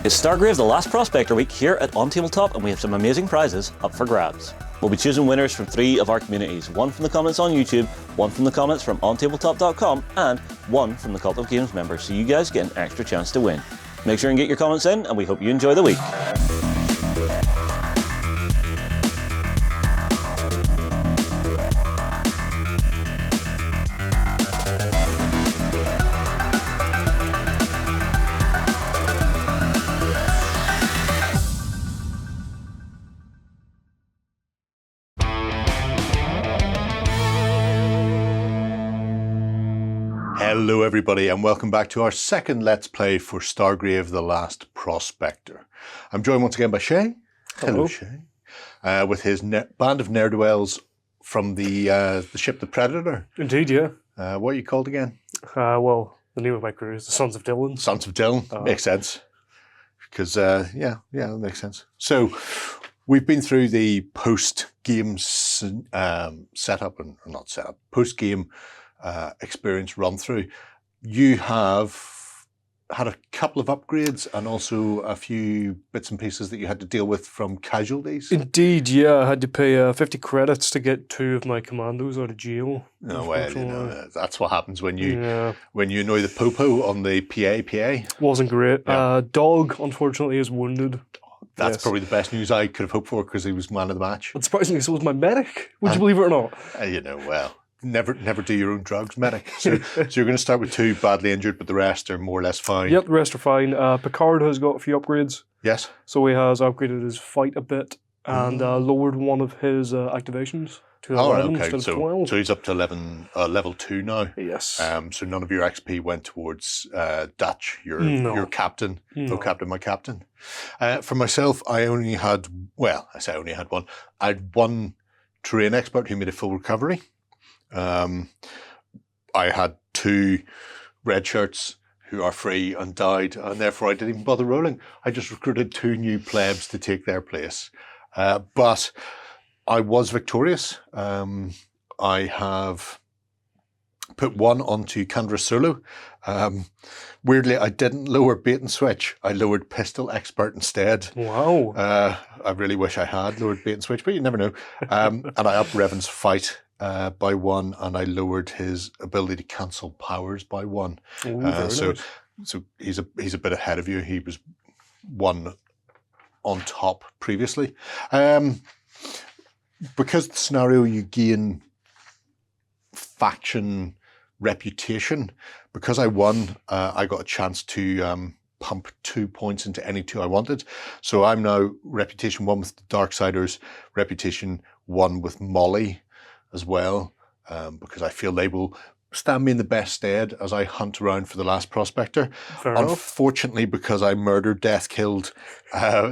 It's Stargrave the Last Prospector week here at OnTableTop, and we have some amazing prizes up for grabs. We'll be choosing winners from 3 of our communities, 1 from the comments on YouTube, 1 from the comments from OnTableTop.com, and 1 from the Cult of Games members, so you guys get an extra chance to win. Make sure and get your comments in, and we hope you enjoy the week. Hello everybody and welcome back to our second Let's Play for Stargrave the Last Prospector. I'm joined once again by Shay. Hello Shay. With his band of ne'er-do-wells from the ship the Predator. Indeed, yeah. What are you called again? Well, the name of my crew is the Sons of Dylan. Sons of Dylan. Makes sense. Because, yeah, that makes sense. So, we've been through the post-game setup, and not setup, post-game experience run through. You have had a couple of upgrades and also a few bits and pieces that you had to deal with from casualties. Indeed, yeah. I had to pay 50 credits to get 2 of my commandos out of jail. No, well, you know, that's what happens when you annoy the popo on the PA. Wasn't great. Yeah. Dog, unfortunately, is wounded. That's probably the best news I could have hoped for because he was man of the match. And surprisingly, so was my medic. Would you believe it or not? You know, well. Never do your own drugs, medic. So you're going to start with 2 badly injured, but the rest are more or less fine. Yep, the rest are fine. Picard has got a few upgrades. Yes. So he has upgraded his fight a bit and lowered one of his activations to 11 instead of 12. So he's up to level 2 now. Yes. So none of your XP went towards Dutch, your captain. No captain, my captain. For myself, I only had, well, I say I only had one. I had 1 terrain expert who made a full recovery. I had 2 red shirts who are free and died, and therefore I didn't even bother rolling. I just recruited 2 new plebs to take their place. But I was victorious. I have put 1 onto Candra Solo. Weirdly, I didn't lower bait and switch. I lowered pistol expert instead. Wow. I really wish I had lowered bait and switch, but you never know. And I upped Revan's fight by 1, and I lowered his ability to cancel powers by 1. Ooh, so he's a bit ahead of you. He was 1 on top previously. Because the scenario you gain faction reputation. Because I won, I got a chance to pump 2 points into any 2 I wanted. So I'm now reputation 1 with the Darksiders, reputation 1 with Molly as well, because I feel they will stand me in the best stead as I hunt around for the Last Prospector. Fair enough. Unfortunately, because I murdered, death killed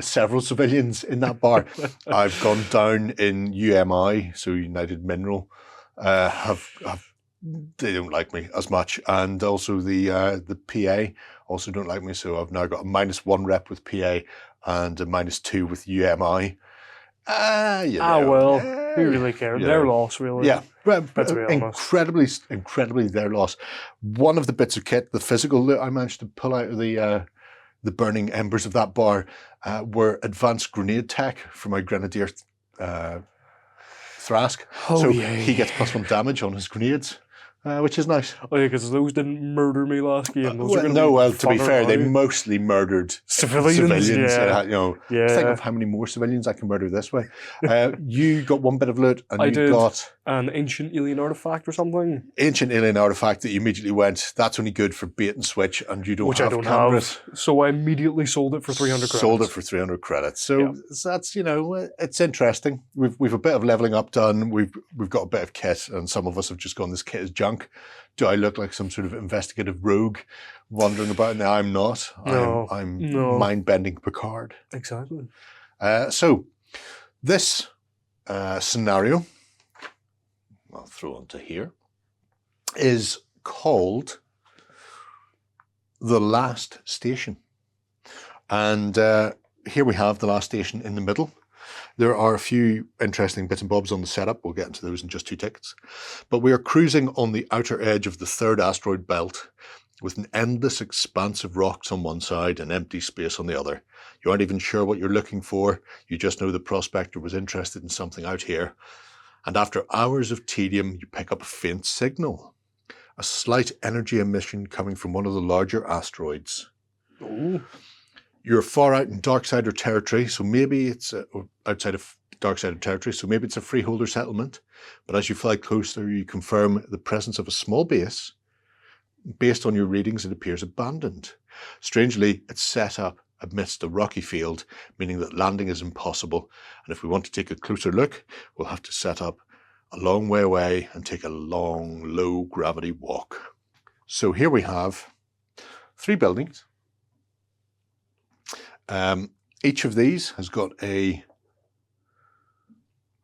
several civilians in that bar, I've gone down in UMI, so United Mineral, they don't like me as much, and also the PA also don't like me, so I've now got a -1 rep with PA and a -2 with UMI. Who really cares? Their loss, really. Yeah, Let's be honest. incredibly their loss. One of the bits of kit, the physical that I managed to pull out of the burning embers of that bar, were advanced grenade tech for my Grenadier Thrask. He gets +1 damage on his grenades. Which is nice. Oh yeah, because those didn't murder me last game. To be fair, they mostly murdered civilians. Yeah. Think of how many more civilians I can murder this way. You got 1 bit of loot, and I did got an ancient alien artifact or something. Ancient alien artifact that you immediately went, that's only good for bait and switch, and you don't have cameras. So I immediately sold it for 300 credits. Sold it for 300 credits. So that's, it's interesting. We've a bit of leveling up done. We've got a bit of kit, and some of us have just gone, this kit is junk. Do I look like some sort of investigative rogue wandering about? No, I'm not. No, I'm mind-bending Picard. Exactly. So this scenario, I'll throw onto here, is called The Last Station. And here we have the last station in the middle. There are a few interesting bits and bobs on the setup. We'll get into those in just 2 tickets. But we are cruising on the outer edge of the 3rd asteroid belt, with an endless expanse of rocks on one side and empty space on the other. You aren't even sure what you're looking for. You just know the prospector was interested in something out here. And after hours of tedium, you pick up a faint signal. A slight energy emission coming from one of the larger asteroids. Ooh. You're far out in Darksider territory, so maybe it's outside of Darksider territory, so maybe it's a freeholder settlement. But as you fly closer, you confirm the presence of a small base. Based on your readings, it appears abandoned. Strangely, it's set up amidst a rocky field, meaning that landing is impossible. And if we want to take a closer look, we'll have to set up a long way away and take a long, low gravity walk. So here we have 3 buildings. Each of these has got a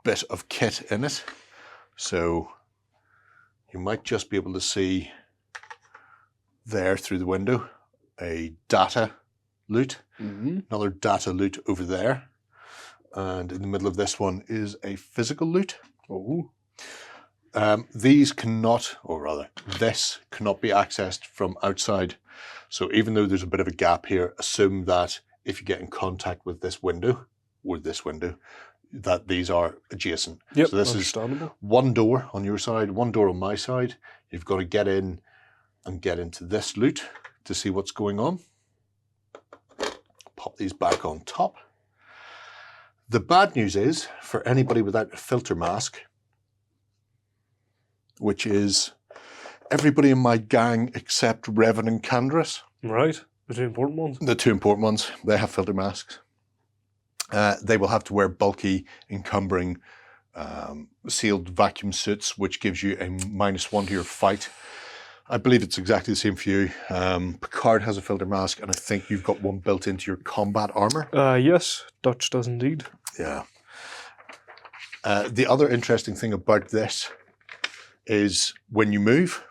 bit of kit in it. So you might just be able to see there through the window a data loot, another data loot over there, and in the middle of this one is a physical loot. Oh. These cannot, or rather, this cannot be accessed from outside. So even though there's a bit of a gap here, assume that if you get in contact with this window, or this window, that these are adjacent. Yep, so this is one door on your side, one door on my side. You've got to get in and get into this loot to see what's going on. Pop these back on top. The bad news is, for anybody without a filter mask, which is everybody in my gang except Revan and Candrass. Right, the 2 important ones. The 2 important ones, they have filter masks. They will have to wear bulky, encumbering, sealed vacuum suits, which gives you a -1 to your fight. I believe it's exactly the same for you. Picard has a filter mask, and I think you've got one built into your combat armor. Yes, Dutch does indeed. Yeah. The other interesting thing about this is when you move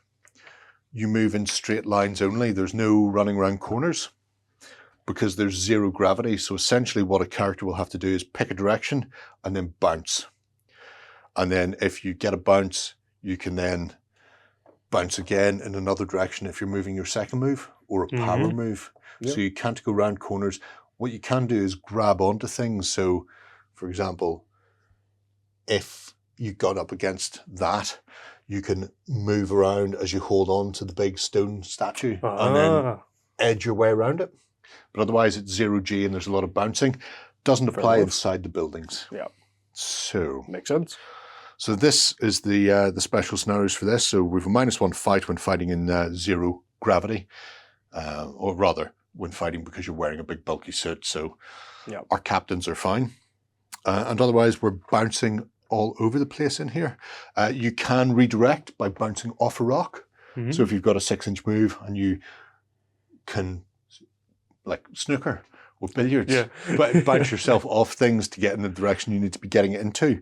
in straight lines only. There's no running around corners because there's 0 gravity. So essentially what a character will have to do is pick a direction and then bounce. And then if you get a bounce, you can then bounce again in another direction if you're moving your second move or a power move. Yep. So you can't go around corners. What you can do is grab onto things. So for example, if you got up against that, you can move around as you hold on to the big stone statue and then edge your way around it. But otherwise it's 0G and there's a lot of bouncing. Doesn't apply inside the buildings. Yeah. So makes sense. So this is the special scenarios for this. So we've a -1 fight when fighting in 0 gravity, or rather when fighting because you're wearing a big bulky suit. So our captains are fine. And otherwise we're bouncing all over the place in here. You can redirect by bouncing off a rock. So if you've got a 6-inch move and you can, like snooker or billiards, but bounce yourself off things to get in the direction you need to be getting it into.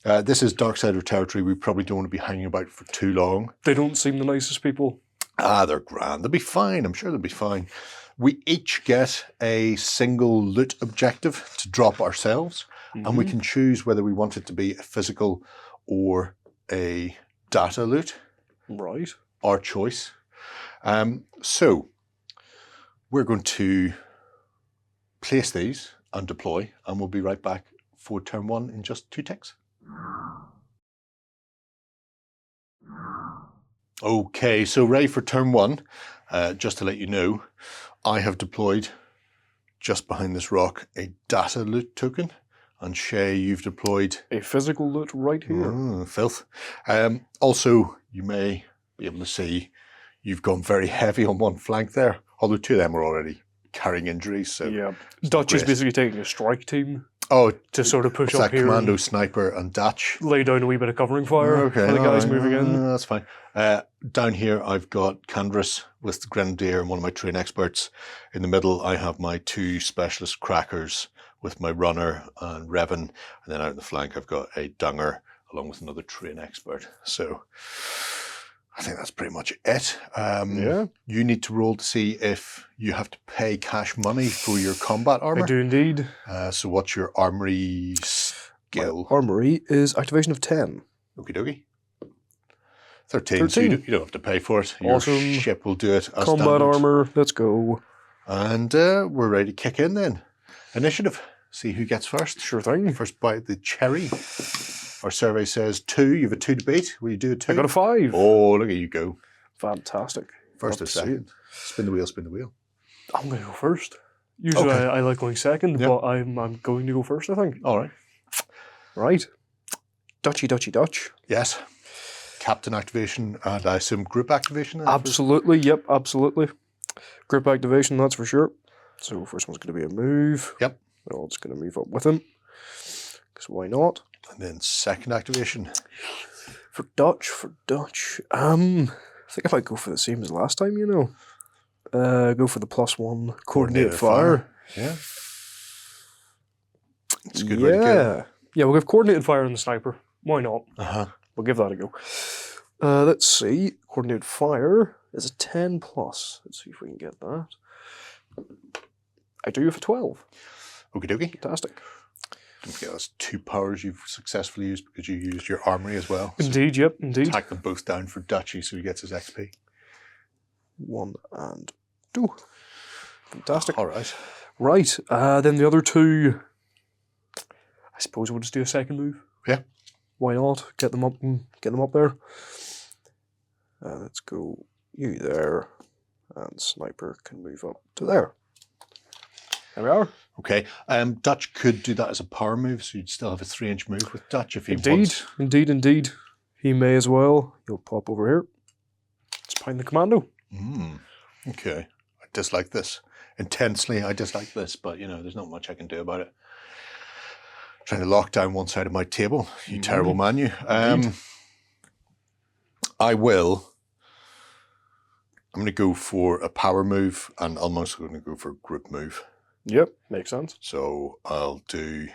This is Darksider territory. We probably don't want to be hanging about for too long. They don't seem the nicest people. They're grand. They'll be fine. I'm sure they'll be fine. We each get a single loot objective to drop ourselves. And we can choose whether we want it to be a physical or a data loot. Right. Our choice. So we're going to place these and deploy, and we'll be right back for turn 1 in just 2 ticks. Okay, so ready for turn 1. Just to let you know, I have deployed just behind this rock a data loot token. And Shay, you've deployed a physical loot right here. Filth. Also, you may be able to see you've gone very heavy on one flank there, although 2 of them are already carrying injuries. So yeah, Dutch is basically taking a strike team. Oh, to sort of push up here. Commando, sniper, and Dutch. Lay down a wee bit of covering fire for the guys moving in. That's fine. Down here, I've got Candrass with the Grenadier and one of my train experts. In the middle, I have my 2 specialist crackers with my runner and Revan. And then out in the flank, I've got a Dunger along with another train expert. So I think that's pretty much it. You need to roll to see if you have to pay cash money for your combat armor. I do indeed. So what's your armory skill? My armory is activation of 10. Okie dokie. 13. So you don't have to pay for it. Awesome. Your ship will do it as Combat standard. armor. Let's go. And we're ready to kick in then. Initiative. See who gets first. Sure thing. First bite the cherry. Our survey says 2. You have a 2 to beat. Will you do a 2? I got a 5. Oh, look at you go. Fantastic. First or second? Spin the wheel, spin the wheel. I'm going to go first. Usually I like going second, but I'm going to go first, I think. All right. Right. Dutch. Yes. Captain activation and I assume group activation? Absolutely, yep, absolutely. Group activation, that's for sure. So first one's going to be a move. Yep. We're all just going to move up with him. Because why not? And then second activation. For Dutch. I think I might go for the same as last time, you know. Go for the +1 coordinated fire. Yeah. It's a good way to go. Yeah, we'll give coordinated fire on the sniper. Why not? Uh-huh. We'll give that a go. Let's see. Coordinated fire is a 10+. Let's see if we can get that. I do have a 12. Okie dokie. Fantastic. Don't forget that's 2 powers you've successfully used because you used your armory as well. Indeed, so yep, indeed. Attack them both down for Dutchy so he gets his XP. 1 and 2. Fantastic. All right. Right, then the other 2, I suppose we'll just do a second move. Yeah. Why not? Get them up there. Let's go you there, and sniper can move up to there. There we are. Okay. Dutch could do that as a power move, so you'd still have a 3-inch move with Dutch if he wants. Indeed. He may as well. He'll pop over here. Let's find the commando. Okay. I dislike this. Intensely, I dislike this, but, there's not much I can do about it. Trying to lock down one side of my table. You terrible man, you. I'm going to go for a power move, and I'm also going to go for a group move. Yep, makes sense. So I'll do...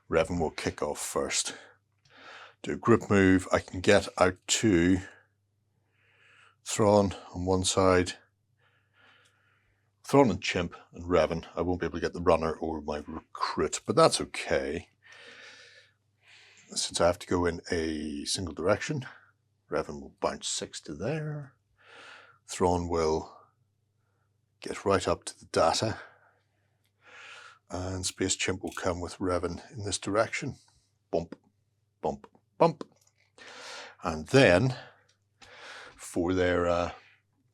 Revan will kick off first. Do a group move. I can get out to Thrawn on one side. Thrawn and Chimp and Revan. I won't be able to get the runner or my recruit, but that's okay. Since I have to go in a single direction, Revan will bounce 6 to there. Thrawn will get right up to the data. And Space Chimp will come with Revan in this direction. Bump, bump, bump. And then, for their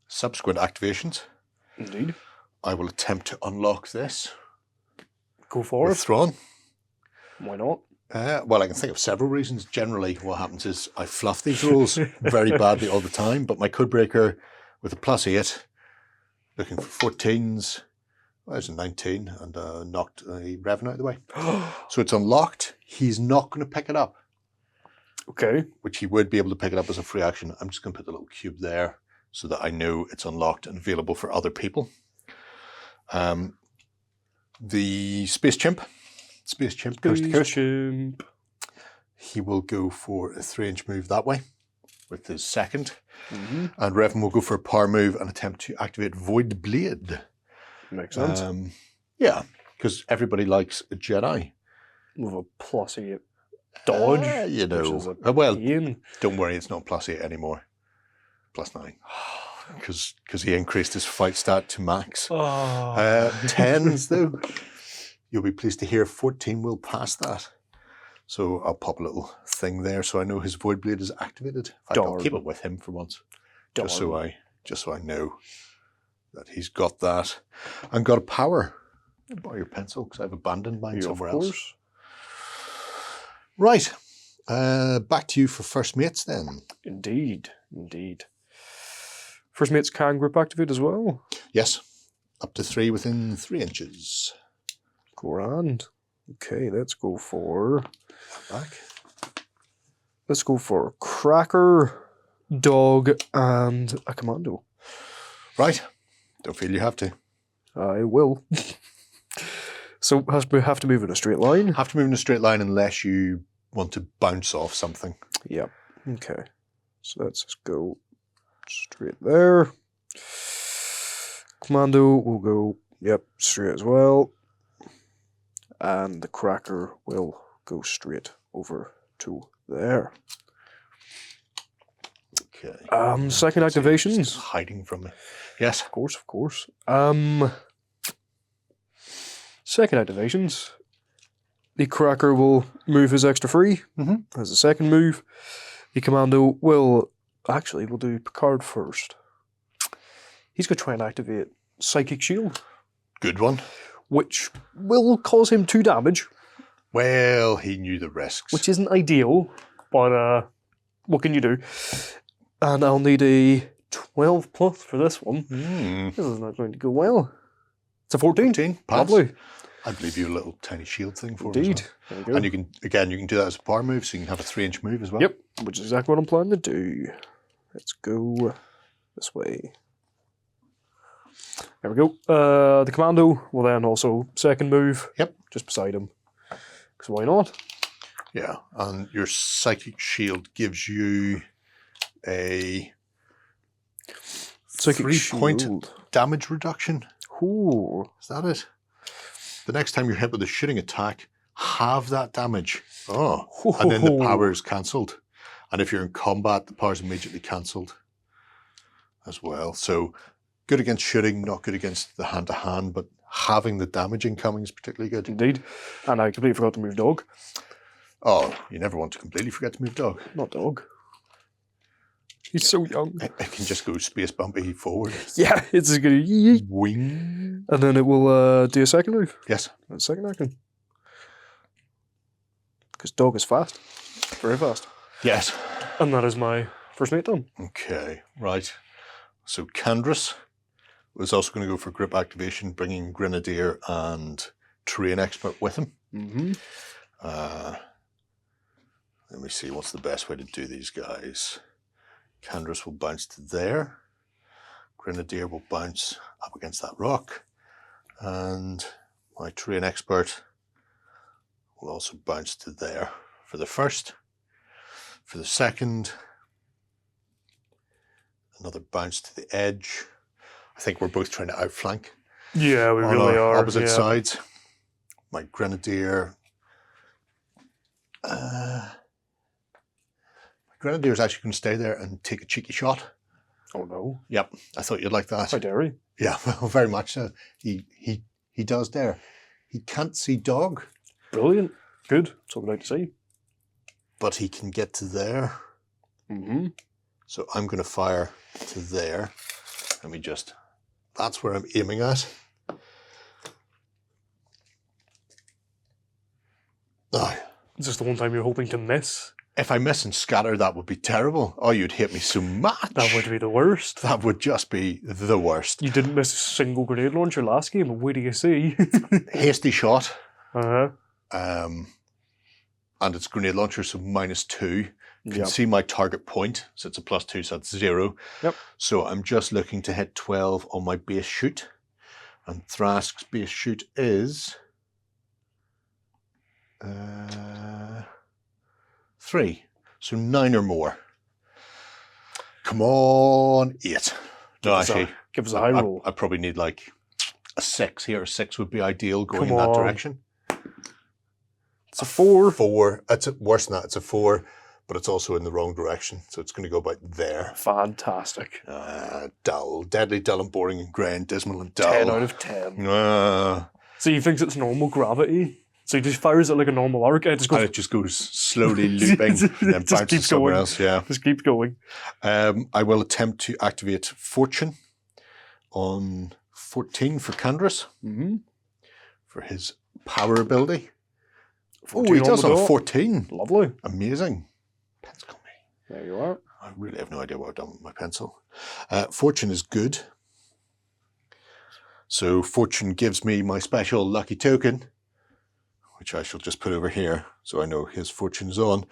subsequent activations, indeed, I will attempt to unlock this. Go for it. With Thrawn. Why not? Well, I can think of several reasons. Generally, what happens is I fluff these rolls very badly all the time, but my Codebreaker with a +8, looking for 14s, there's a 19, and knocked a Revan out of the way. So it's unlocked. He's not going to pick it up. Okay. Which he would be able to pick it up as a free action. I'm just going to put the little cube there so that I know it's unlocked and available for other people. The Space Chimp coast to coast. He will go for a 3-inch move that way with his second. And Revan will go for a power move and attempt to activate Void Blade. Makes sense. Yeah, because everybody likes a Jedi. With a +8 dodge. Well, don't worry, it's not +8 anymore. +9. Because he increased his fight stat to max. 10s, though. You'll be pleased to hear 14 will pass that. So I'll pop a little thing there so I know his Void Blade is activated. In fact, I'll keep it with him for once. Just so I know that he's got that. And got a power. I'll borrow your pencil because I've abandoned mine somewhere else. Right. Back to you for first mates then. Indeed. First mates can group activate as well? Yes. Up to 3 within 3 inches. Grand. Okay, let's go for... Back. Let's go for Cracker, Dog, and a Commando. Right. Don't feel you have to. I will. So have to move in a straight line? Have to move in a straight line unless you want to bounce off something. Yep. Okay. So let's just go straight there. Commando will go, straight as well. And the Cracker will go straight over to there. Okay. Second It's activations. hiding from me. Yes. Of course, of course. Second activations. The Cracker will move his extra free as a second move. The Commando will... Actually, we'll do Picard first. He's going to try and activate Psychic Shield, Good one. which will cause him 2 damage, Well, he knew the risks. which isn't ideal, but what can you do? And I'll need a 12 plus for this one. This is not going to go well. It's a 14. 14, pass. Lovely. I believe you a little tiny shield thing for him. Indeed. As There well. you go. And you can do that as a power move, so you can have a 3-inch move as well. Yep, which is exactly what I'm planning to do. Let's go this way. There we go. The Commando will then also second move. Yep. Just beside him. Because why not? Yeah, and your Psychic Shield gives you a Psychic 3-point Shield. damage reduction. Ooh. Is that it? The next time you're hit with a shooting attack, halve that damage. Oh. And then the power is cancelled. And if you're in combat, the power is immediately cancelled as well. So good against shooting, not good against the hand-to-hand, but having the damage incoming is particularly good. Indeed. And I completely forgot to move dog. Oh, you never want to completely forget to move dog. Not dog. He's so young. It can just go space bumpy forward. Yeah, it's as good as yeet. Wing. And then it will do a second move. Yes. A second action. Because dog is fast. Very fast. Yes. And that is my first mate done. Okay, right. So Candrass was also going to go for grip activation, bringing Grenadier and Terrain Expert with him. Let me see, what's the best way to do these guys? Candrass will bounce to there. Grenadier will bounce up against that rock. And my Terrain Expert will also bounce to there for the first. For the second, another bounce to the edge. I think we're both trying to outflank. Yeah, we on really our are. opposite yeah. sides. My Grenadier. My Grenadier is actually going to stay there and take a cheeky shot. Oh no. Yep, I thought you'd like that. How dare he? Yeah, well, very much so. He does dare. He can't see dog, Brilliant. Good. That's what we like to see. but he can get to there. So I'm going to fire to there. Let me just... That's where I'm aiming at. Now, Is this the one time you're hoping to miss? if I miss and scatter, that would be terrible. Oh, you'd hate me so much. That would be the worst. That would just be the worst. You didn't miss a single grenade launcher last game, and wait till you see. Hasty shot. Uh-huh. And it's grenade launcher, so -2. You can Yep. see my target point, so it's a +2, so that's 0. Yep. So I'm just looking to hit 12 on my base shoot. And Thrask's base shoot is 3. So 9 or more. Come on, 8. No, actually, Give us a high roll. I probably need like a 6 here. A 6 would be ideal going Come in that on. direction. It's a 4. 4. It's worse than that. It's a 4, but it's also in the wrong direction. So it's going to go about there. Fantastic. Dull. Deadly, dull and boring and grey and dismal and dull. 10 out of 10. Uh, So he thinks it's normal gravity. So he just fires it like a normal arc and it just and goes, it just goes slowly looping and then Just bounces keeps somewhere going. else. Yeah. just keeps going. I will attempt to activate Fortune on 14 for Candrass for his power ability. Oh, 14 he on does the on a dot. 14. Lovely. Amazing. Pencil me. There you are. I really have no idea what I've done with my pencil. Fortune is good. So Fortune gives me my special lucky token, which I shall just put over here so I know his Fortune is on.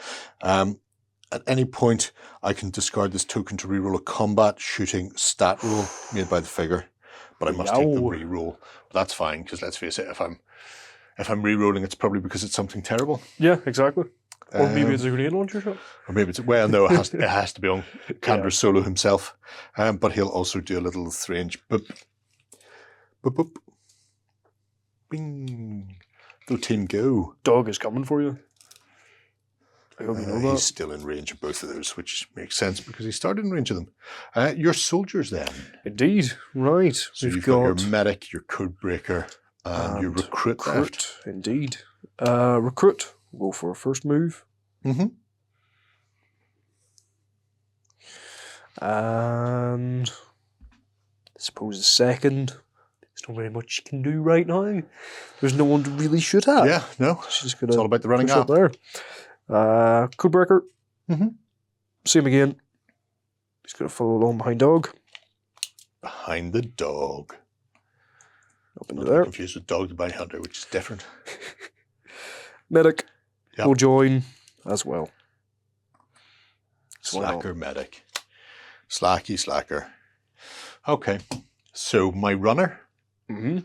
At any point, I can discard this token to reroll a combat shooting stat roll made by the figure, but I must take the Yow. reroll. But that's fine, because let's face it, if I'm rerolling, it's probably because it's something terrible. Yeah, exactly. Or maybe it's a grenade launcher shot. Or maybe it's, well, no, it has to be on Candrass solo himself. But he'll also do a little 3-inch boop. Boop, boop. Bing. Go team go. Dog is coming for you. I hope you know He's that. still in range of both of those, which makes sense because he started in range of them. Your soldiers then. Indeed. Right. So We've you've got your got medic, your code breaker, and your recruit left. Indeed. Recruit. We'll go for a first move. Mm-hmm. And I suppose the second. There's not very much you can do right now. There's no one to really shoot at. Yeah, no. She's gonna It's all about the running push up up. there. Codebreaker. Mhm. Same again. He's going to follow along behind dog. Behind the dog. Up into Not to be there. confused with dog the bounty hunter, which is different. Medic Yep. will join as well. So why not? Slacker medic. Slacky slacker. Okay. So my runner Mm-hmm.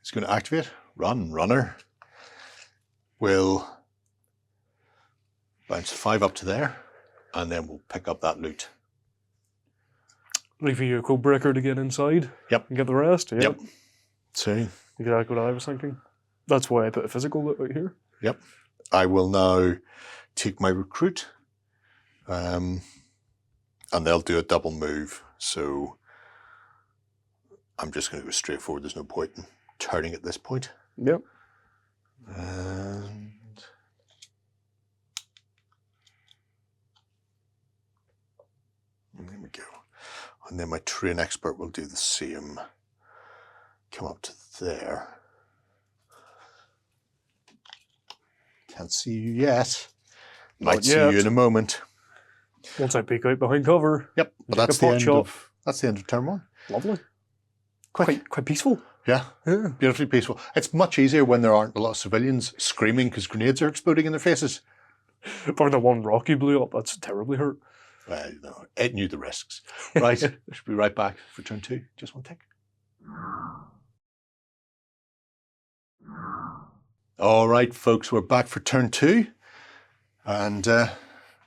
is going to activate. Runner. Will bounce 5 up to there, and then we'll pick up that loot. Leaving you a codebreaker to get inside. Yep. And get the rest. Yeah. Yep. So Exactly what I was thinking. That's why I put a physical loot out here. yep. I will now take my recruit, and they'll do a double move. So I'm just going to go straight forward. There's no point in turning at this point. Yep. And there we go. And then my train expert will do the same. Come up to there. Can't see you yet. Might Not see yet. you in a moment. Once I peek out behind cover. Yep, but Take that's a the pot end shot. of turn 1. Lovely. Quick. Quite peaceful. Yeah, Yeah. beautifully peaceful. It's much easier when there aren't a lot of civilians screaming because grenades are exploding in their faces. Apart from the one rock you blew up, that's terribly hurt. Well, no, it knew the risks. Right, I should be right back for turn 2. Just one tick. All right, folks, we're back for turn 2 and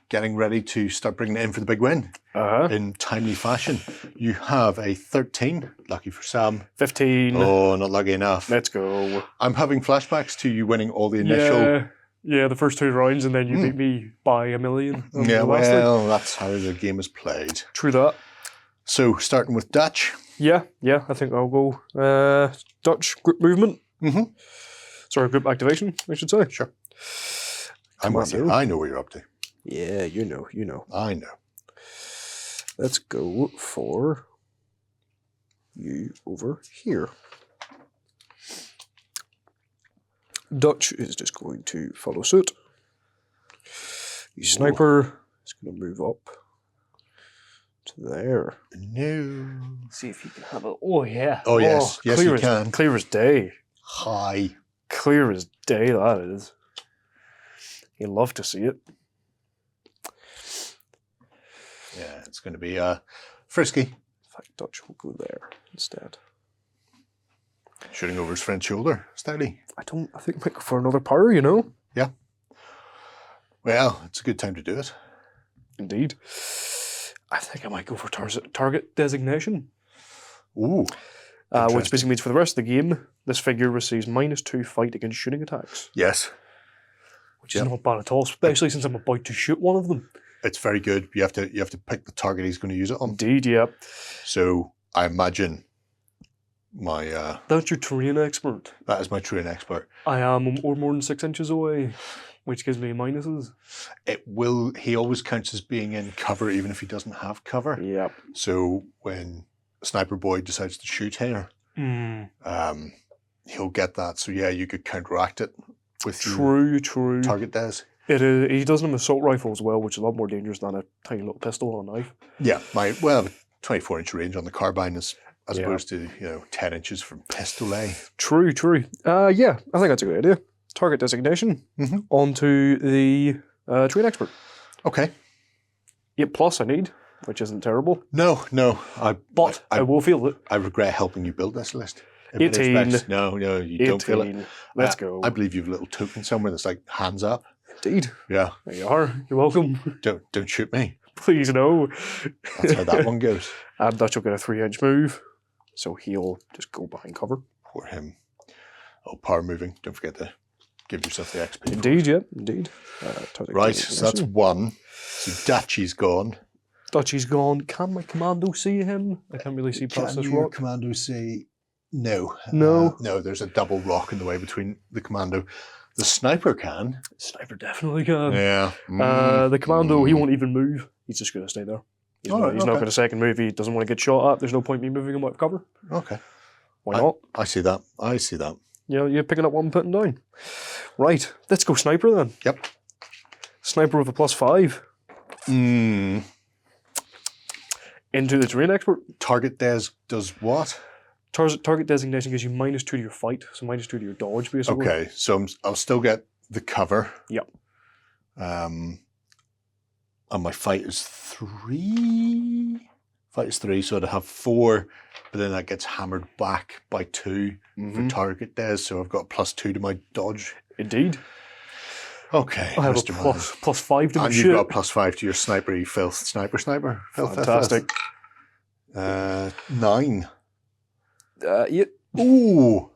getting ready to start bringing it in for the big win in timely fashion. You have a 13, lucky for Sam. 15. Oh, not lucky enough. Let's go. I'm having flashbacks to you winning all the initial. Yeah, the first 2 rounds, and then you beat me by a million. on Yeah, the last thing. well, that's how the game is played. True that. So, starting with Dutch. Yeah, I think I'll go Dutch group movement. Mm-hmm. Sorry, group activation, I should say. Sure. I'm with you. Commando. I know what you're up to. Yeah, you know. I know. Let's go for you over here. Dutch is just going to follow suit. You sniper is going to move up to there. No. See if you can have a. Oh yeah. Oh, yes. Yes, clear you as, can. Clear as day. Hi. Clear as day. That is. You love to see it. Yeah, it's going to be frisky. In fact, Dutch will go there instead. Shooting over his friend's shoulder. Steady. I think I might go for another power. You know. Yeah. Well, it's a good time to do it. Indeed. I think I might go for target designation. Ooh. Which basically means for the rest of the game, this figure receives -2 fight against shooting attacks. Yes. Which is not bad at all, especially since I'm about to shoot one of them. It's very good. You have to pick the target he's going to use it on. Indeed, yeah. So I imagine my That's your terrain expert. that is my terrain expert. I am more than 6 inches away, which gives me minuses. He always counts as being in cover even if he doesn't have cover. Yep. So when Sniper Boy decides to shoot here, he'll get that. So yeah, you could counteract it with your True. target des. It is. He does an assault rifle as well, which is a lot more dangerous than a tiny little pistol or a knife. Yeah, I have a 24-inch range on the carbine as opposed to 10 inches from pistolet. True. Yeah, I think that's a good idea. Target designation onto the terrain expert. Okay. 8+ I need, which isn't terrible. No. But I will feel it. I regret helping you build this list. 18. No, you don't feel it. Let's go. I believe you've a little token somewhere that's like hands up. Indeed. Yeah. There you are. You're welcome. Don't shoot me. Please no. That's how that one goes. And Dutch will get a 3-inch move, so he'll just go behind cover. For him. Oh, power moving. Don't forget to give yourself the XP. Indeed, yeah, indeed. Right, so that's one. So Dachi's gone. Dutchy's gone. Can my commando see him? I can't really see past Can this your rock. commando see? No. No. No, there's a double rock in the way between the commando. The sniper can. Sniper definitely can. Yeah. The commando, he won't even move. He's just going to stay there. He's not going to second move. He doesn't want to get shot at. There's no point me moving him out of cover. Okay. Why not? I see that. I see that. Yeah, you're picking up one and putting down. Right, let's go sniper then. Yep. Sniper with a +5. Into the terrain expert. Target does what? Target designation gives you -2 to your fight, so -2 to your dodge, basically. Okay, so I'll still get the cover. Yep. And my fight is 3. Fight is 3, so I'd have 4, but then that gets hammered back by 2 for target des, so I've got +2 to my dodge. Indeed. Okay, I have Mr. a Man. +5 to my And shit. you've got +5 to your sniper, filth. Sniper. Filth. Fantastic. 9. Yeah. Ooh.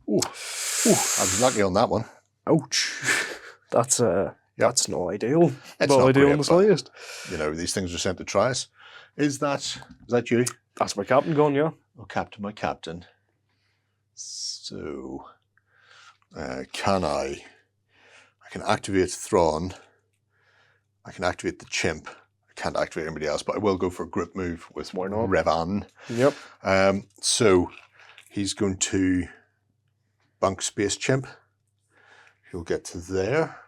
Ooh. I was lucky on that one. Ouch. That's not ideal. It's not not ideal great, in the but, slightest. You know, these things are sent to try us. Is that you? That's my captain gone, yeah. Oh, Captain, my captain. So, can I can activate Thrawn. I can activate the chimp. I can't activate anybody else, but I will go for a group move with Why not? Revan. Yep. So he's going to bunk space chimp. He'll get to there,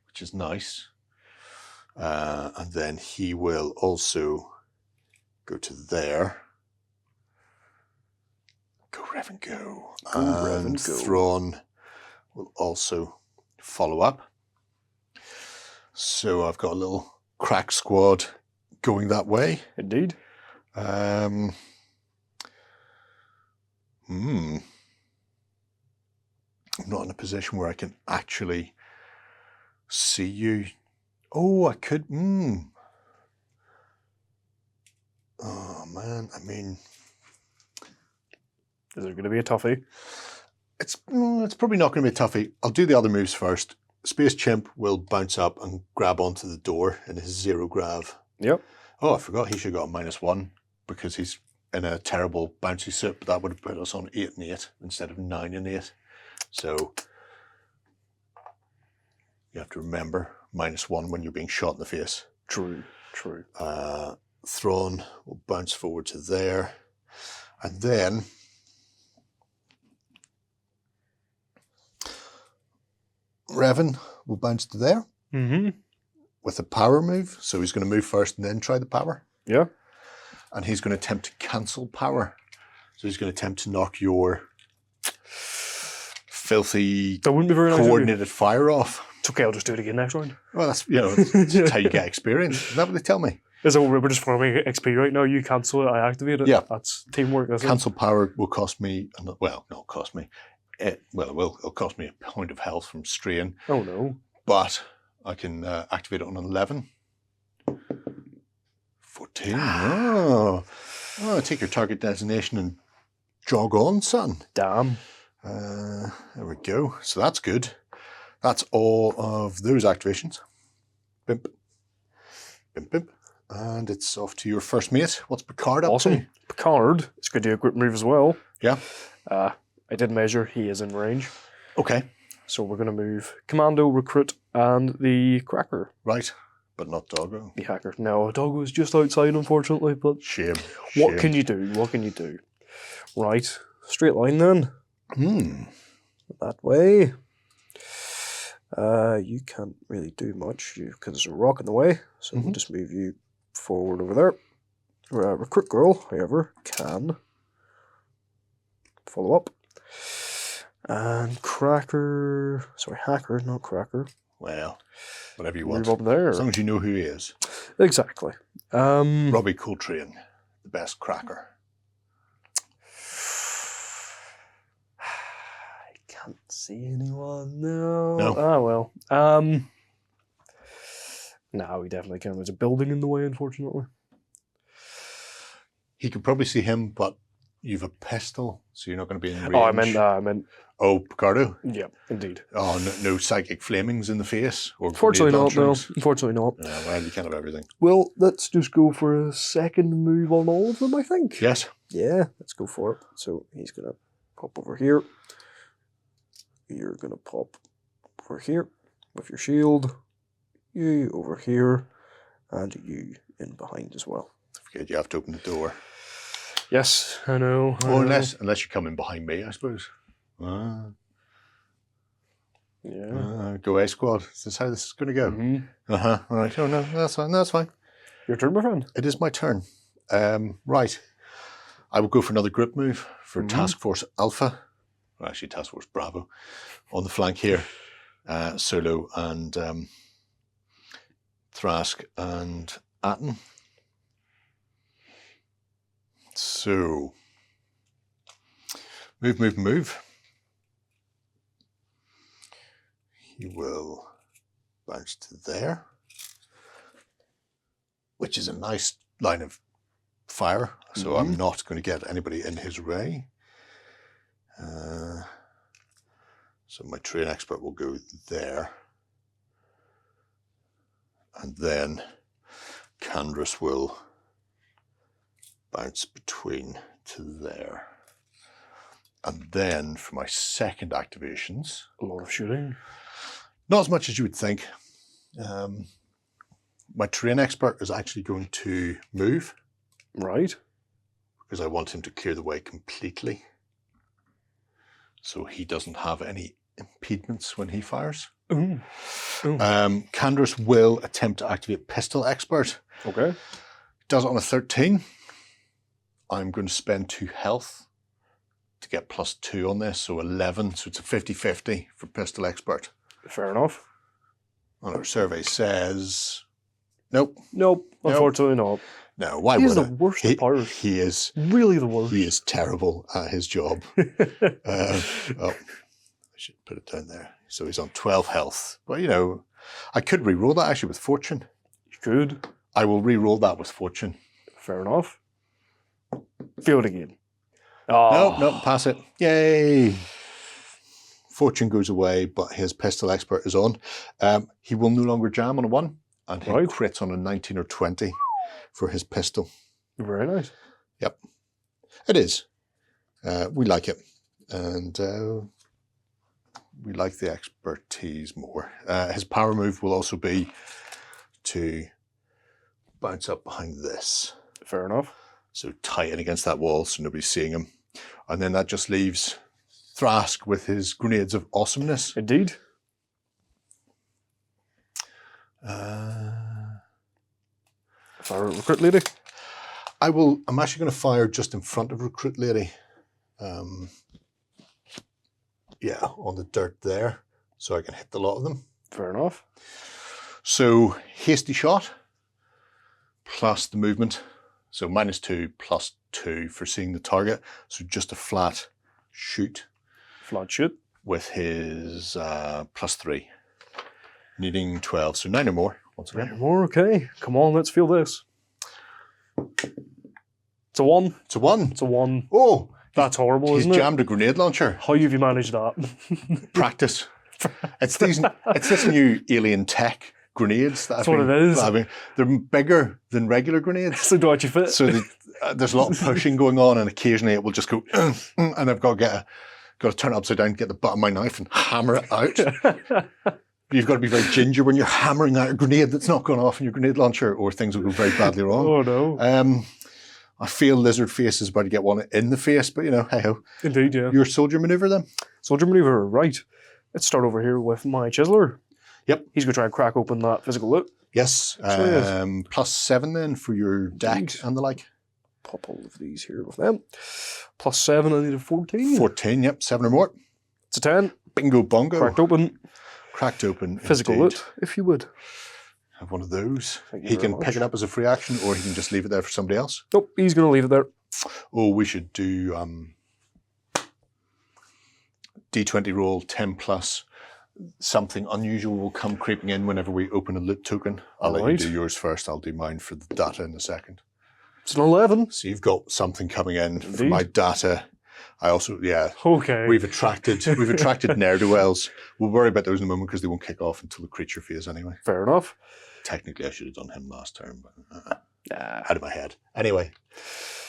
which is nice. And then he will also go to there. Go Revan, go. Go Revan, go. Thrawn will also follow up. So I've got a little crack squad going that way. Indeed. I'm not in a position where I can actually see you. Oh, I could. Oh, man. I mean, Is it going to be a toughie? it's probably not going to be a toughie. I'll do the other moves first. Space Chimp will bounce up and grab onto the door in his 0 grav. Yep. Oh, I forgot he should have got a -1 because he's in a terrible bouncy suit, but that would have put us on 8 and 8 instead of 9 and 8. So you have to remember -1 when you're being shot in the face. True. Thrawn will bounce forward to there. And then Revan will bounce to there with a power move. So he's going to move first and then try the power. Yeah. And he's going to attempt to cancel power. So he's going to attempt to knock your filthy That wouldn't be very nice. coordinated fire off. It's okay, I'll just do it again next round. Well, that's how you get experience. Isn't that what they tell me? Is it we're just farming XP right now? You cancel it, I activate it. Yeah. That's teamwork, isn't Cancel power will cost me, well, not cost me. It will. It'll cost me a point of health from strain. it? Oh no. But I can activate it on 11. 14. Oh, take your target designation and jog on, son. Damn. There we go. So that's good. That's all of those activations. Bimp. Bimp, bimp. And it's off to your first mate. What's Picard up Awesome. to? Picard, it's good to do a group move as well. Yeah. I did measure, he is in range. Okay. So we're going to move Commando, Recruit, and the Cracker. Right. But not Doggo. The Hacker. No, Doggo is just outside, unfortunately, but Shame. what can you do? What can you do? Right. Straight line then. That way. You can't really do much because there's a rock in the way, so we'll just move you forward over there. Recruit Girl, however, can follow up. And Cracker, sorry, Hacker, not Cracker. Well, whatever you want. Move up there. As long as you know who he is. Exactly. Robbie Coltrane, the best cracker. I can't see anyone. No. No. Ah, well. No, we definitely can. There's a building in the way, unfortunately. He could probably see him, but You've a pistol, so you're not going to be in range. Oh, I meant. Oh, Picardo? Yeah, indeed. Oh, no psychic flamings in the face? Or Unfortunately grenade not, no. launchers? Unfortunately not. Yeah, well, you can't have everything. Well, let's just go for a second move on all of them, I think. Yes. Yeah, let's go for it. So he's going to pop over here. You're going to pop over here with your shield. You over here. And you in behind as well. Forget you have to open the door. Yes, I know. Oh, unless you come in behind me, I suppose. Yeah. Go A squad. Is this how this is going to go? Mm-hmm. All right. Oh, no, that's fine. That's fine. Your turn, my friend. It is my turn. Right. I will go for another group move for Task Force Alpha. Well, actually, Task Force Bravo. On the flank here. Solo and Thrask and Atten. So, move. He will bounce to there, which is a nice line of fire, so I'm not going to get anybody in his way. So my train expert will go there. And then Candrass will bounce between to there. And then for my second activations... A lot of shooting. Not as much as you would think. My terrain expert is actually going to move. Right. Because I want him to clear the way completely. So he doesn't have any impediments when he fires. Ooh. Candrass will attempt to activate Pistol Expert. Okay. Does it on a 13. I'm going to spend 2 health to get +2 on this, so 11. So it's a 50-50 for Pistol Expert. Fair enough. And our survey says... Nope. Nope, unfortunately not. No, why He's would the worst pirate. He is. Really the worst. He is terrible at his job. I should put it down there. So he's on 12 health. But, you know, I could re-roll that actually with Fortune. You could. I will re-roll that with Fortune. Fair enough. Feel it again. Oh. No, pass it. Yay. Fortune goes away, but his Pistol Expert is on. He will no longer jam on a 1, and he crits on a 19 or 20 for his pistol. Very nice. Yep. It is. We like it. And we like the expertise more. His power move will also be to bounce up behind this. Fair enough. So tighten against that wall so nobody's seeing him. And then that just leaves Thrask with his grenades of awesomeness. Indeed. Fire at Recruit Lady. I'm actually going to fire just in front of Recruit Lady. Yeah, on the dirt there, so I can hit the lot of them. Fair enough. So hasty shot plus the movement. So -2 +2 for seeing the target. So just a flat shoot. Flat shoot. With his +3. Needing 12, so 9 or more. Once again. 9 or more, okay. Come on, let's feel this. It's a 1. It's a 1. It's a 1. Oh! That's horrible, isn't it? He's jammed a grenade launcher. How have you managed that? Practice. It's this new alien tech grenades. That's what it is. They're bigger than regular grenades. So do you fit? So there's a lot of pushing going on, and occasionally it will just go, and I've got to turn it upside down, get the butt of my knife and hammer it out. You've got to be very ginger when you're hammering out a grenade that's not gone off in your grenade launcher, or things will go very badly wrong. Oh no. I feel Lizard Face is about to get one in the face, but you know, hey-ho. Indeed, yeah. Your soldier maneuver then? Soldier maneuver, right. Let's start over here with my Chiseler. Yep. He's going to try and crack open that physical loot. Yes. +7 then for your deck and the like. Pop all of these here with them. +7, I need a 14. 14, yep. 7 or more. It's a 10. Bingo bongo. Cracked open. Cracked open. Physical indeed. loot, if you would. Have one of those. Thank you He very can much. pick it up as a free action, or he can just leave it there for somebody else. Nope, he's going to leave it there. Oh, we should do D20 roll 10+. Something unusual will come creeping in whenever we open a loot token. I'll let you do yours first. I'll do mine for the data in a second. It's an 11. So you've got something coming in for Indeed. my data. I also, Okay. we've attracted ne'er-do-wells. We'll worry about those in a moment because they won't kick off until the creature phase anyway. Fair enough. Technically, I should have done him last turn, but Nah. out of my head. Anyway,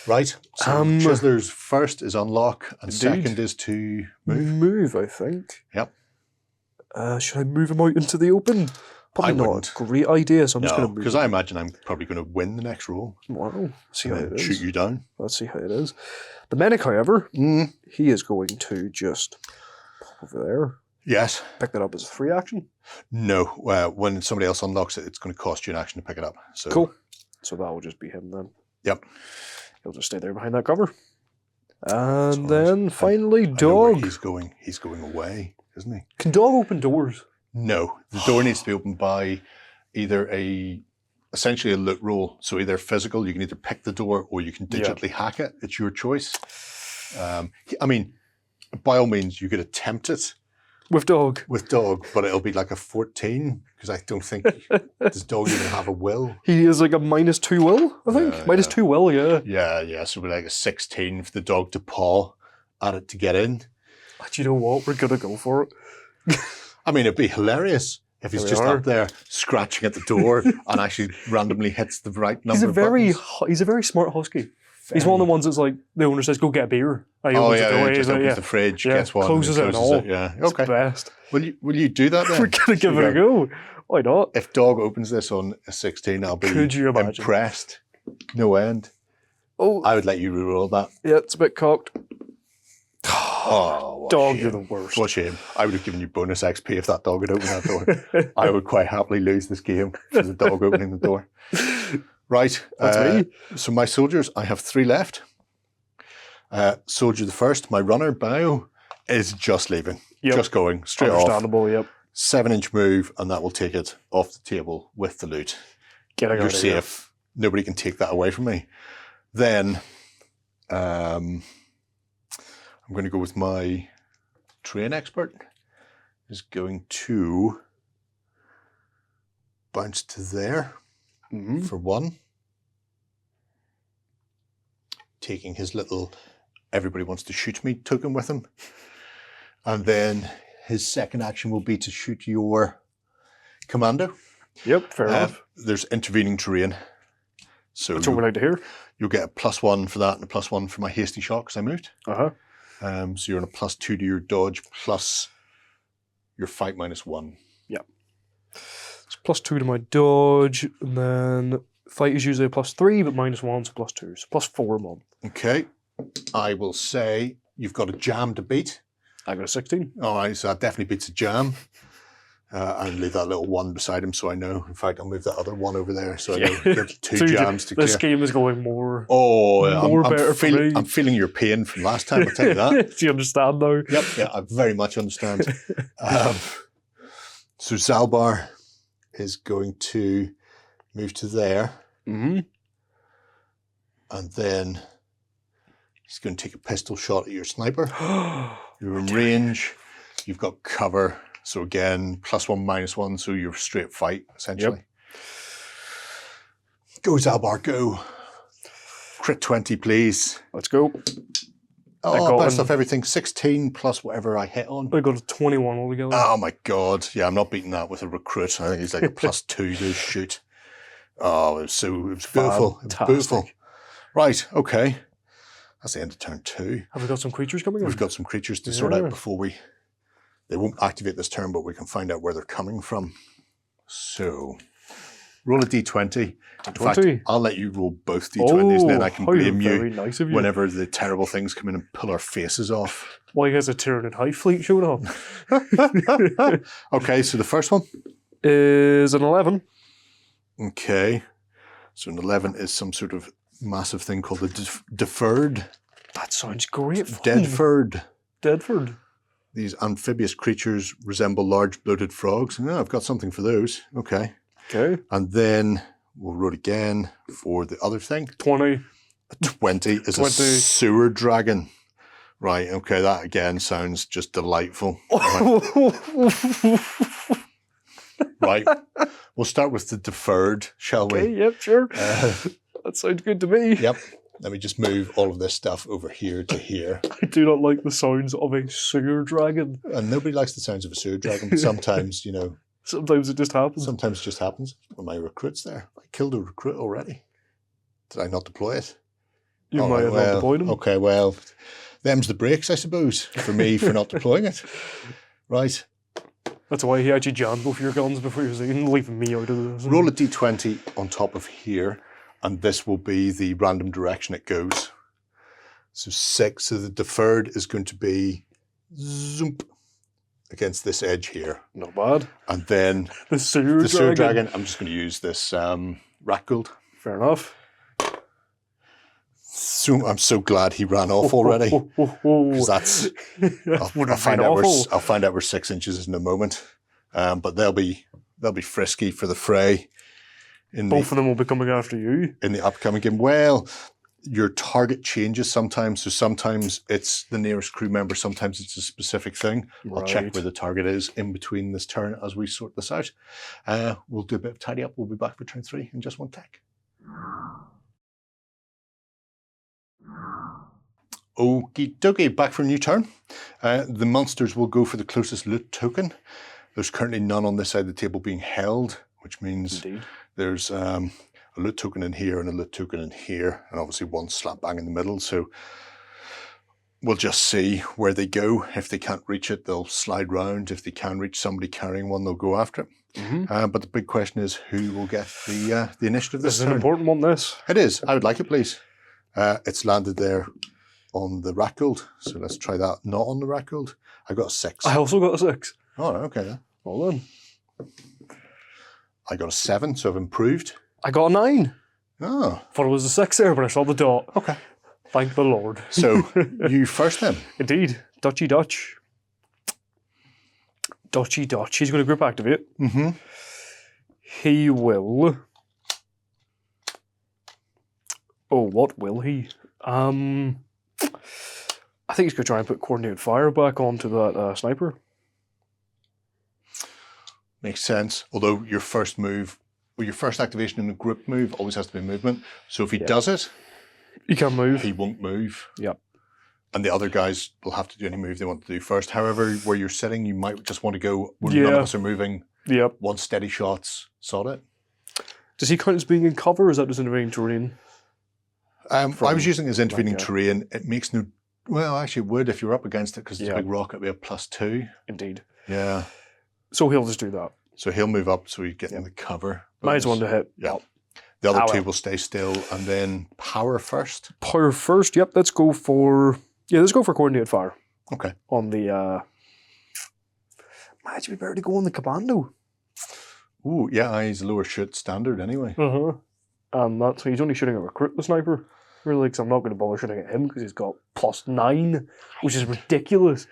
right. So Chisler's first is unlock, and Indeed. second is to move. Move, I think. Yep. Should I move him out into the open? Probably I not wouldn't. a great idea, so I'm just No, going to move. because I imagine I'm probably going to win the next roll Wow. See how and it then is. shoot you down. Let's see how it is. The Medic, however, he is going to just pop over there, Yes. pick that up as a free action. No. When somebody else unlocks it, it's going to cost you an action to pick it up. So Cool. So that will just be him then. Yep. He'll just stay there behind that cover. And As then finally, I know where dog. He's going away, isn't he? Can dog open doors? No. The door needs to be opened by either essentially a loot roll. So either physical, you can either pick the door or you can digitally hack it. It's your choice. I mean, by all means, you could attempt it With dog. with dog, but it'll be like a 14 because I don't think does dog even have a will. He is like a -2 will, I think. Yeah, -2 will, yeah. Yeah. So it'll be like a 16 for the dog to paw at it to get in. But you know what? We're going to go for it. I mean, it'd be hilarious if he's There we just are. up there scratching at the door and actually randomly hits the right number. He's a of very buttons. he's a very smart husky. He's one of the ones that's like, the owner says, go get a beer. And he Oh opens the door, yeah, he's just like, opens yeah. the fridge, Yeah, gets one, closes it and all. Yeah, It's okay. best. Will you do that then? We're going to give it a go. Why not? If dog opens this on a 16, I'll be Could you imagine? impressed. No end. Oh, I would let you reroll that. yeah, it's a bit cocked. Oh, what a Dog, shame. you're the worst. What a shame. I would have given you bonus XP if that dog had opened that door. I would quite happily lose this game for the dog opening the door. Right. That's me. So my soldiers, I have 3 left. Soldier the first, my runner, Bio, is just leaving. Yep. Just going straight off. Understandable, yep. 7-inch move, and that will take it off the table with the loot. Getting You're out of here. safe. Nobody can take that away from me. Then I'm going to go with my train expert. Is going to bounce to there for 1. Taking his little everybody wants to shoot me token with him. And then his second action will be to shoot your commando. Yep, fair enough. There's intervening terrain. So That's what we like to hear. you'll get a +1 for that and a +1 for my hasty shot because I moved. Uh-huh. So you're on a +2 to your dodge plus your fight -1. It's +2 to my dodge, and then fight is usually a +3, but -1, so +2. So +4 month. Okay. I will say you've got a jam to beat. I got a 16. All right, so that definitely beats a jam. And leave that little 1 beside him so I know. In fact, I'll move that other 1 over there so I know there's 2 jams to This clear. game is going more. Oh, yeah, more better for me. I'm feeling your pain from last time, I'll tell you that. Do you understand now? Yep, yeah, I very much understand. So Zalbar is going to move to there, Mm-hmm. and then he's going to take a pistol shot at your sniper. You're in range, you've got cover, so again, +1, -1, so you're straight fight, essentially. Go Zalbar, go. Crit 20, please. Let's go. I Oh, got best him. of everything, 16 plus whatever I hit on. I got a 21 altogether. Oh my god! Yeah, I'm not beating that with a recruit. I think he's like a +2 to shoot. Oh, it was beautiful. It was beautiful. Fantastic. Right, okay. That's the end of turn 2. Have we got some creatures coming in? We've got some creatures to sort out Yeah. before they won't activate this turn, but we can find out where they're coming from. So, roll a d20. In fact, D20. I'll let you roll both d20s, and then I can how blame very you nice of you. whenever the terrible things come in and pull our faces off. Why has a Tyranid High Fleet showed up? Okay, so the first one. Is an 11. Okay. So an 11 is some sort of massive thing called the deferred. That sounds great fun. Deadford. Deadford. These amphibious creatures resemble large bloated frogs. Yeah, I've got something for those. Okay. Okay. And then we'll roll again for the other thing. 20. A 20 is 20. a sewer dragon. Right, okay, that again sounds just delightful. Right. We'll start with the deferred, shall we? Okay, yep, sure. That sounds good to me. Yep. Let me just move all of this stuff over here to here. I do not like the sounds of a sewer dragon. And nobody likes the sounds of a sewer dragon, but sometimes, you know, Sometimes it just happens. sometimes it just happens. Well, my recruit's there. I killed a recruit already. Did I not deploy it? You All might right, have well, not deployed him. Okay, well, them's the breaks, I suppose, for me for not deploying it. Right. That's why he actually jammed both your guns before you was leaving me out of this. Roll a d20 on top of here, and this will be the random direction it goes. So 6. So the deferred is going to be zoomp against this edge here. Not bad. And then The sewer the sewer dragon, I'm just going to use this rat gold. Fair enough. So I'm so glad he ran off already. Because that's Would I'll have find been out awful. I'll find out where 6 inches is in a moment. But they'll be frisky for the fray in Both of them will be coming after you. in the upcoming game. Well, your target changes sometimes. So sometimes it's the nearest crew member, sometimes it's a specific thing. I'll check Right. where the target is in between this turn as we sort this out. We'll do a bit of tidy up. We'll be back for turn 3 in just one tick. Okie dokie, back for a new turn. The monsters will go for the closest loot token. There's currently none on this side of the table being held, which means Indeed. there's a loot token in here and a loot token in here, and obviously one slap bang in the middle. So we'll just see where they go. If they can't reach it, they'll slide round. If they can reach somebody carrying one, they'll go after it. Mm-hmm. But the big question is who will get the initiative This this is an turn. important one, this. It is. I would like it, please. It's landed there on the rat gold. So let's try that. Not on the rat gold. I got a 6. I also got a 6. Oh, okay then. Well done. I got a 7, so I've improved. I got a 9. Oh, Thought it was a 6 there, but I saw the dot. okay. Thank the Lord. So you first then. Indeed. Dutchy Dutch. Dutchy Dutch. He's going to group activate. Mm-hmm. He will... Oh, what will he? I think he's going to try and put coordinated fire back onto that sniper. Makes sense. Although your first move, or your first activation in a group move always has to be movement. So if he does it, He can move. he won't move. Yep. And the other guys will have to do any move they want to do first. However, where you're sitting, you might just want to go, when none of us are moving, Yep. one steady shots, sod it. Does he count as being in cover, or is that just intervening terrain? I was using it as intervening yeah. terrain. It makes no... Well, actually it would if you're up against it, because it's Yeah. a big rock, it'd be a +2. Indeed. Yeah. So he'll just do that. So he'll move up so he's getting the cover. Mine's one bonus. to hit. Yeah. The other Ah, two well. will stay still, and then power first. Power first. Yep, let's go for... Yeah, let's go for coordinated fire Okay. on the... Might actually be better to go on the commando. Ooh, yeah, he's lower shoot standard anyway. Uh-huh. And that's... So he's only shooting a recruit, the sniper. Really, because I'm not going to bother shooting at him because he's got +9, which is ridiculous.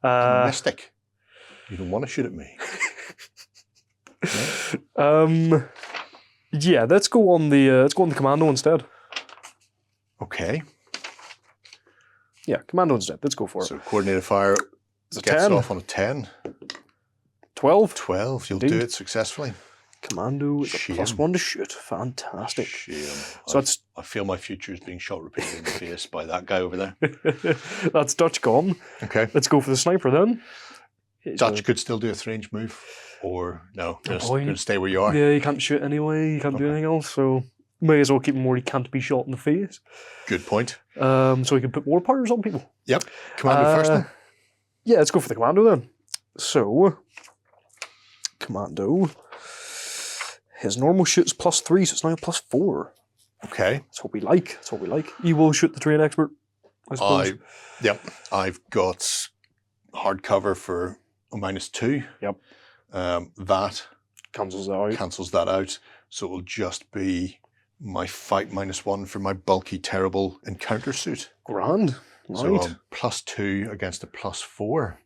Mystic. You don't want to shoot at me. Yeah, let's go on the commando instead. Okay. Yeah, commando instead. Let's go for it. So coordinated fire It's a gets 10. off on a 10. 12. 12. You'll Indeed. do it successfully. Commando is a Shame. +1 to shoot. Fantastic. Shame. So that's I feel my future is being shot repeatedly in the face by that guy over there. that's Dutch gone. Okay. Let's go for the sniper then. He's Dutch could still do a 3-inch move. Or no, just boy. gonna stay where you are. Yeah, he can't shoot anyway. He can't do anything else. So may as well keep him where he can't be shot in the face. Good point. So he can put more powers on people. Yep. Commando first then. Yeah, let's go for the commando then. So, commando. His normal shoot's +3, so it's now a +4. Okay. That's what we like. That's what we like. You will shoot the terrain expert, I suppose. Yep. I've got hard cover for a -2. Yep. That Cancels that out. cancels that out. So it will just be my fight -1 for my bulky, terrible encounter suit. Grand. So Right. I'm +2 against a +4.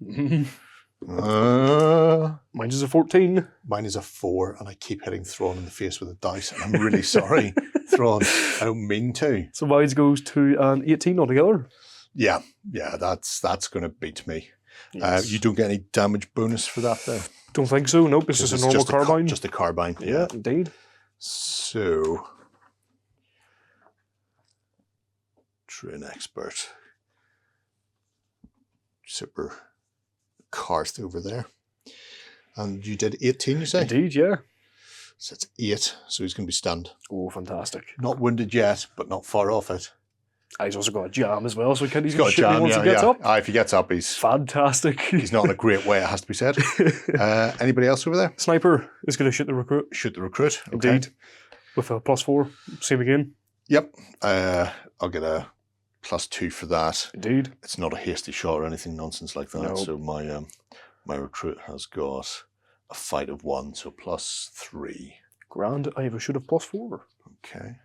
Mine Uh, is a 14. mine is a 4, and I keep hitting Thrawn in the face with a dice. And I'm really sorry, Thrawn. I don't mean to. So mine goes to an 18 altogether. Yeah, that's going to beat me. Yes. You don't get any damage bonus for that, though. Don't think so. Nope, it's just a normal carbine. Just a carbine. yeah, indeed. So Terrain expert. Super Karth over there. And you did 18, you say? Indeed, yeah. So it's 8, so he's going to be stunned. Oh, fantastic. Not wounded yet, but not far off it. He's also got a jam as well, so he can't He's even got a shoot me jam, once yeah. he gets up. If he gets up, he's Fantastic. he's not in a great way, it has to be said. Anybody else over there? Sniper is going to shoot the recruit. Shoot the recruit. Okay. Indeed. With a +4. Same again. Yep. I'll get a +2 for that. Indeed. It's not a hasty shot or anything nonsense like that. No. So my recruit has got a fight of 1, so +3. Grand. I have a shoot of +4. Okay.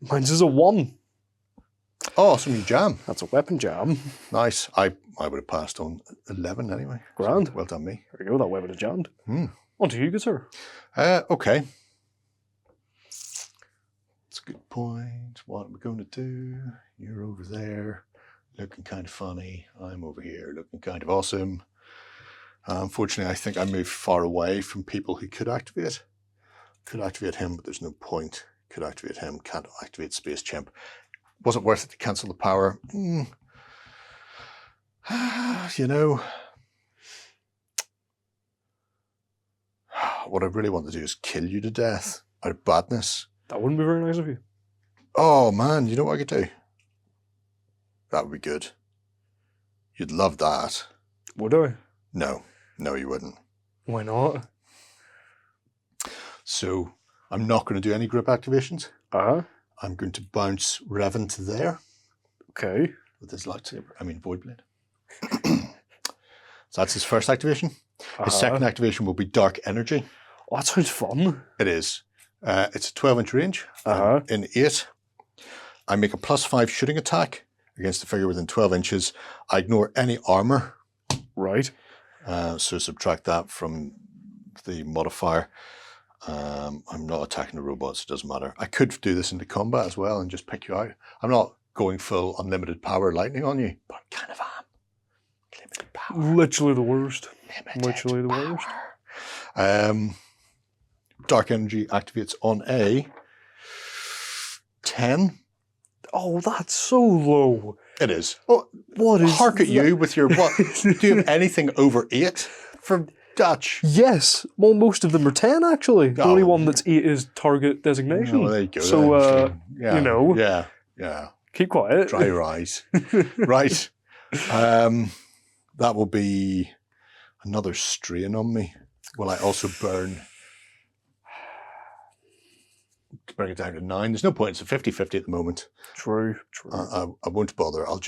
Mine's is a 1. Oh, some new jam. That's a weapon jam. Nice. I would have passed on 11 anyway. Grand. So well done, me. There you go, that weapon is jammed. Hmm. On to you, good sir. Okay. That's a good point. What are we going to do? You're over there, looking kind of funny. I'm over here, looking kind of awesome. Unfortunately, I think I moved far away from people who could activate. Could activate him, but there's no point. Could activate him, can't activate Space Chimp. Wasn't worth it to cancel the power. You know, what I really want to do is kill you to death out of badness. That wouldn't be very nice of you. Oh man, you know what I could do? That would be good. You'd love that. Would I? No, you wouldn't. Why not? So I'm not going to do any grip activations. Uh-huh. I'm going to bounce Revan to there Okay. with his lightsaber. I mean, Voidblade. So that's his first activation. His second activation will be Dark Energy. Oh, that sounds fun. It is. It's a 12-inch range. Uh-huh. In 8, I make a +5 shooting attack against a figure within 12 inches. I ignore any armor. Right. So subtract that from the modifier. I'm not attacking the robots, it doesn't matter. I could do this into combat as well and just pick you out. I'm not going full unlimited power lightning on you, but I kind of am. Limited power. Literally the worst. Limited Literally the power. worst. Dark Energy activates on a 10. Oh, that's so low. It is. Oh, What is hark at that? you with your what? Do you have anything over 8 for Dutch? Yes. Well, most of them are 10, actually. The only one that's 8 is target designation. Oh, there you go. So, then. Yeah, you know. Yeah. Keep quiet. Dry your eyes. Right. That will be another strain on me. Will I also burn? Bring it down to 9. There's no point. It's a 50-50 at the moment. True. I won't bother. I'll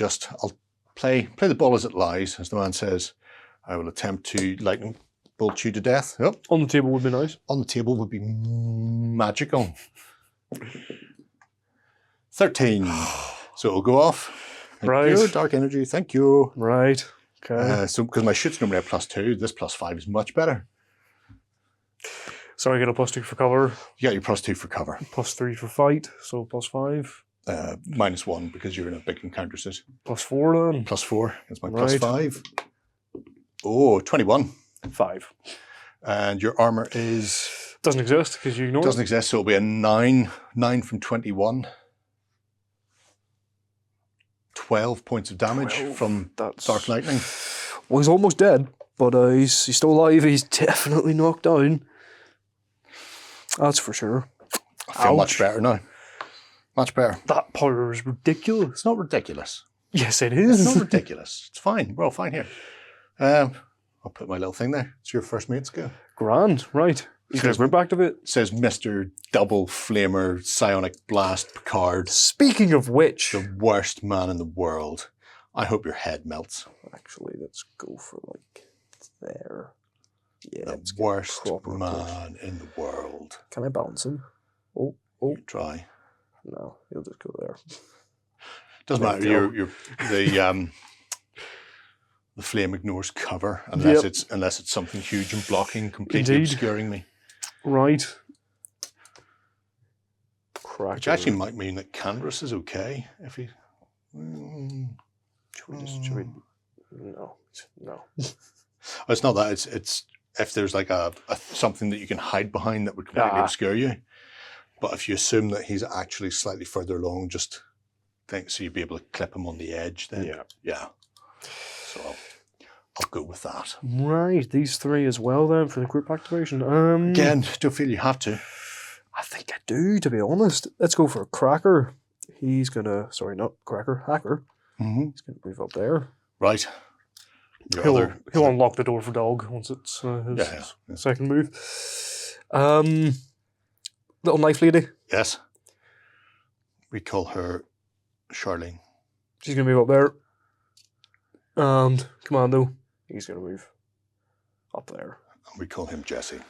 play the ball as it lies, as the man says. I will attempt to lightning bolt you to death. Yep. On the table would be nice. On the table would be magical. 13. So it'll go off. Thank Right. you, Dark Energy. Thank you. Right. Okay. So because my shoot's normally a +2, this +5 is much better. So I get a +2 for cover, You got your +2 for cover. +3 for fight, so +5. -1 because you're in a big encounter suit. +4 then. +4 is my Right. +5. Oh, 21. 5. And your armor is Doesn't exist because you ignore doesn't it. exist, so it'll be a 9. 9 from 21. 12 points of damage 12. from That's... Dark Lightning. Well, he's almost dead, but he's still alive. He's definitely knocked down. That's for sure. I feel much Ouch. better now. Much better. That power is ridiculous. It's not ridiculous. Yes, it It's is. not ridiculous. It's fine. We're all fine here. I'll put my little thing there. It's your first mate's go. Grand, right. He's going to grip activate. It says Mr. Double Flamer Psionic Blast Picard, Speaking of which, the worst man in the world. I hope your head melts. actually, let's go for like there. Yeah, The let's get worst proper man in the world. Can I bounce him? Oh, Try. no, he'll just go there. Doesn't There matter. you The flame ignores cover unless Yep. it's something huge and blocking, completely Indeed. obscuring me. Right. Crack. Which actually might mean that Canvas is okay if he. Should we? No. It's not that. It's if there's like a something that you can hide behind that would completely Ah. obscure you. But if you assume that he's actually slightly further along, just thing, so you'd be able to clip him on the edge then. Yeah. So I'll go with that. Right, these 3 as well then for the group activation. Again, don't feel you have to. I think I do, to be honest. Let's go for Cracker. He's gonna, sorry, not Cracker, Hacker. Mm-hmm. He's gonna move up there. Right. Your He'll unlock the door for Dog once it's his second move. Little knife lady. Yes. We call her Charlene. She's gonna move up there. And Commando, he's gonna move up there. We call him Jesse.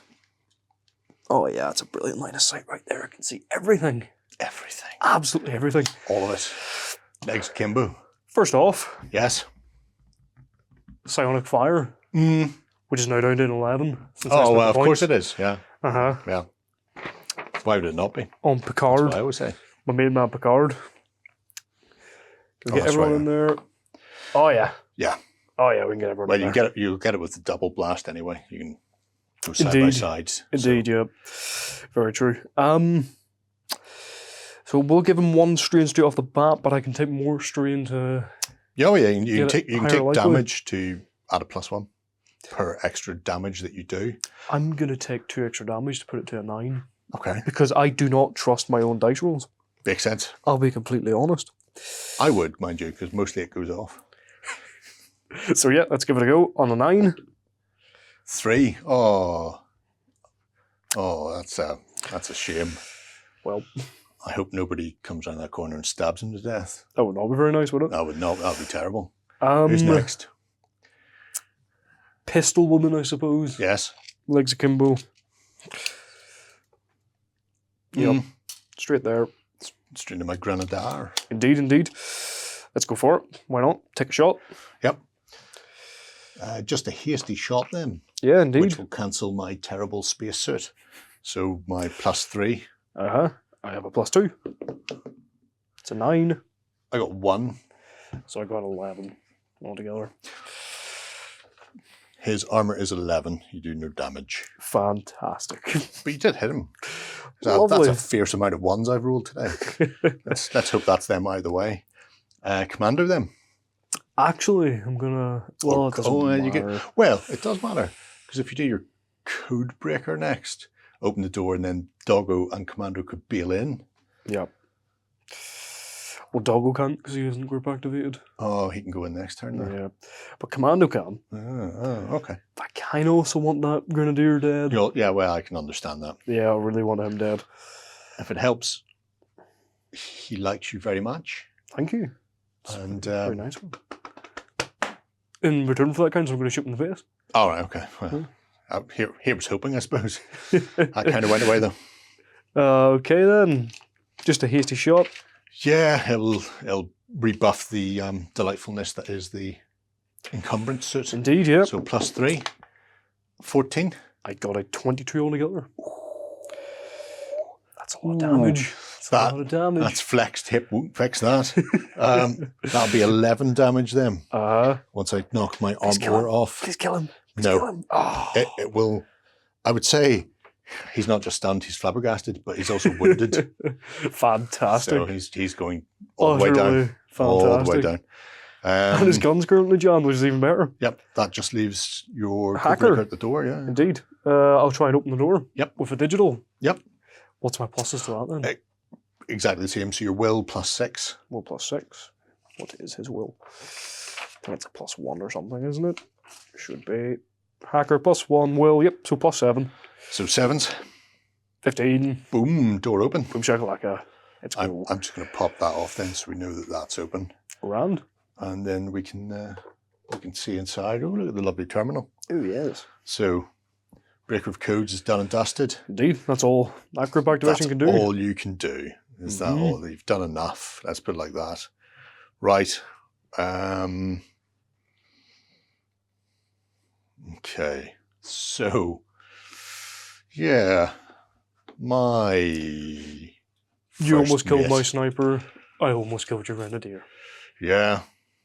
Oh yeah, it's a brilliant line of sight right there. I can see everything. Everything. Absolutely everything. All of it. Next, Kimbo. First off, Yes. Psionic Fire, which is now down to an 11. Oh, well, of course it is. Yeah. Uh-huh. Yeah. Why would it not be? On That's Picard. what I always say. My main man Picard. Can we get everyone in there? Oh yeah. Yeah. Oh yeah, we can get everyone Well, in there. you'll get it with the double blast anyway. You can go side by Indeed. side. Indeed, yeah. Very true. So we'll give him 1 strain straight off the bat, but I can take more strain to... Yeah, you can Get take it higher likelihood. damage to add a +1 per extra damage that you do. I'm going to take 2 extra damage to put it to a 9, Okay. because I do not trust my own dice rolls. Makes sense. I'll be completely honest. I would, mind you, because mostly it goes off. So yeah, let's give it a go on a 9. 3. Oh, that's a shame. Well, I hope nobody comes around that corner and stabs him to death. that would not be very nice, would it? That would not. That would be terrible. Who's next? Pistol Woman, I suppose. Yes. Legs akimbo. Yep. Straight there. Straight to my Grenadier. Indeed, indeed. Let's go for it. Why not? Take a shot. Yep. Just a hasty shot then, Yeah, indeed. which will cancel my terrible spacesuit. So my +3. Uh-huh. I have a +2. It's a 9. I got 1. So I got 11 altogether. His armor is 11. You do no damage. Fantastic. But you did hit him. So Lovely. that's a fierce amount of 1s I've rolled today. let's hope that's them out of the way. Commander then. Actually, I'm gonna... Well, it doesn't matter. Well, it does matter. Because if you do your code breaker next, open the door and then Doggo and Commando could bail in. Yeah. Well, Doggo can't because he isn't group activated. Oh, he can go in next turn then. Yeah. But Commando can. Oh, okay. I kind of also want that Grenadier dead. Yeah, well, I can understand that. Yeah, I really want him dead. If it helps, he likes you very much. Thank you. And Very nice one. In return for that kind, so I'm going to shoot him in the face. all right, okay. Well, here was hoping, I suppose. That kind of went away though. Okay then. Just a hasty shot. Yeah, it'll rebuff the delightfulness that is the encumbrance suit. Indeed, yeah. So +3, 14. I got a 22 altogether. That's a lot of damage. That's a lot of damage. That's flexed hip won't fix that. That'll be 11 damage then. Once I knock my armor off. Please kill him. Please No. kill him. Oh. It will. I would say he's not just stunned; he's flabbergasted, but he's also wounded. Fantastic. So he's going all the way down. Fantastic. All the way down. And his gun's currently jammed, which is even better. Yep, that just leaves your Hacker at the door. Yeah. Indeed. I'll try and open the door. Yep. With a digital. Yep. What's my pluses to that then? Exactly the same. So your will +6. Will +6. What is his will? I think it's a +1 or something, isn't it? Should be. Hacker +1, will, yep, so +7. So 7s. 15. Boom, door open. Boom shakalaka. It's I'm cool. just going to pop that off then, so we know that that's open, Grand. and then we can see inside. Oh, look at the lovely terminal. Oh, yes. So, breaker of codes is done and dusted. Indeed, that's all that group activation That's can do. all you can do. Is that all? You've done enough. Let's put it like that. Right. Okay. So, yeah. You almost first killed my mate. sniper. I almost killed your grenadier. Yeah.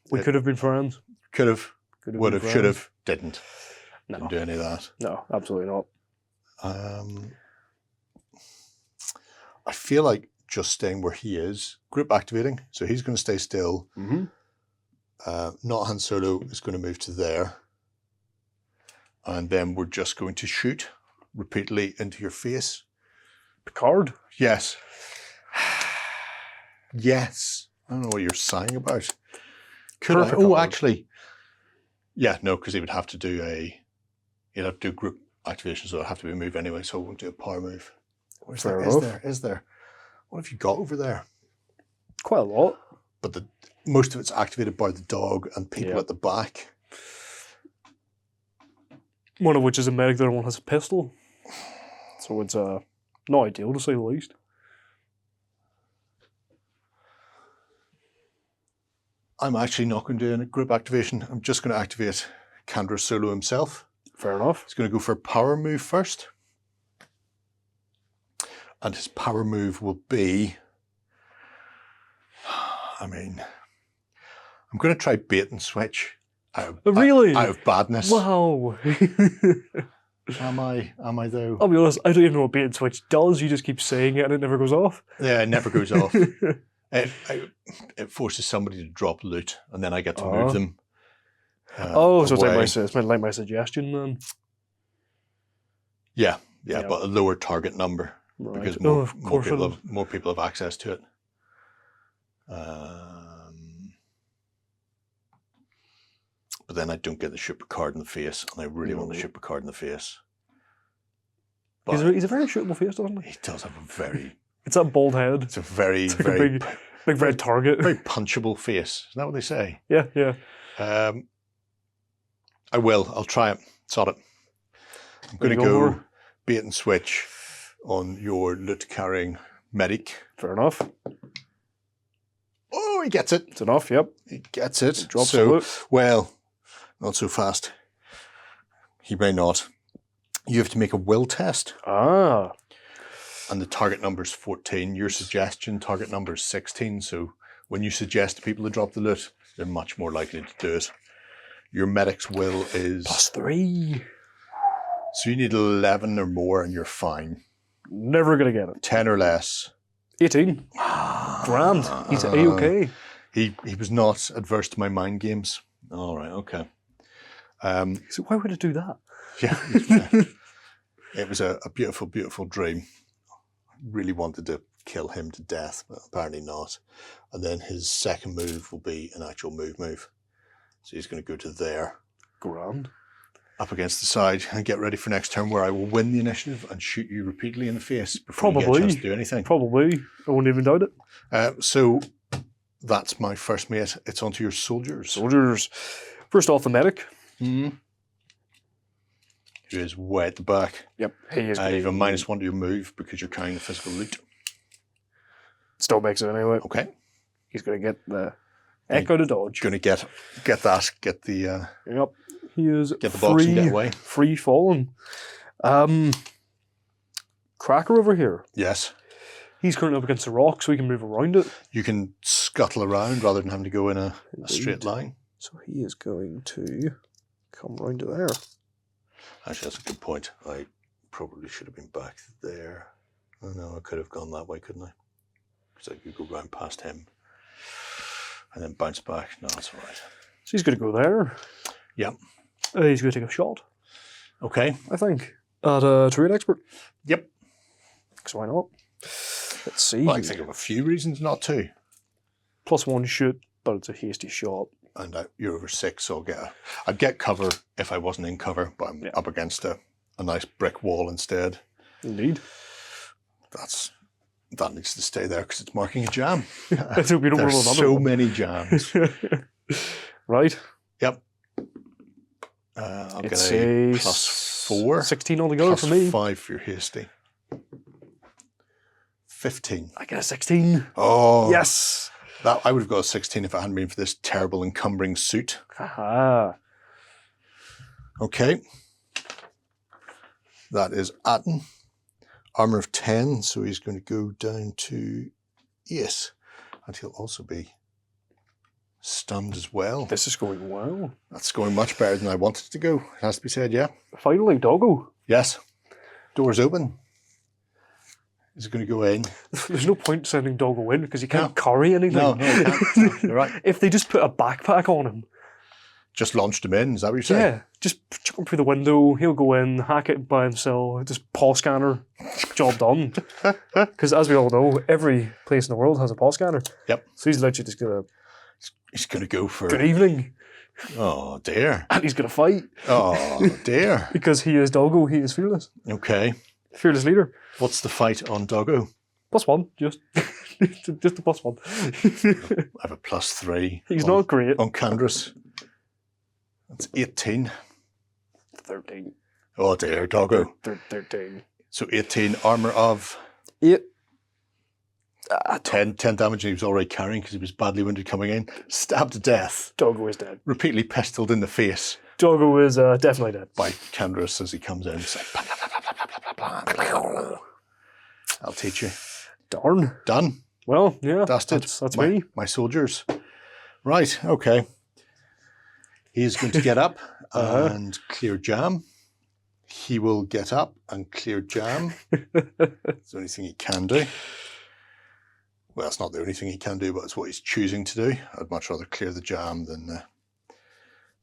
We could have been friends. Could have, Could would been have, should friends. have, didn't. No. Didn't do any of that. No, absolutely not. I feel like just staying where he is. Group activating, so he's going to stay still. Not Han Solo is going to move to there. And then we're just going to shoot repeatedly into your face. Picard? Yes. Yes. I don't know what you're sighing about. Could I? Oh, actually. Yeah, no, because he would have to do he'd have to do group activation, so it'd have to be a move anyway, so I won't do a power move. Is there? What have you got over there? Quite a lot. But most of it's activated by the dog and people at the back. One of which is a medic, the other one has a pistol. So it's not ideal, to say the least. I'm actually not going to do a group activation. I'm just going to activate Kandra Solo himself. Fair enough. He's going to go for a power move first. And his power move will be... I mean... I'm going to try bait and switch. Really? Out of badness. Wow. Am I though? I'll be honest, I don't even know what bait and switch does. You just keep saying it and it never goes off. Yeah, it never goes off. It forces somebody to drop loot, and then I get to move them. So it's like my suggestion then. Yeah, but a lower target number because more people have access to it. But then I don't get the shoot Picard in the face, and I really want to shoot Picard in the face. But he's a very shootable face, doesn't he? He does have a very... It's that bald head. It's a very, it's like a big red target. Very punchable face. Isn't that what they say? Yeah. I'll try it. Sod it. I'm going to go bait and switch on your loot-carrying medic. Fair enough. Oh, he gets it. It's enough, yep. He gets it. Drops the loot. Well, not so fast. He may not. You have to make a will test. Ah. And the target number is 14. Your suggestion target number is 16. So when you suggest to people to drop the loot, they're much more likely to do it. Your medic's will is... +3. So you need 11 or more and you're fine. Never going to get it. 10 or less. 18. Grand. He's A-okay. He was not adverse to my mind games. All right, okay. So why would it do that? Yeah. It was a beautiful, beautiful dream. Really wanted to kill him to death, but apparently not. And then his second move will be an actual move. So he's going to go to there. Grand. Up against the side and get ready for next turn where I will win the initiative and shoot you repeatedly in the face before you get a chance to do anything. Probably. I won't even doubt it. So that's my first mate. It's onto your soldiers. First off, the medic. Who is way at the back. Yep. He is. You have a -1 to your move because you're carrying the physical loot. Still makes it anyway. Okay. He's going to get the echo to dodge. Going to get that. Get the... Yep. He is get the box and get away. Free falling. Cracker over here. Yes. He's currently up against the rock, so he can move around it. You can scuttle around rather than having to go in a straight line. So he is going to come round to there. Actually, that's a good point. I probably should have been back there. Oh no, I could have gone that way, couldn't I? Because I could go round past him and then bounce back. No, that's all right. So he's going to go there. Yep. He's going to take a shot. Okay. I think. At a terrain expert. Yep. So why not? Let's see. Well, I can think of a few reasons not to. +1 shoot, but it's a hasty shot. And you're over 6, so I'd get cover if I wasn't in cover, but I'm up against a nice brick wall instead. Indeed. That needs to stay there because it's marking a jam. Let's hope we don't roll another so one. many jams. Right. Yep. I'll get a +4. 16 altogether for me. +5 for your hasty. 15. I get a 16. Oh. Yes. I would have got a 16 if it hadn't been for this terrible encumbering suit. Haha. Okay. That is Atten. Armour of 10, so he's going to go down to 8. And he'll also be stunned as well. This is going well. That's going much better than I wanted it to go. It has to be said, yeah. Finally, doggo. Yes. Doors open. is going to go in. There's no point sending Doggo in because he can't carry anything. No, he can't. You're right. If they just put a backpack on him. Just launched him in, is that what you're saying? Yeah, just chuck him through the window, he'll go in, hack it by himself, just paw scanner, job done. Because as we all know, every place in the world has a paw scanner. Yep. So he's literally just going to, He's going to go for... good evening. Oh, dear. And he's going to fight. Oh, dear. Because he is Doggo, he is fearless. Okay. Fearless leader. What's the fight on Doggo? +1, just. Just a +1. I have a +3. He's not great. On Candris. That's 18. 13. Oh dear, Doggo. 13. So 18, armour of 8. 10 damage, and he was already carrying because he was badly wounded coming in. Stabbed to death. Doggo is dead. Repeatedly pistoled in the face Doggo is definitely dead. by Candris as he comes in. It's like, blah, blah, blah, blah, blah, blah, blah. I'll teach you. Darn. Done. Well, yeah. Dusted. That's my, me. My soldiers. Right, okay. He's going to get up and clear jam. He will get up and clear jam. It's the only thing he can do. Well, it's not the only thing he can do, but it's what he's choosing to do. I'd much rather clear the jam than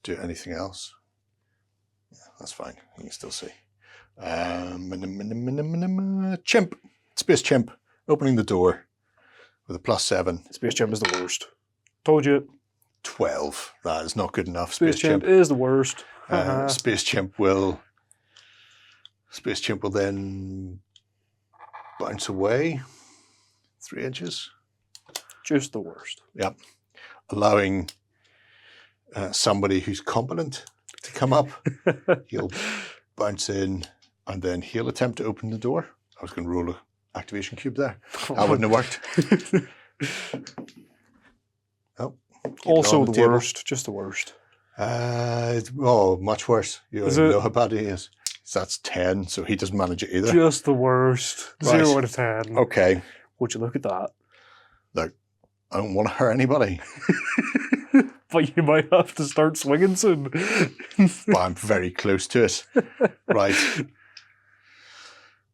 do anything else. Yeah, that's fine. You can still see. Chimp. Space chimp. Opening the door with a +7. Space Chimp is the worst. Told you. 12. That is not good enough. Space Chimp is the worst. Space Chimp will then bounce away 3 inches. Just the worst. Yep. Allowing somebody who's competent to come up. He'll bounce in and then he'll attempt to open the door. I was going to roll an activation cube there. That wouldn't have worked. Oh. Also the table. worst. Just the worst. Much worse. You don't even know how bad he is. So that's 10, so he doesn't manage it either. Just the worst. Right. 0 out of 10. Okay. Would you look at that? Look, I don't want to hurt anybody, But you might have to start swinging soon. but I'm very close to it. Right.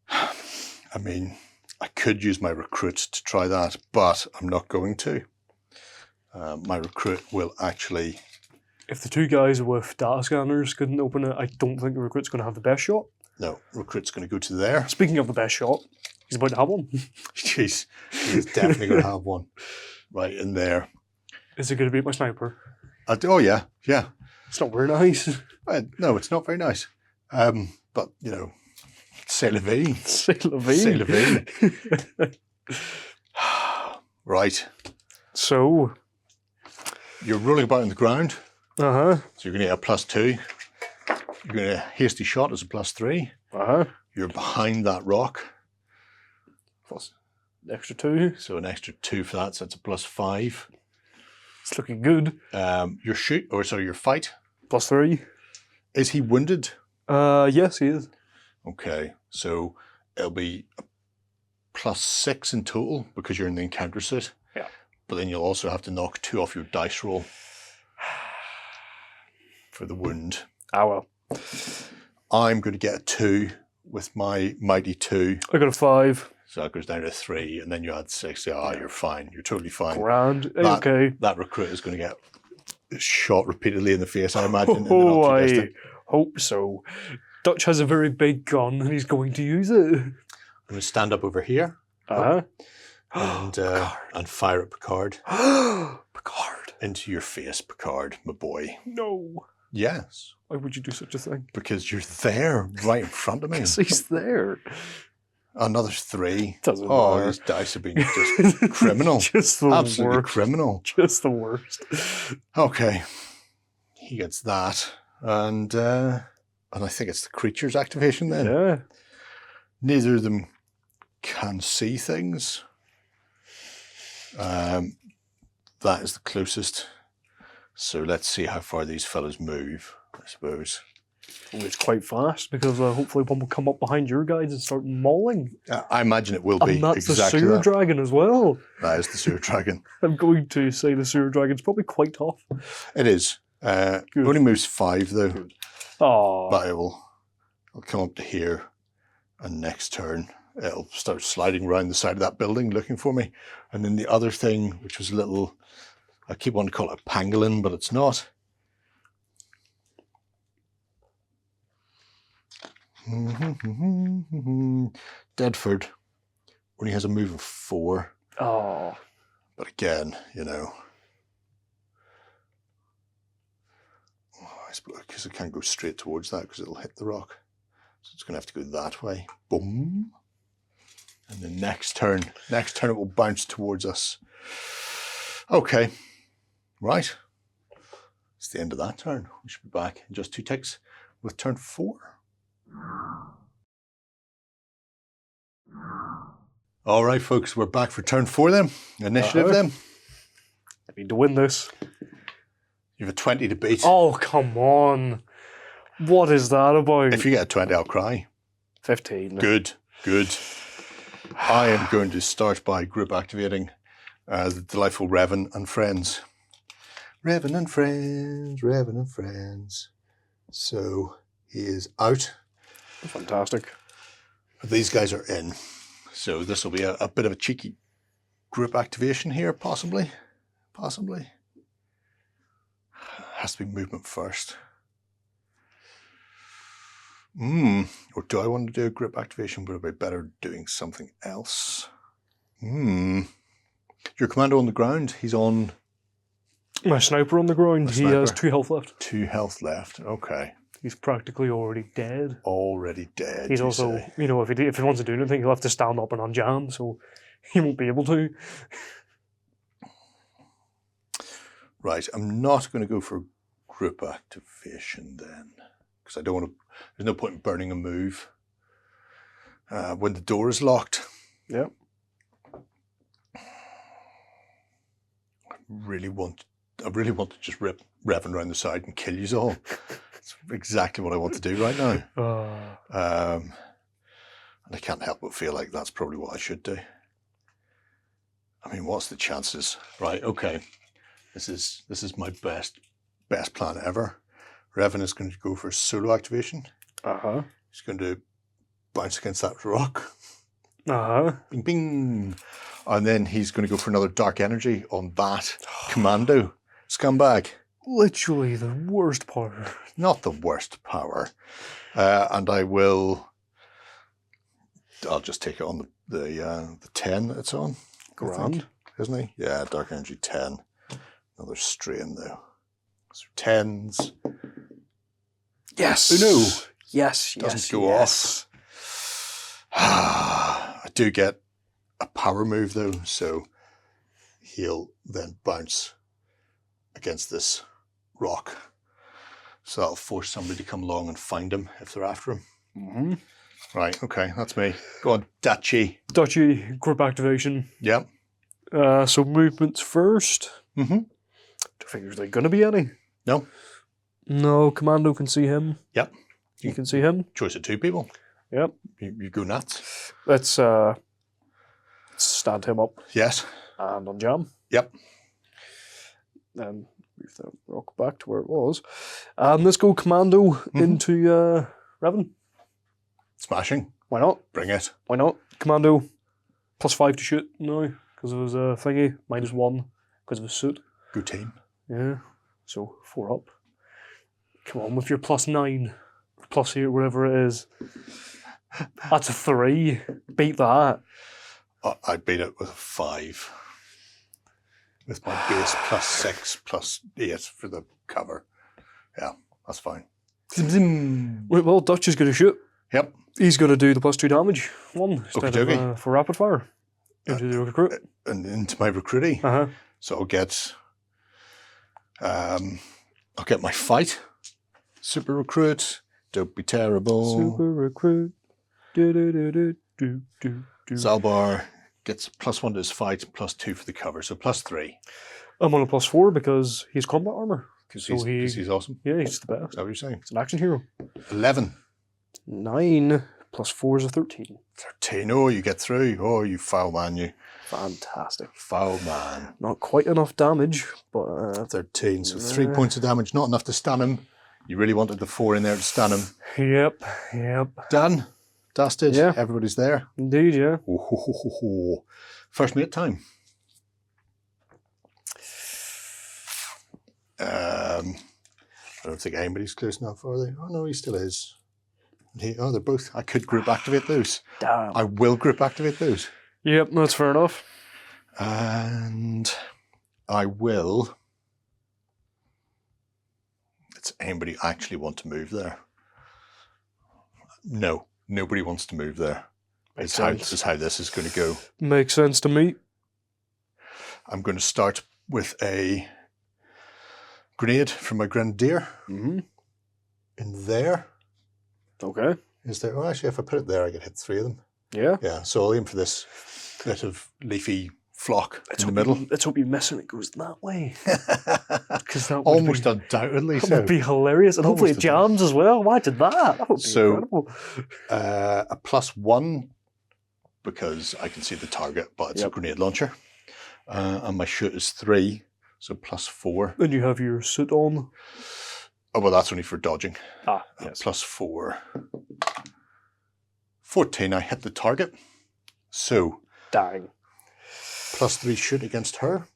I mean, I could use my recruit to try that, but I'm not going to. My recruit will actually... If the two guys with data scanners couldn't open it, I don't think the recruit's going to have the best shot. No, recruit's going to go to there. Speaking of the best shot, he's about to have one. He's definitely going to have one right in there. Is it going to beat my sniper? Oh, yeah, yeah. It's not very nice. No, it's not very nice. But, you know, c'est la vie. C'est la vie. C'est la vie. Right. So... You're rolling about on the ground. Uh-huh. So you're going to get a +2. You're going to hasty shot as a +3. Uh-huh. You're behind that rock. Plus, Extra 2. so an extra 2 for that, so that's a +5. It's looking good. Your fight. +3. Is he wounded? Yes, he is. Okay, so it'll be a +6 in total because you're in the encounter suit. Yeah. But then you'll also have to knock 2 off your dice roll for the wound. Ah, well. I'm going to get a 2 with my mighty 2. I got a 5. So that goes down to 3, and then you add 6. Yeah, you're fine. You're totally fine. Grand. Okay. That recruit is going to get shot repeatedly in the face, I imagine. in the Oh, not too I distant. hope so. Dutch has a very big gun, and he's going to use it. I'm going to stand up over here Uh-huh. and fire at Picard. Picard. Into your face, Picard, my boy. No. Yes. Why would you do such a thing? Because you're there, right in front of me. Because he's there. Another 3. Doesn't Oh, matter. these dice have been just criminal. Just the Absolutely worst. criminal. Just the worst. Okay. He gets that. And I think it's the creature's activation then. Yeah. Neither of them can see things. That is the closest. So let's see how far these fellows move, I suppose. It's quite fast because hopefully one will come up behind your guys and start mauling. I imagine it will be And that's exactly the sewer that. dragon as well. That is the sewer dragon. I'm going to say the sewer dragon's probably quite tough. It is. Only moves 5 though. Oh, But it'll come up to here, and next turn it'll start sliding around the side of that building looking for me. And then the other thing, which was a little, I keep wanting to call it a pangolin, but it's not. Deadford only has a move of 4. Oh. But again, you know, I suppose because it can't go straight towards that because it'll hit the rock. So it's going to have to go that way. Boom. And the next turn it will bounce towards us. Okay. Right. It's the end of that turn. We should be back in just 2 ticks with turn 4. All right, folks, we're back for turn 4 then. Initiative then. I need to win this. You have a 20 to beat. Oh, come on. What is that about? If you get a 20, I'll cry. 15. Good, good. I am going to start by group activating the delightful Revan and friends. Revan and friends, Revan and friends. So he is out. Fantastic. These guys are in. So this will be a bit of a cheeky group activation here, possibly. Possibly. Has to be movement first. Or do I want to do a group activation? Would it be better doing something else? Your commando on the ground, he's on... My sniper on the ground, he has 2 health left. 2 health left, okay. He's practically already dead. Already dead. He's also, say. you know, if he wants to do anything, he'll have to stand up and unjam, so he won't be able to. Right, I'm not going to go for group activation then, because I don't want to. There's no point in burning a move when the door is locked. Yep. I really want to just rip Revan around the side and kill you all. It's exactly what I want to do right now. And I can't help but feel like that's probably what I should do. I mean, what's the chances? Right, okay. This is my best plan ever. Revan is going to go for solo activation. He's going to bounce against that rock. Bing, bing. And then he's going to go for another dark energy on that commando scumbag. Literally the worst power. Not the worst power. And I'll just take it on the 10 that it's on. Grand. Isn't he? Yeah, dark energy 10. Another strain though. So 10s. Yes. Oh no. Yes. Doesn't go off. I do get a power move though, so he'll then bounce against this rock. So that'll force somebody to come along and find him if they're after him. Right, okay, that's me. Go on, Dachi. Dachi, group activation. Yep. So movements first. Mm-hmm. Do you think there's going to be any? No. No, Commando can see him. Yep. You can see him. Choice of 2 people. Yep. You go nuts. Let's stand him up. Yes. And unjam. Yep. And move that rock back to where it was. Let's go Commando into Revan. Smashing. Why not? Bring it. Why not? Commando, +5 to shoot now, because of his thingy. -1 because of his suit. Good team. Yeah. So 4 up. Come on with your +9. +8, whatever it is. That's a 3. Beat that. I beat it with a 5. With my base +6 +8 for the cover. Yeah, that's fine. Well, Dutch is going to shoot. Yep. He's going to do the +2 damage one instead Okey-dokey. of for rapid fire into the recruit. And into my recruiting. So I'll get my fight. Super recruit. Don't be terrible. Super recruit. Do. Zalbar gets +1 to his fight, +2 for the cover, so +3. I'm on a +4 because he's combat armor. Because So he's awesome. Yeah, he's the Is best. that what you're saying? He's an action hero. 11. 9 +4 is a 13. 13. Oh, you get through. Oh, you foul man, you. Fantastic. Foul man. Not quite enough damage, but 13. So 3 points of damage, not enough to stun him. You really wanted the 4 in there to stun him. Yep. Done. dusted. Yeah. Everybody's there. Indeed, yeah. Oh, ho, ho, ho, ho. First mate time. I don't think anybody's close enough, are they? Oh no, he still is. Oh, they're both. I could group activate those. Damn. I will group activate those. Yep, that's fair enough. And I will. Does anybody actually want to move there? No, nobody wants to move there. This is how this is going to go. Makes sense to me. I'm going to start with a grenade from my grenadier. Mm-hmm. In there. Okay. Is there? Oh, actually, if I put it there, I could hit 3 of them. Yeah. Yeah, so I'll aim for this bit of leafy flock in the middle. Let's hope you miss it. It goes that way. Because that would Almost undoubtedly that so. would be hilarious, and hopefully it Almost jams as well. Imagine that. That would be incredible. A +1 because I can see the target, but it's a grenade launcher, and my shoot is 3, so +4. And you have your suit on. Oh well, that's only for dodging. Ah, yes. +4, 14. I hit the target, so Dang. +3 shoot against her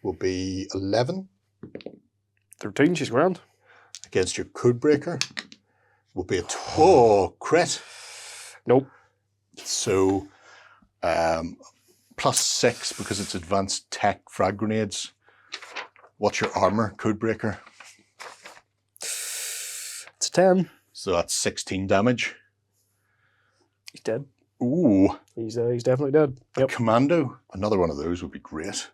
will be 11. 13. She's grand. Against your codebreaker will be a crit. Nope. So +6 because it's advanced tech frag grenades. What's your armor, codebreaker? It's a 10. So that's 16 damage. He's dead. Ooh. He's definitely dead. A commando. Another one of those would be great.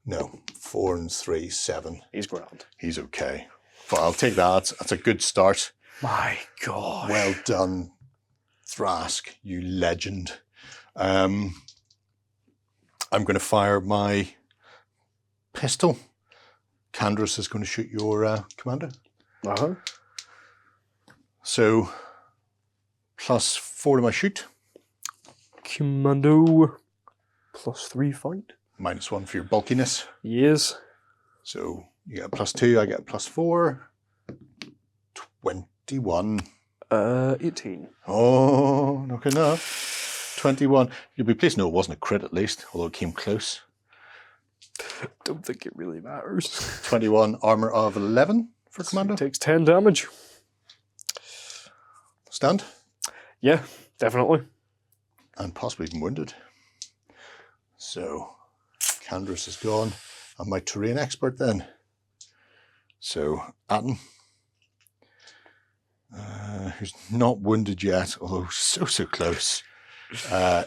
No. 4 and 3, 7. He's grand. He's okay. But I'll take that. That's a good start. My God. Well done, Thrask, you legend. I'm going to fire my pistol. Candrus is going to shoot your commando. So, +4 to my shoot. Commando +3 fight. -1 for your bulkiness. Yes. So, you get a +2, I get a +4. 21. 18. Oh, not good enough. 21. You'll be pleased to know it wasn't a crit at least, although it came close. Don't think it really matters. 21, armor of 11 for commando. Takes 10 damage. Stand. Yeah, definitely. And possibly even wounded. So, Candrus is gone. I'm my terrain expert then. So, Atten, who's not wounded yet, although so close,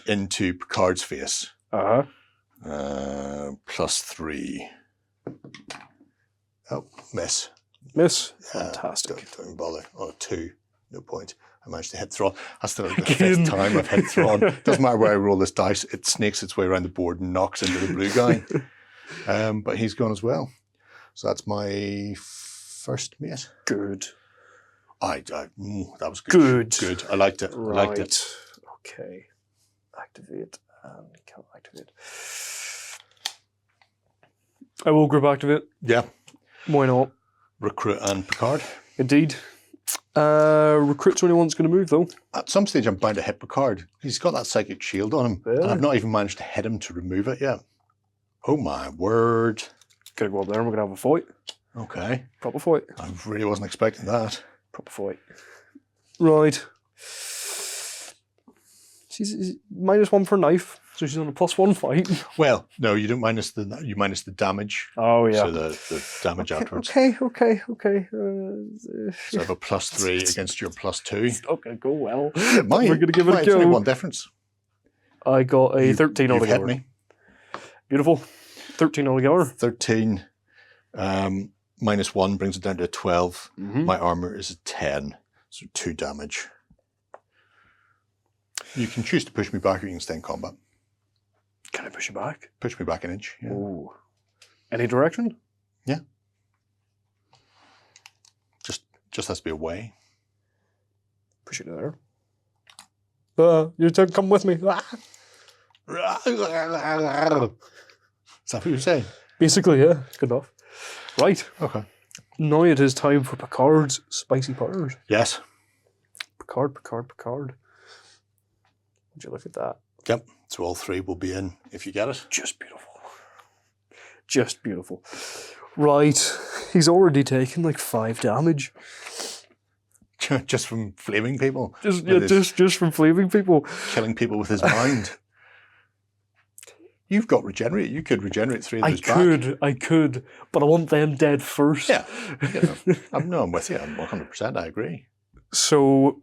into Picard's face. +3. Oh, miss. Miss. Fantastic. Don't even bother. Oh, 2. No point. I managed to hit Thrawn. That's the 5th time I've hit Thrawn. Doesn't matter where I roll this dice, it snakes its way around the board and knocks into the blue guy. But he's gone as well. So that's my first mate. Good. That was good. Good. I liked it. Right. I liked it. Okay. Activate. And can't activate. I will group activate. Yeah. Why not? Recruit and Picard. Indeed. Recruit's the only one that's going to move, though. At some stage, I'm bound to hit Picard. He's got that psychic shield on him, and I've not even managed to hit him to remove it yet. Oh my word. Gotta go up there and we're going to have a fight. Okay. Proper fight. I really wasn't expecting that. Proper fight. Right. She's -1 for knife, so she's on a +1 fight. Well, no, you don't minus the damage. Oh, yeah. So the damage afterwards. Okay. So I have a +3 against your +2. It's not going to go well. We're going to give it a It's only go. 1 difference. I got a 13 You've altogether. hit me. Beautiful. 13 altogether. 13 -1 brings it down to a 12. My armor is a 10, so 2 damage. You can choose to push me back or you can stay in combat. Can I push you back? Push me back an inch. Yeah. Ooh. Any direction? Yeah. Just has to be away. Push it there. You don't come with me. Is that what you're saying? Basically, yeah. Good enough. Right. Okay. Now it is time for Picard's spicy powders. Yes. Picard. Would you look at that? Yep. So all 3 will be in if you get it. Just beautiful. Just beautiful. Right. He's already taken like 5 damage. Just from flaming people. Just from flaming people. Killing people with his mind. You've got regenerate. You could regenerate 3 of those back. I could, but I want them dead first. Yeah. I'm with you. I'm 100%. I agree. So,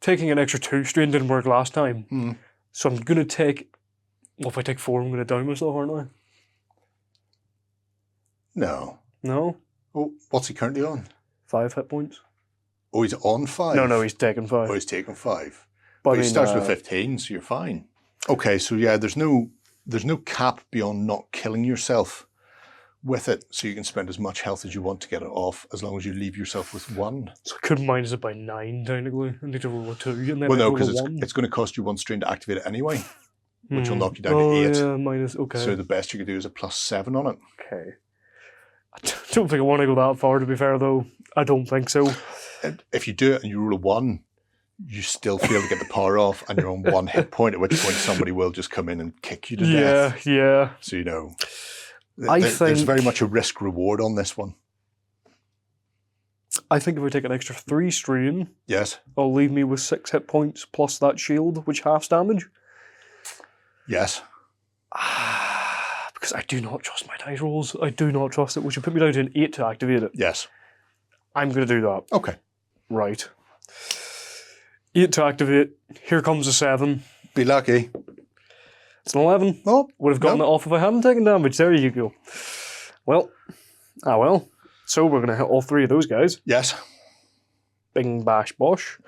taking an extra 2 strain didn't work last time. So I'm going to take... Well, if I take 4, I'm going to down myself, aren't I? No. No? Oh, what's he currently on? 5 hit points. Oh, he's on 5? No, he's taken 5. Oh, he's taken 5. But he starts with 15, so you're fine. Okay, so yeah, there's no cap beyond not killing yourself with it, so you can spend as much health as you want to get it off, as long as you leave yourself with 1. So I could minus it by 9, technically. I need to roll a 2, and then well, no, roll because a 1. it's going to cost you 1 strain to activate it anyway, which will knock you down to 8. Yeah, minus, okay. So the best you could do is a +7 on it. Okay. I don't think I want to go that far, to be fair, though. I don't think so. And if you do it and you roll a 1, you still fail to get the power off, and you're on 1 hit point, at which point somebody will just come in and kick you to death. Yeah. So, you know, There's very much a risk-reward on this one. I think if I take an extra 3 strain, Yes. it'll leave me with 6 hit points plus that shield, which halves damage. Yes. Because I do not trust my dice rolls. I do not trust it, which would put me down to an 8 to activate it. Yes. I'm going to do that. Okay. Right. 8 to activate. Here comes a 7. Be lucky. It's an 11. Oh, would have gotten it off if I hadn't taken damage. There you go. Well. So we're going to hit all 3 of those guys. Yes. Bing, bash, bosh.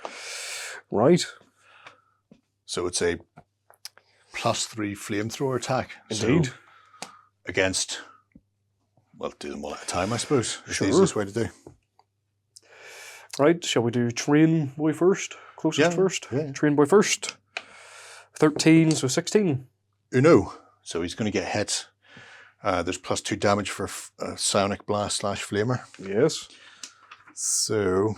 Right. So it's a +3 flamethrower attack. Indeed. So against, well, do them one at a time, I suppose. It's Sure. the easiest way to do. Right, shall we do train boy first? Closest first? Yeah. Train boy first. 13, so 16. Uno. So he's going to get hit. There's +2 damage for Psionic Blast / Flamer. Yes. So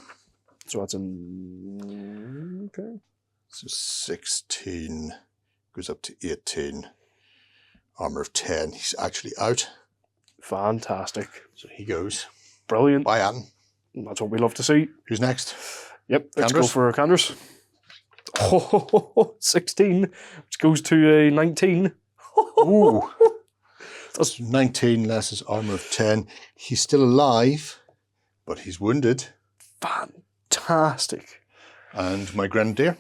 that's in... Okay. So 16 goes up to 18. Armor of 10. He's actually out. Fantastic. So he goes. Brilliant. Bye, Anne. That's what we love to see. Who's next? Yep, let's Candace? go for Candace. 16, which goes to a 19. Ooh. That's 19 less his armor of 10. He's still alive, but he's wounded. Fantastic. And my Grenadier.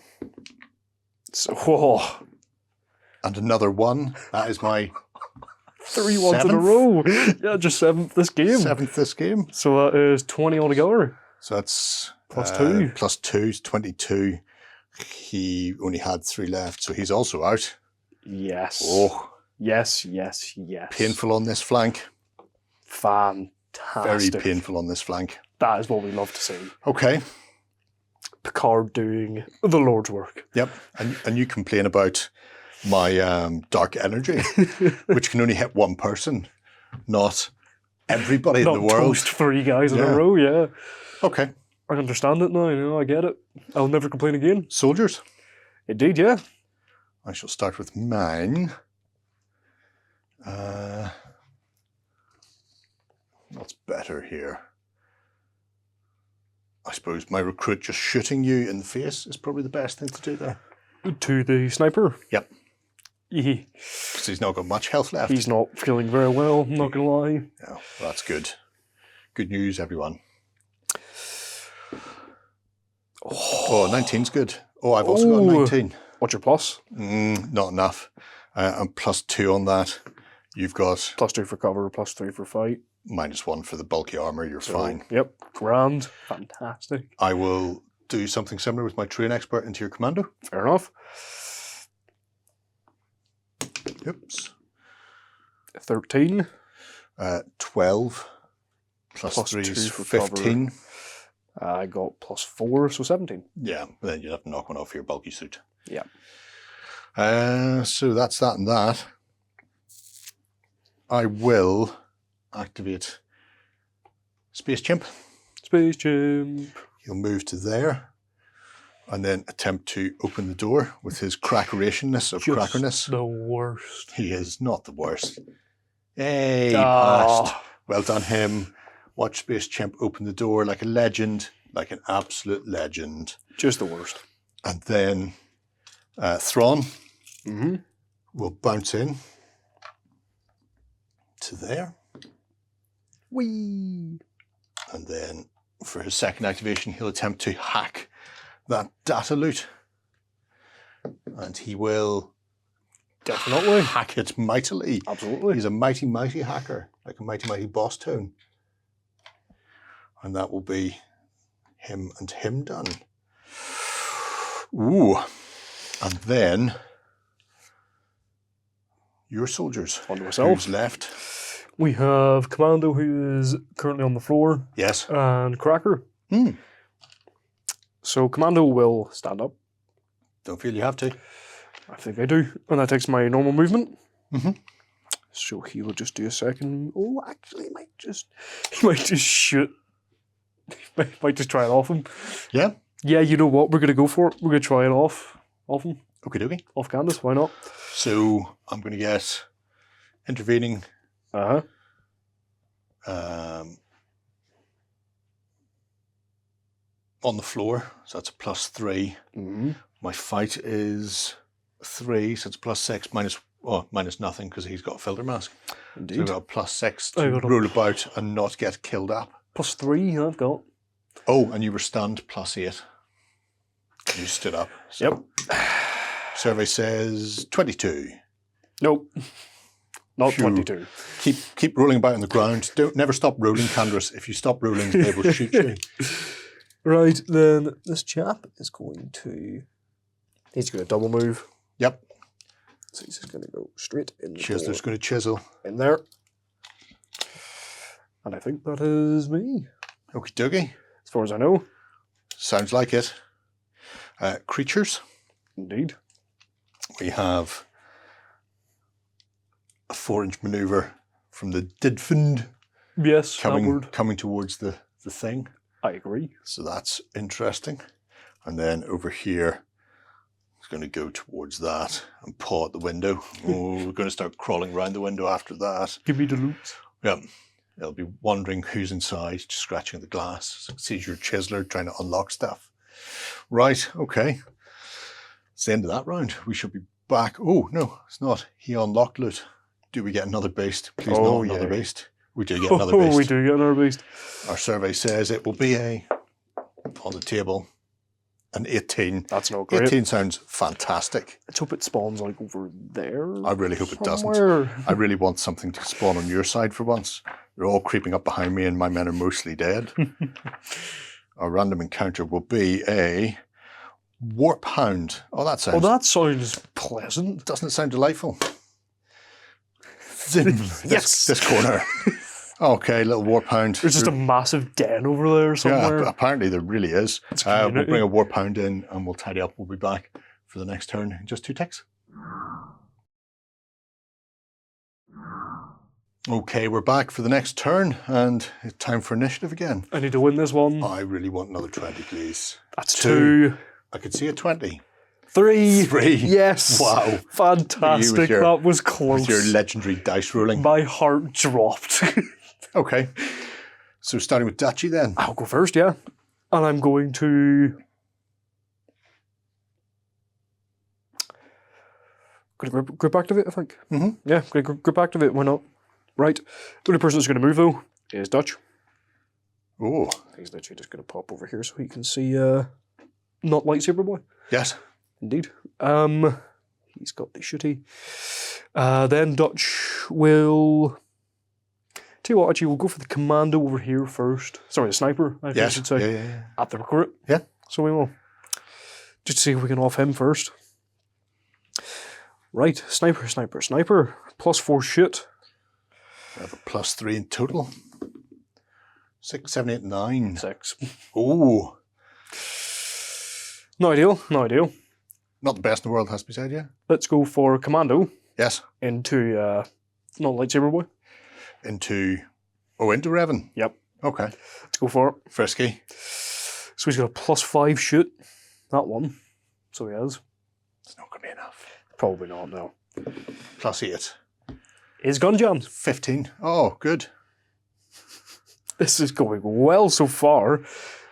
So, And another 1. That is my 3 ones in a row. Yeah, just 7th this game. 7th this game. So that is 20 altogether. So that's +2. +2 is 22. He only had 3 left, so he's also out. Yes. Oh. Yes. Painful on this flank. Fantastic. Very painful on this flank. That is what we love to see. Okay. Picard doing the Lord's work. Yep. And you complain about my dark energy, which can only hit 1 person, not everybody in the world. Toast 3 guys in a row, yeah. Okay. I understand it now, I get it. I'll never complain again. Soldiers. Indeed, yeah. I shall start with mine. What's better here? I suppose my recruit just shooting you in the face is probably the best thing to do there. To the sniper. Yep. Yeah. Because he's not got much health left. He's not feeling very well, I'm not going to lie. Yeah, well, that's good. Good news, everyone. Oh, 19's good. Oh, I've also got 19. What's your plus? Not enough. And +2 on that. You've got... +2 for cover, +3 for fight. -1 for the bulky armor. You're fine. Yep. Grand. Fantastic. I will do something similar with my train expert into your commando. Fair enough. Oops. 13. 12. +3 is for 15. cover. I got +4, so 17. Yeah, but then you'd have to knock 1 off your bulky suit. Yeah. So that's that and that. I will activate Space Chimp. Space Chimp. He'll move to there. and then attempt to open the door with his crackerationness of Just crackerness. the worst. He is not the worst. Hey, he Ah. passed. Well done, him. Watch Space Chimp open the door like a legend, like an absolute legend. Just the worst. And then Thrawn Mm-hmm. will bounce in to there. Whee! And then for his second activation, he'll attempt to hack that data loot. And he will Definitely. hack it mightily. Absolutely. He's a mighty, mighty hacker, like a mighty, mighty boss tone. And that will be him and him done. Ooh. And then your soldiers. On to myself. Who's left? We have Commando, who is currently on the floor, Yes. and Cracker. Hmm. So Commando will stand up. Don't feel you have to. I think I do. And that takes my normal movement. Mm-hmm. So he will just do a second. Oh, actually, he might just shoot. He might just try it off him. Yeah. Yeah, you know what? We're going to go for it. We're going to try it off him. Okie dokie. Off Candace. Why not? So I'm going to get intervening Uh-huh. On the floor. So that's a +3. Mm-hmm. My fight is 3, so it's +6 minus nothing because he's got a filter mask. Indeed. So I've got a +6 I to got a- roll about and not get killed up. +3 I've got. Oh, and you were stunned, +8. You stood up. So Yep. survey says 22. Nope. Not Phew. 22. Keep rolling about on the ground. Never stop rolling, Candace. If you stop rolling, they will shoot you. Right, then this chap is going to... He's going to double move. Yep. So he's just going to go straight in the Chiseler's door. going to chisel. In there. And I think that is me, Okie dokie. as far as I know. Sounds like it. Creatures. Indeed. We have a 4-inch maneuver from the Didfund Yes, that word. coming towards the thing. I agree. So that's interesting. And then over here, it's going to go towards that and paw at the window. Oh, we're going to start crawling around the window after that. Give me the loot. Yeah. It'll be wondering who's inside, just scratching at the glass. So it sees your chiseler trying to unlock stuff. Right, okay. It's the end of that round. We should be back. Oh, no, it's not. He unlocked loot. Do we get another beast? Please Oh, not another yeah. beast. We do get another beast. Oh, we do get another beast. Our survey says it will be on the table, an 18. That's not great. 18 sounds fantastic. Let's hope it spawns like over there. I really hope it doesn't. somewhere. I really want something to spawn on your side for once. They're all creeping up behind me and my men are mostly dead. Our random encounter will be a warp hound. Oh, that Oh, sounds... that sounds pleasant. Doesn't it sound delightful? Zim. Yes. This corner. Okay, little warp hound. There's just a massive den over there somewhere. Yeah, apparently there really is. It's We'll community. bring a warp hound in and we'll tidy up. We'll be back for the next turn in just 2 ticks. Okay, we're back for the next turn and it's time for initiative again. I need to win this one. I really want another 20, please. That's 2. 2. I could see a 20. 3. 3. Yes. Wow. Fantastic. your- That was With close. your legendary dice rolling. My heart dropped. Okay. So starting with Dachi then. I'll go first, yeah. And I'm going to... Gonna grip activate, I think. Mhm. Yeah, gonna grip activate, why not? Right. The only person that's going to move, though, is Dutch. Oh, He's literally just going to pop over here so he can see not lightsaber boy. yes. Indeed. He's got the shooty. Then Dutch will... Tell you what, actually, we'll go for the commando over here first. Sorry, the sniper, I Yes. should say. Yeah. At the recruit. Yeah. So we will. Just see if we can off him first. Right, sniper. +4 shoot. I have a +3 in total. 6, 7, 8, 9. 6. Oh, No ideal. not the best in the world, has to be said, yeah. Let's go for commando Yes. into not lightsaber boy. Into Revan. Yep. Okay. Let's go for it. Frisky. So he's got a +5 shoot. That one. So he has. It's not going to be enough. Probably not, no. +8. His gun jammed. 15. Oh, good. This is going well so far.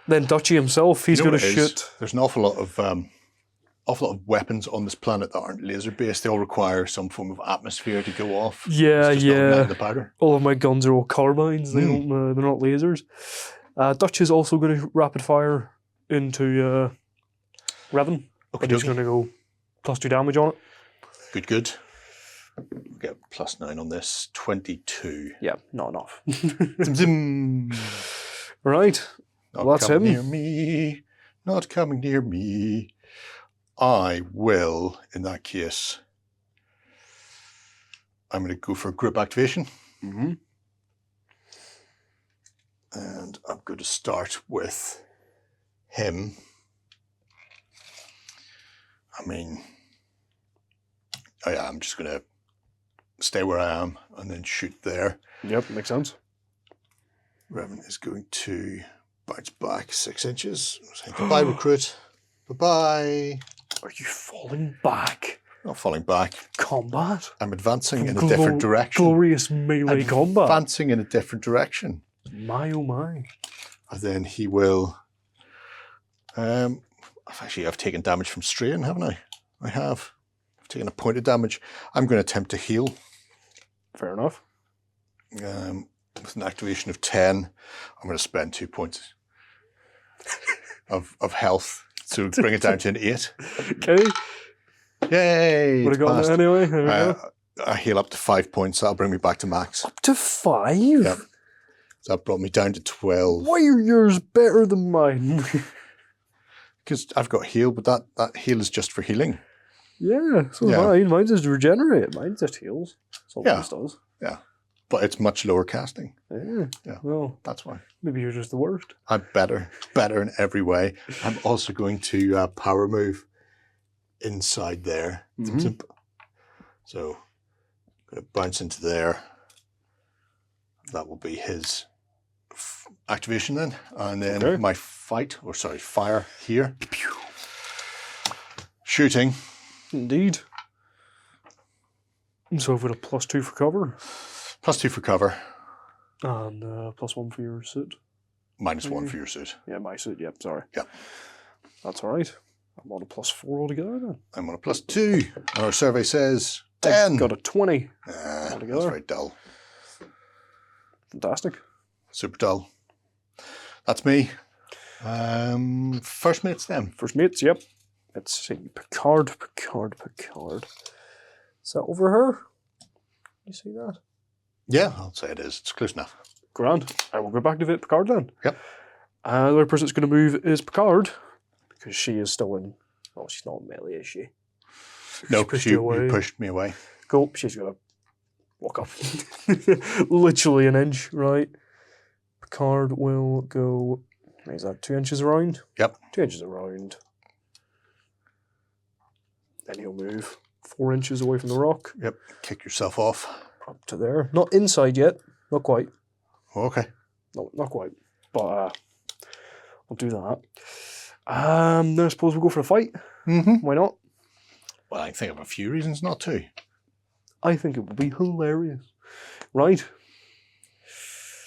Then Dutchy himself, he's You know going to what it is? shoot. There's an awful lot of weapons on this planet that aren't laser based. They all require some form of atmosphere to go off. Yeah, It's just not yeah. letting the powder. All of my guns are all carbines. They don't. They're not lasers. Dutch is also going to rapid fire into Revan. Okay, But he's going to go +2 damage on it. Good, good. We'll get +9 on this. 22. Yeah, not enough. Zim, zim. Right. Not Well, that's coming him. near me. Not coming near me. I will, in that case, I'm going to go for a group activation. Mm-hmm. And I'm going to start with him. I mean, I'm just going to stay where I am and then shoot there. Yep, makes sense. Revan is going to bounce back 6 inches. Say goodbye, recruit. Bye-bye. Are you falling back? Not falling back. Combat? I'm advancing in a different direction. Glorious melee combat. Advancing in a different direction. My oh my. And then he will... I've taken damage from strain, haven't I? I have. I've taken a point of damage. I'm going to attempt to heal. Fair enough. With an activation of 10, I'm going to spend 2 points of health to bring it down to an 8. Okay. Yay! Would have got it anyway. There we go. I heal up to 5 points. That'll bring me back to max. Up to 5? Yep. So that brought me down to 12. Why are yours better than mine? Because I've got heal, but that heal is just for healing. Yeah, so Yeah. mine. Mine's just regenerate. Mine just heals. That's all Yeah. mine does. Yeah. But it's much lower casting. Yeah. Yeah. Well, That's why. maybe you're just the worst. I'm better in every way. I'm also going to power move inside there. Zip, Mhm. zip. So I'm going to bounce into there. That will be his activation then. And then Okay. my fire here. Shooting. Indeed. So I've got a +2 for cover. +2 for cover. And +1 for your suit. -1 for your suit. Yeah, my suit, yep, sorry. Yep. That's alright. I'm on a +4 altogether then. I'm on a +2. And our survey says I've 10. got a 20. That's altogether. very dull. Fantastic. Super dull. That's me. First mate's them. First mates, yep. Let's see. Picard. Is that over her? You see that? Yeah, I'll say it is. It's close enough. Grand. I will go back to Picard then. Yep. The other person that's going to move is Picard. Because she is still in... Oh, she's not in melee, is she? No, She pushed you you away. pushed me away. Cool. She's going to walk up. Literally an inch, right? Picard will go... Is that 2 inches around? Yep. 2 inches around. Then he'll move 4 inches away from the rock. Yep. Kick yourself off. Up to there. Not inside yet. Not quite. Okay. No, not quite. But I'll do that. Then I suppose we'll go for a fight. Mm-hmm. Why not? Well, I can think of a few reasons not to. I think it will be hilarious. Right?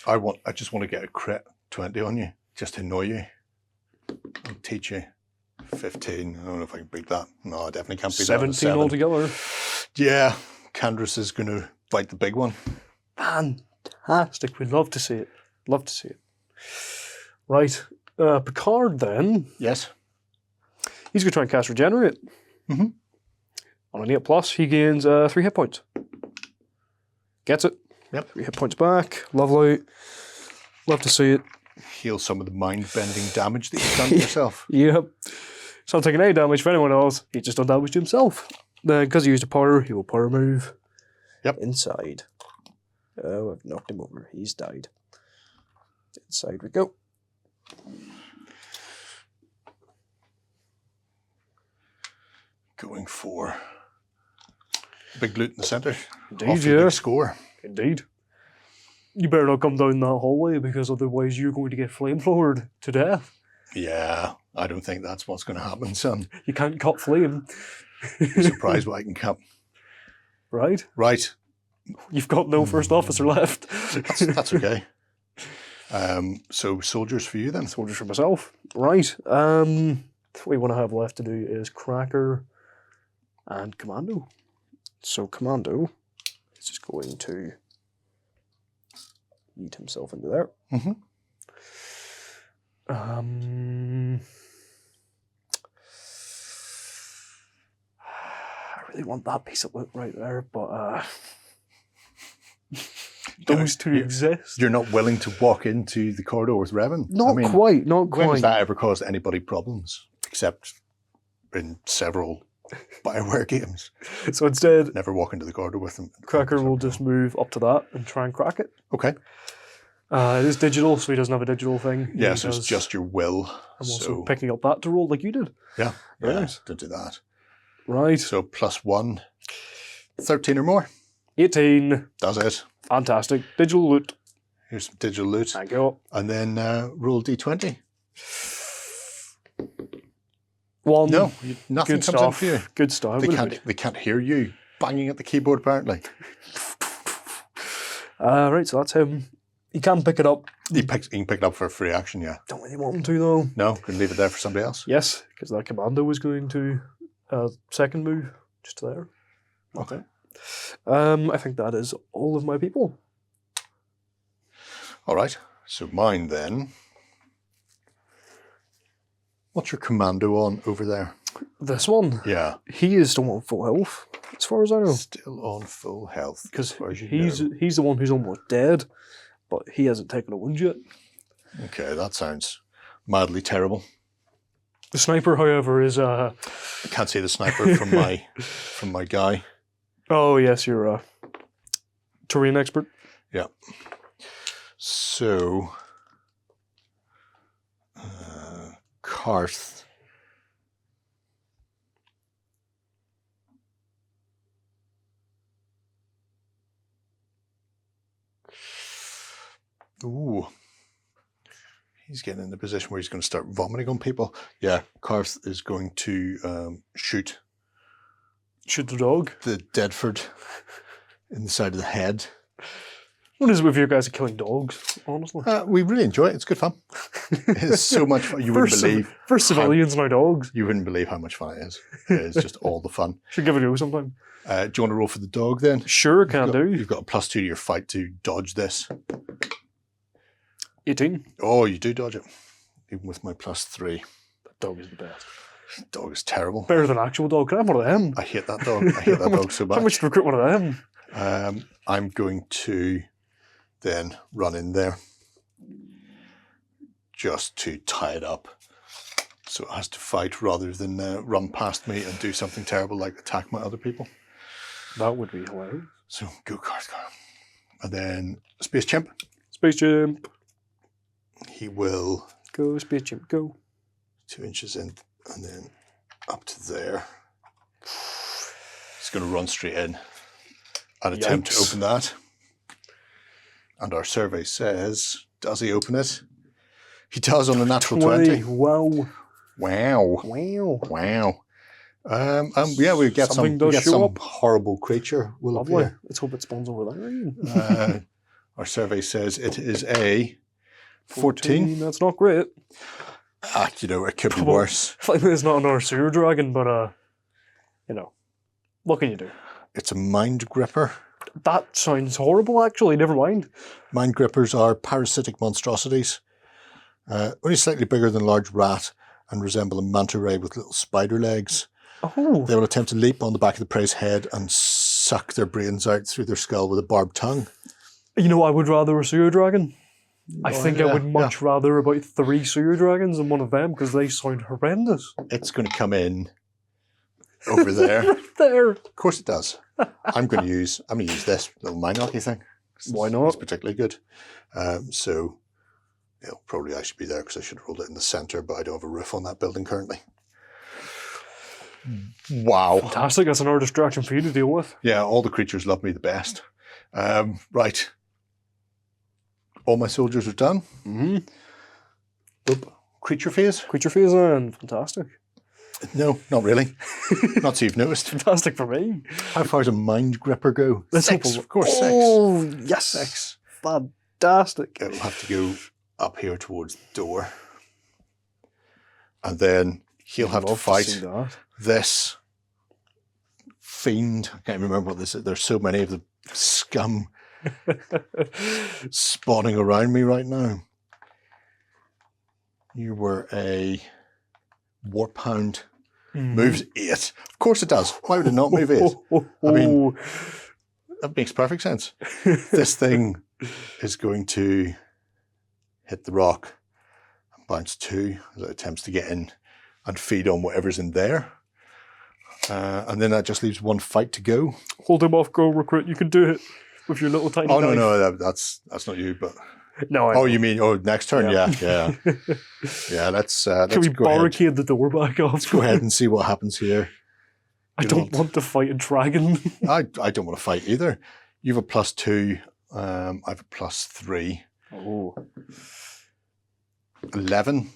I just want to get a crit 20 on you, just to annoy you. I'll teach you. 15. I don't know if I can beat that. No, I definitely can't beat 17 that. 7 altogether. Yeah. Candrass is going to bite the big one. Fantastic. We'd love to see it. Love to see it. Right. Picard then. Yes. He's going to try and cast Regenerate. Mm-hmm. On an 8+, he gains 3 hit points. Gets it. Yep. 3 hit points back. Lovely. Love to see it. Heal some of the mind-bending damage that you've done to yourself. Yep. He's not taking any damage for anyone else. He's just done damage to himself. Then, because he used a power, he will power move. Yep. Inside. Oh, I've knocked him over. He's died. Inside we go. Going for big loot in the centre. Indeed, Off your yeah. big score. Indeed. You better not come down that hallway because otherwise you're going to get flamethrowered to death. Yeah, I don't think that's what's going to happen, son. You can't cut flame. Be surprised what I can cut. Right? Right. You've got no first officer left. That's okay. So soldiers for you then. Soldiers for myself. Right. What we want to have left to do is Cracker and Commando. So Commando is just going to yeet himself into there. Mm-hmm. I really want that piece of loot right there, but those two exist. You're not willing to walk into the corridor with Revan? Not quite. When has that ever caused anybody problems? Except in several BioWare games. So instead, never walk into the corridor with them. Cracker will just move up to that and try and crack it. Okay. It is digital, so he doesn't have a digital thing. Yeah, so it's just your will. I'm also picking up that to roll like you did. Yeah, Very yeah, nice. to do that. Right. So +1, 13 or more. 18. Does it. Fantastic. Digital loot. Here's some digital loot. Thank you. And then roll D20. 1. No, nothing Good comes stuff. in for you. Good stuff. They can't hear you banging at the keyboard apparently. Right, so that's him. He can pick it up. He can pick it up for a free action, yeah. Don't really want him to, though. No, can leave it there for somebody else. Yes, because that Commando was going to second move just there. Okay. I think that is all of my people. All right. So mine then. What's your Commando on over there? This one, Yeah. he is still on full health, as far as I know. Still on full health. Because as far as you he's know. the one who's almost dead, but he hasn't taken a wound yet. Okay, that sounds madly terrible. The sniper, however, is I can't see the sniper from my guy. Oh yes, you're a terrain expert. Yeah. So Karth. Ooh. He's getting in a position where he's going to start vomiting on people. Yeah, Karth is going to shoot Shoot the dog. the Deadford in the side of the head. What is it with you guys killing dogs, honestly? We really enjoy it. It's good fun. It's so much fun. You wouldn't believe. For civilians, now dogs. You wouldn't believe how much fun it is. It's just all the fun. Should give it a go sometime. Do you want to roll for the dog then? Sure, can do. You've got a +2 to your fight to dodge this. 18. Oh, you do dodge it. Even with my +3. That dog is the best. Dog is terrible. Better than an actual dog. Can I have one of them? I hate that dog. I hate that dog so How much much. to recruit one of them? I'm going to then run in there just to tie it up. So it has to fight rather than run past me and do something terrible like attack my other people. That would be hilarious. So go Karth. And then Space Chimp. Space Chimp. He will Go, Space Chimp, go. 2 inches in and then up to there. He's going to run straight in and attempt to Yikes. open that. And our survey says, does he open it? He does on a natural 20. Wow. Wow. Wow. Wow. Yeah, we get Something some, does we get show some up. horrible creature will Lovely. appear. Let's hope it spawns over there. Our survey says it is a 14. That's not great. You know, it could be Come on. worse. It's not another sewer dragon, but what can you do? It's a mind gripper. That sounds horrible, actually. Never mind. Mind grippers are parasitic monstrosities, only slightly bigger than a large rat and resemble a manta ray with little spider legs. Oh, They will attempt to leap on the back of the prey's head and suck their brains out through their skull with a barbed tongue. you know, I would rather a sewer dragon. I think I yeah, would much rather about 3 sewer dragons than one of them because they sound horrendous. It's going to come in over there. Right there. Of course it does. I'm going to use this little Minocky thing. Why not? It's particularly good. So, probably I should be there because I should have rolled it in the centre, but I don't have a roof on that building currently. Wow. Fantastic. That's another distraction for you to deal with. Yeah, all the creatures love me the best. Right. All my soldiers are done. Mm-hmm. Boop. creature phase? Creature phase then. Fantastic. No, not really. Not so you've noticed. Fantastic for me. How far does a mind gripper go? Let's Six, hope of course, six. Oh, yes. 6. Fantastic. It'll have to go up here towards the door. And then he'll have to Love fight see that. this fiend. I can't remember what this is. There's so many of the scum spawning around me right now. You were a Warpound. Moves 8. Of course it does. Why would it not move 8? I mean, that makes perfect sense. This thing is going to hit the rock and bounce 2 as it attempts to get in and feed on whatever's in there. And then that just leaves 1 fight to go. Hold him off, go recruit. You can do it with your little tiny Oh, knife. no, that's not you, but... No, I Oh, know. you mean, next turn? Yeah. Yeah. Yeah, let's Can we go ahead. barricade the door back off? Let's go ahead and see what happens here. I don't want to fight a dragon. I don't want to fight either. You have a +2. I have a +3. Oh. 11.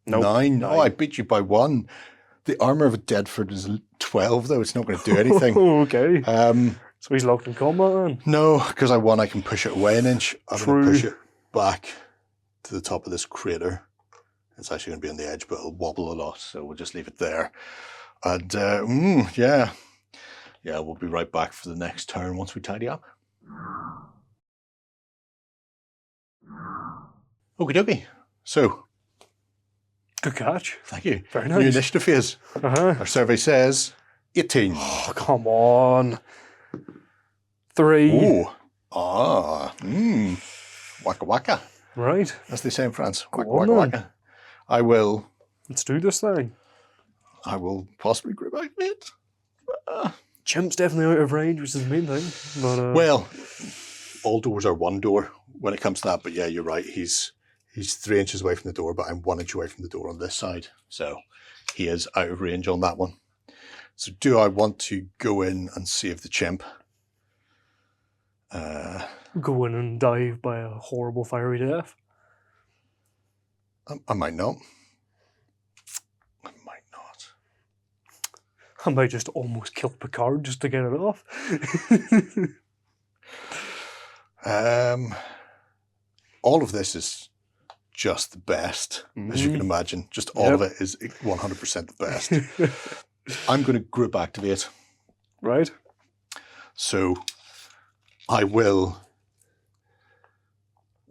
Nope. 9. Oh, I beat you by 1. The armor of a Deadford is 12, though. It's not going to do anything. Okay. So he's locked in combat then? No, because I won, I can push it away an inch. I'm going to True. push it back to the top of this crater. It's actually going to be on the edge, but it'll wobble a lot, so we'll just leave it there. And yeah, we'll be right back for the next turn once we tidy up. Okie dokie. So, Good catch. thank you. Very New nice. initiative phase. Uh-huh. Our survey says 18. Oh, come on. 3. Oh, waka waka, Right. as they say in France. Go Waka on waka then. waka. I will Let's do this thing. possibly group activate. Chimp's definitely out of range, which is the main thing. But, Well, all doors are 1 door when it comes to that, but yeah, you're right. He's 3 inches away from the door, but I'm 1 inch away from the door on this side. So he is out of range on that one. So do I want to go in and save the chimp? go in and die by a horrible fiery death. I might not. I might not. I might just almost kill Picard just to get it off. All of this is just the best, as you can imagine. Just all of it is 100% the best. I'm going to group activate. Right. So I will...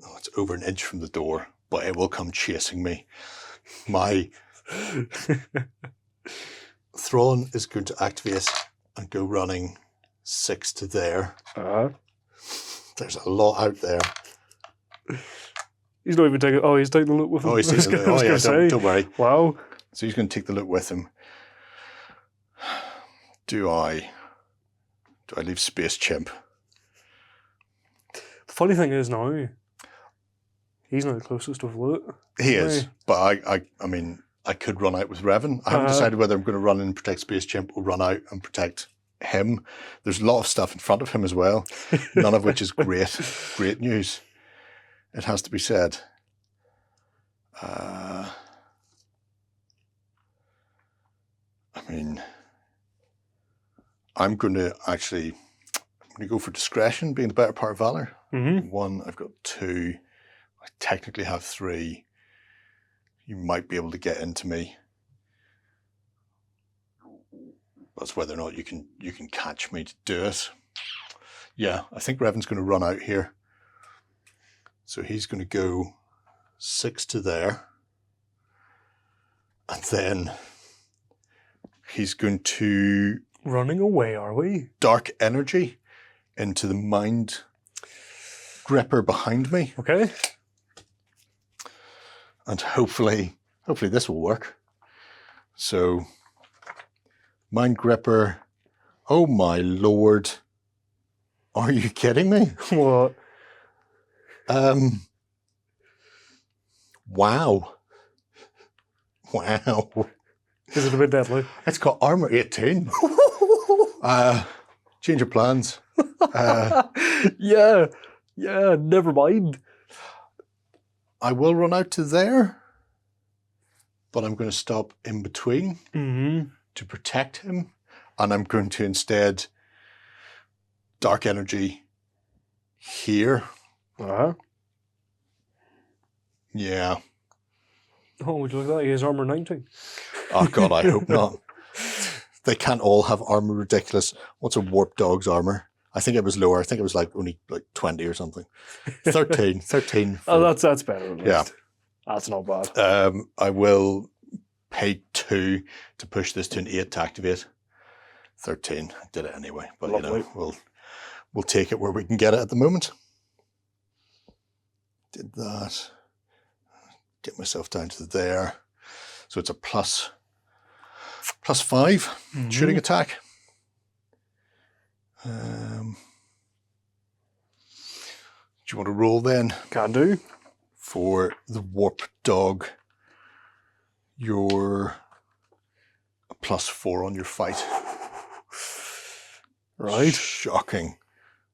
Oh, it's over an inch from the door, but it will come chasing me. My Thrawn is going to activate and go running 6 to there. There's a lot out there. He's not even taking... Oh, he's taking the loot with him. Oh, he's taking the loot. Oh, yeah, don't worry. Wow. So he's going to take the loot with him. Do I leave Space Chimp? The funny thing is now, he's not the closest with loot. He is, but I mean, I could run out with Revan. I haven't decided whether I'm going to run in and protect Space Chimp or run out and protect him. There's a lot of stuff in front of him as well, none of which is great news. It has to be said. I mean, I'm going to go for discretion, being the better part of valor. Mm-hmm. 1, I've got 2. I technically have 3. You might be able to get into me. That's whether or not you can catch me to do it. Yeah, I think Revan's going to run out here. So he's going to go 6 to there. And then he's going to... Running away, are we? Dark energy into the mind gripper behind me. Okay. And hopefully this will work. So, mind gripper. Oh my lord. Are you kidding me? What? Wow. Wow. Is it a bit deadly? It's got armor 18. Change your plans. Yeah, never mind. I will run out to there. but I'm going to stop in between Mm-hmm. to protect him, and I'm going to instead dark energy here. Uh-huh. Yeah. Oh, would you look at that? He has armor 90. Oh God, I hope not. They can't all have armor ridiculous. What's a warp dog's armor? I think it was lower. I think it was like only like 20 or something. 13. 13. Oh, that's better. At least. Yeah. That's not bad. I will pay 2 to push this to an 8 to activate. 13. I did it anyway, but Lovely. you know, we'll take it where we can get it at the moment. Did that. Get myself down to there. So it's a plus 5 shooting attack. Do you want to roll then? Can do. For the warp dog, you're a +4 on your fight. Right. Shocking.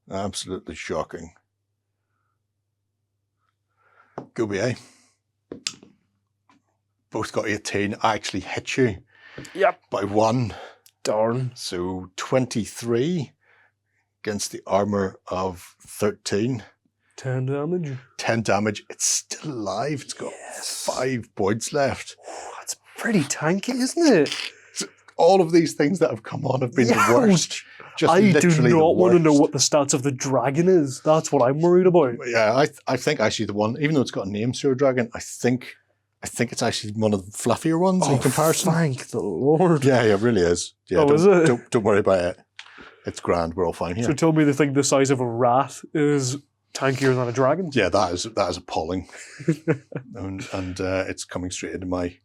Absolutely shocking. Go BA. Both got 18. I actually hit you. Yep. By 1. Darn. So 23 against the armor of 13. 10 damage. 10 damage. It's still alive. It's got 5 points left. That's pretty tanky, isn't it? All of these things that have come on have been the worst. Just I do literally the not want to know worst. what the stats of the dragon is. That's what I'm worried about. Yeah, I think actually the one, even though it's got a name, Sewer Dragon, I think it's actually one of the fluffier ones in comparison. Thank the Lord. Yeah, it really is. Yeah, Oh, is it? Don't worry about it. It's grand. We're all fine here. So tell me the thing the size of a rat is tankier than a dragon? Yeah, that is appalling. and it's coming straight into my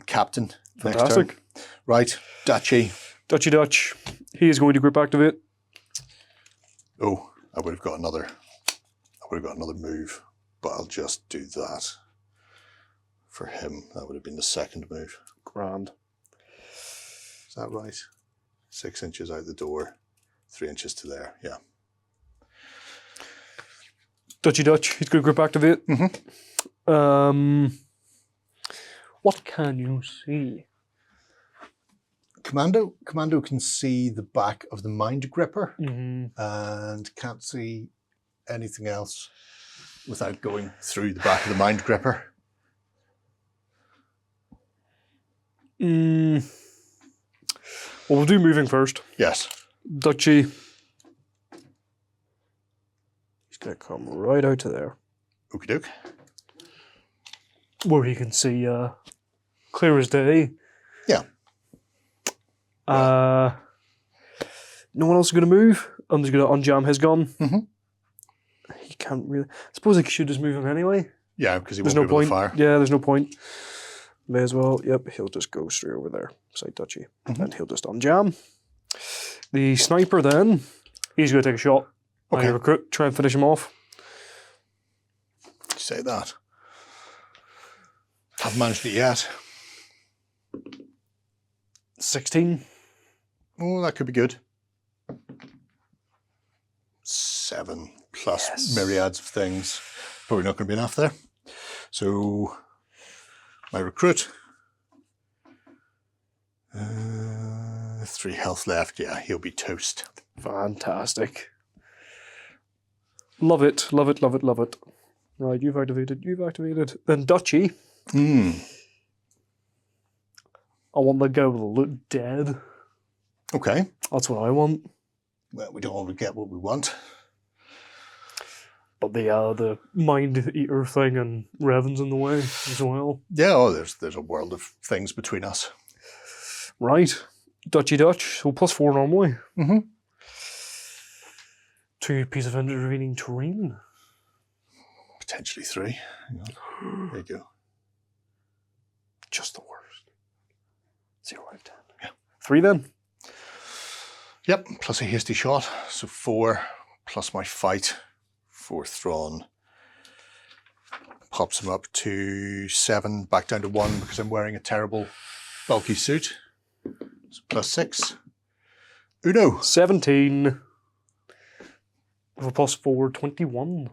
captain. Next turn. Fantastic. Right, Dachi. Dutchy Dutch. He is going to group activate. Oh, I would have got another move, but I'll just do that for him. That would have been the second move. Grand. Is that right? 6 inches out the door, 3 inches to there. Yeah. Dutchy Dutch. He's going to group activate. What can you see? Commando can see the back of the Mind Gripper Mm-hmm. and can't see anything else without going through the back of the Mind Gripper. Well, we'll do moving first. Yes. Dutchy. He's going to come right out to there, Okie doke. where he can see clear as day. Yeah. No one else is going to move. I'm just going to unjam his gun. Mhm. He can't really. I suppose I should just move him anyway. Yeah, because he There's won't no be able point. to fire. Yeah, there's no point. May as well. Yep, he'll just go straight over there, beside Dutchy, and he'll just unjam. The sniper then, he's going to take a shot. Okay. I recruit, try and finish him off. Say that. Haven't managed it yet. 16. Oh, that could be good. 7 plus myriads of things. Probably not going to be enough there. So, my recruit. 3 health left. Yeah, he'll be toast. Fantastic. Love it, love it, love it, love it. Right, you've activated. Then Dutchy. I want the guy to look dead. Okay. That's what I want. Well, we don't always get what we want. But the mind eater thing and Revan's in the way as well. Yeah, oh, there's a world of things between us. Right. Dutchy Dutch. So +4 normally. 2 pieces of intervening terrain. Potentially 3. Hang on. There you go. Just the worst. 0 out of 10. Yeah. 3 then. Yep, plus a hasty shot. So 4 plus my fight. 4 Thrawn. Pops him up to 7, back down to 1 because I'm wearing a terrible bulky suit. So +6. Uno. 17. With a +4, 21.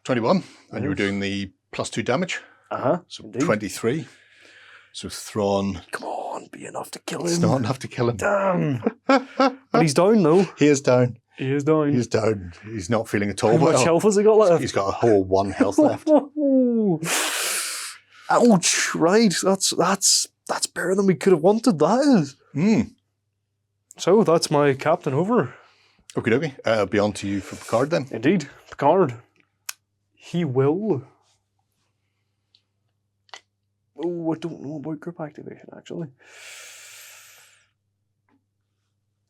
21. And you were doing the +2 damage. Uh-huh. So indeed. 23. So Thrawn. Come on, be enough to kill him. It's not enough to kill him. Damn. But he's down though. He is down. He is down. He's down. He's not feeling at all How much well. health has he got left? He's got a whole 1 health left. Ouch! Right, that's better than we could have wanted. That is. So that's my captain over. Okie dokie. Be on to you for Picard then. Indeed, Picard. He will. Oh, I don't know about group activation actually.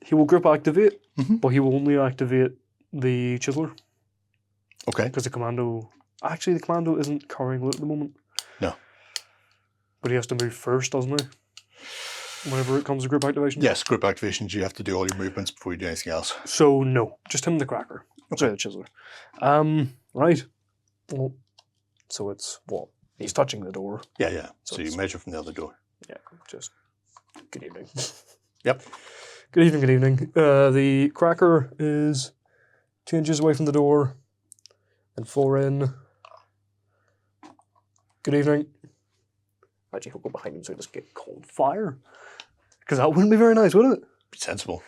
He will group activate, but he will only activate the Chiseler. Okay. Because the commando. Actually, the commando isn't carrying loot at the moment. No. But he has to move first, doesn't he? Whenever it comes to group activation? Yes, group activations, you have to do all your movements before you do anything else. So, no. Just him and the Cracker. Sorry, the Chiseler. Right. Well, so it's what? He's touching the door. Yeah. So you measure from the other door. Yeah, just good evening. Yep. Good evening. The Cracker is 2 inches away from the door and 4 in. Good evening. Actually, he'll go behind him so he doesn't get cold fire. Because that wouldn't be very nice, would it? Be sensible.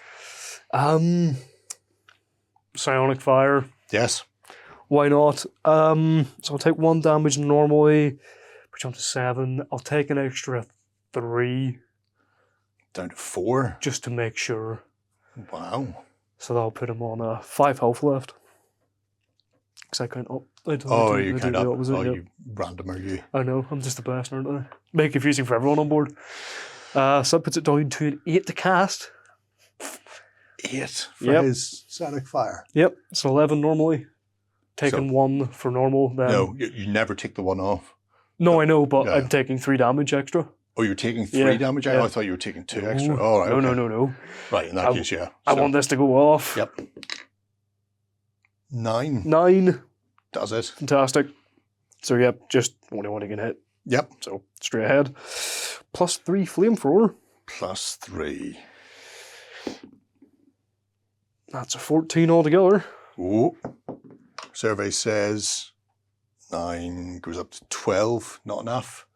Psionic fire. Yes. Why not? So I'll take 1 damage normally. Push on to 7. I'll take an extra 3. Down to 4. Just to make sure. Wow. So that'll put him on 5 health left. Because I count up. You count up. You randomer, you. I know, I'm just the best, aren't I? Make it confusing for everyone on board. So that puts it down to an 8 to cast. 8 for his Sonic Fire. Yep, it's an 11 normally. Taking 1 for normal. Then... No, you never take the 1 off. No, I know, but I'm taking 3 damage extra. Oh, you're taking 3 damage? Yeah. I thought you were taking 2 extra. Oh, right. No. Right, in that case, yeah. I want this to go off. Yep. 9. 9. Does it. Fantastic. So, yep, just only one he can hit. Yep. So, straight ahead. Plus 3 flamethrower. Plus 3. That's a 14 altogether. Ooh. Survey says 9 goes up to 12. Not enough.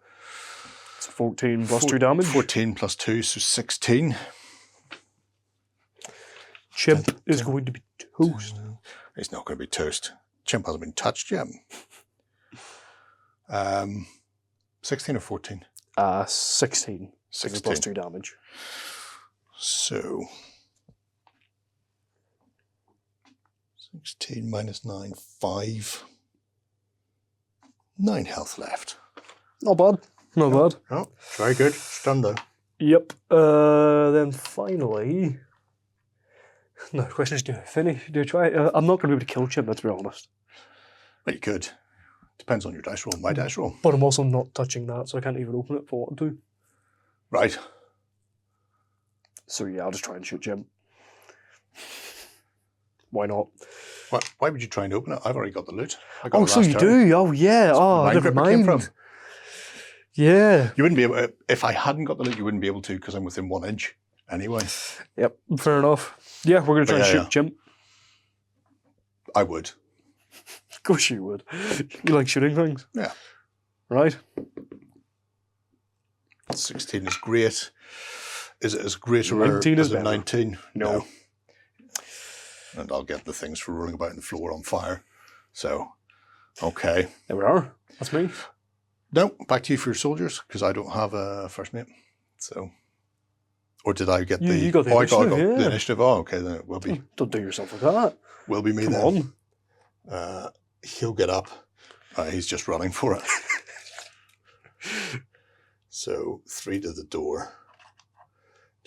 It's 14 plus 2 damage. 14 plus 2, so 16. Chimp is going to be toast. It's not going to be toast. Chimp hasn't been touched yet. 16 or 14? 16. 16. Plus 2 damage. So 16 minus 9, 5. 9 health left. Not bad. Not bad. Oh, very good. Stunned though. Yep. Then finally, no, the question is, do I finish? Do I try? I'm not going to be able to kill Chimp, let's be honest. Well, you could. Depends on your dice roll. My dice roll. But I'm also not touching that, so I can't even open it for what to. Right. So yeah, I'll just try and shoot Chimp. Why not? Why would you try and open it? I've already got the loot. I got Oh, it so last you turn. do? Oh, yeah. Oh, Mind never Grip it came mind. from. Yeah. You wouldn't be able. If I hadn't got the loot, you wouldn't be able to because I'm within 1 inch. Anyway. Yep. Fair enough. Yeah, we're going to try and shoot yeah. Chimp. I would. Of course you would. You like shooting things? Yeah. Right? 16 is great. Is it as great or 19 is as a better. 19? No. And I'll get the things for rolling about in the floor on fire. So, okay. There we are. That's me. No, back to you for your soldiers, because I don't have a first mate. So, or did I get the... You got the I initiative, got yeah. the initiative. Oh, okay, then it will be. Don't do yourself like that. Will be me Come then. on. He'll get up. He's just running for it. So 3 to the door.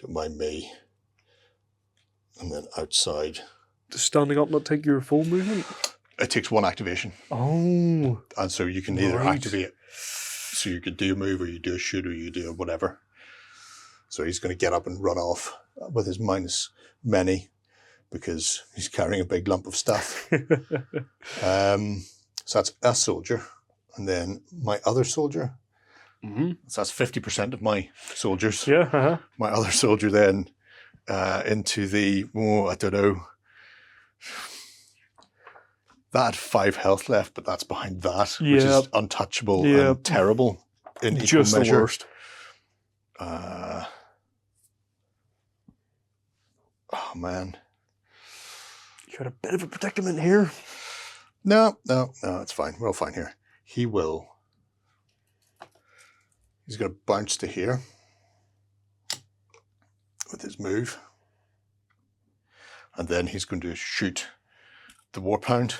Don't mind me. And then outside. Does standing up not take your full movement? It takes 1 activation. Oh. And so you can either Right. activate. So you could do a move or you do a shoot or you do whatever. So he's going to get up and run off with his minus many because he's carrying a big lump of stuff. So that's a soldier. And then my other soldier. Mm-hmm. So that's 50% of my soldiers. Yeah, uh-huh. My other soldier then into the, I don't know. That had 5 health left, but that's behind that, which Yeah. is untouchable Yeah. and terrible in equal Just measure. the worst. Oh man. You got a bit of a predicament here. No, it's fine. We're all fine here. He's going to bounce to here with his move. And then he's going to shoot the Warp Hound.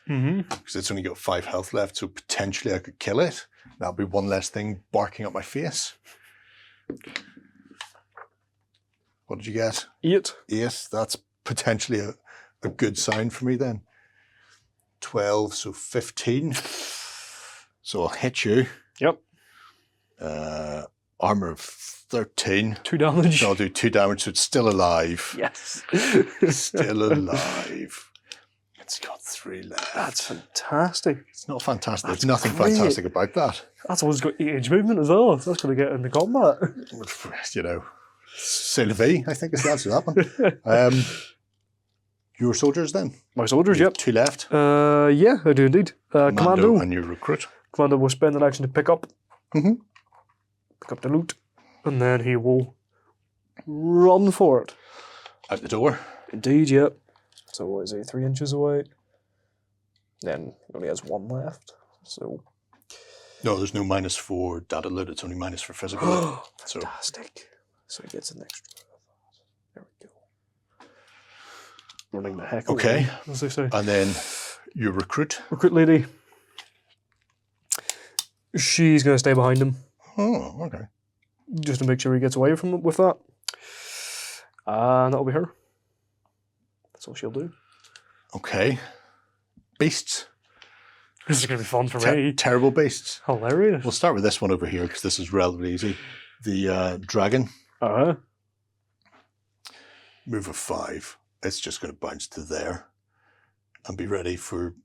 Because it's only got 5 health left, so potentially I could kill it. That'll be one less thing barking at my face. What did you get? 8. 8. That's potentially a good sign for me then. 12, so 15. So I'll hit you. Yep. Armor of 13. 2 damage. So I'll do 2 damage, so it's still alive. Yes. Still alive. It's got 3 left. That's fantastic. It's not fantastic. That's There's nothing great. fantastic about that. That's always got 8-inch movement as well. So that's going to get into combat. You know, c'est la vie, I think is the answer to that one. Your soldiers then? My soldiers, yep. 2 left. Yeah, I do indeed. Commando. And your recruit. Commando will spend an action to pick up. Pick up the loot. And then he will run for it. Out the door. Indeed, yep. So what is he, 3 inches away? Then he only has 1 left. So No, there's no minus for data loot. It's only minus for physical loot. So fantastic. So he gets an extra. There we go. Running the heck okay. away, as they say. And then your recruit. Recruit lady. She's going to stay behind him. Oh, okay. Just to make sure he gets away from with that. And that'll be her. That's all she'll do. Okay. Beasts. This is going to be fun for me. Terrible beasts. Hilarious. We'll start with this one over here because this is relatively easy. The dragon. Move of 5. It's just going to bounce to there and be ready for,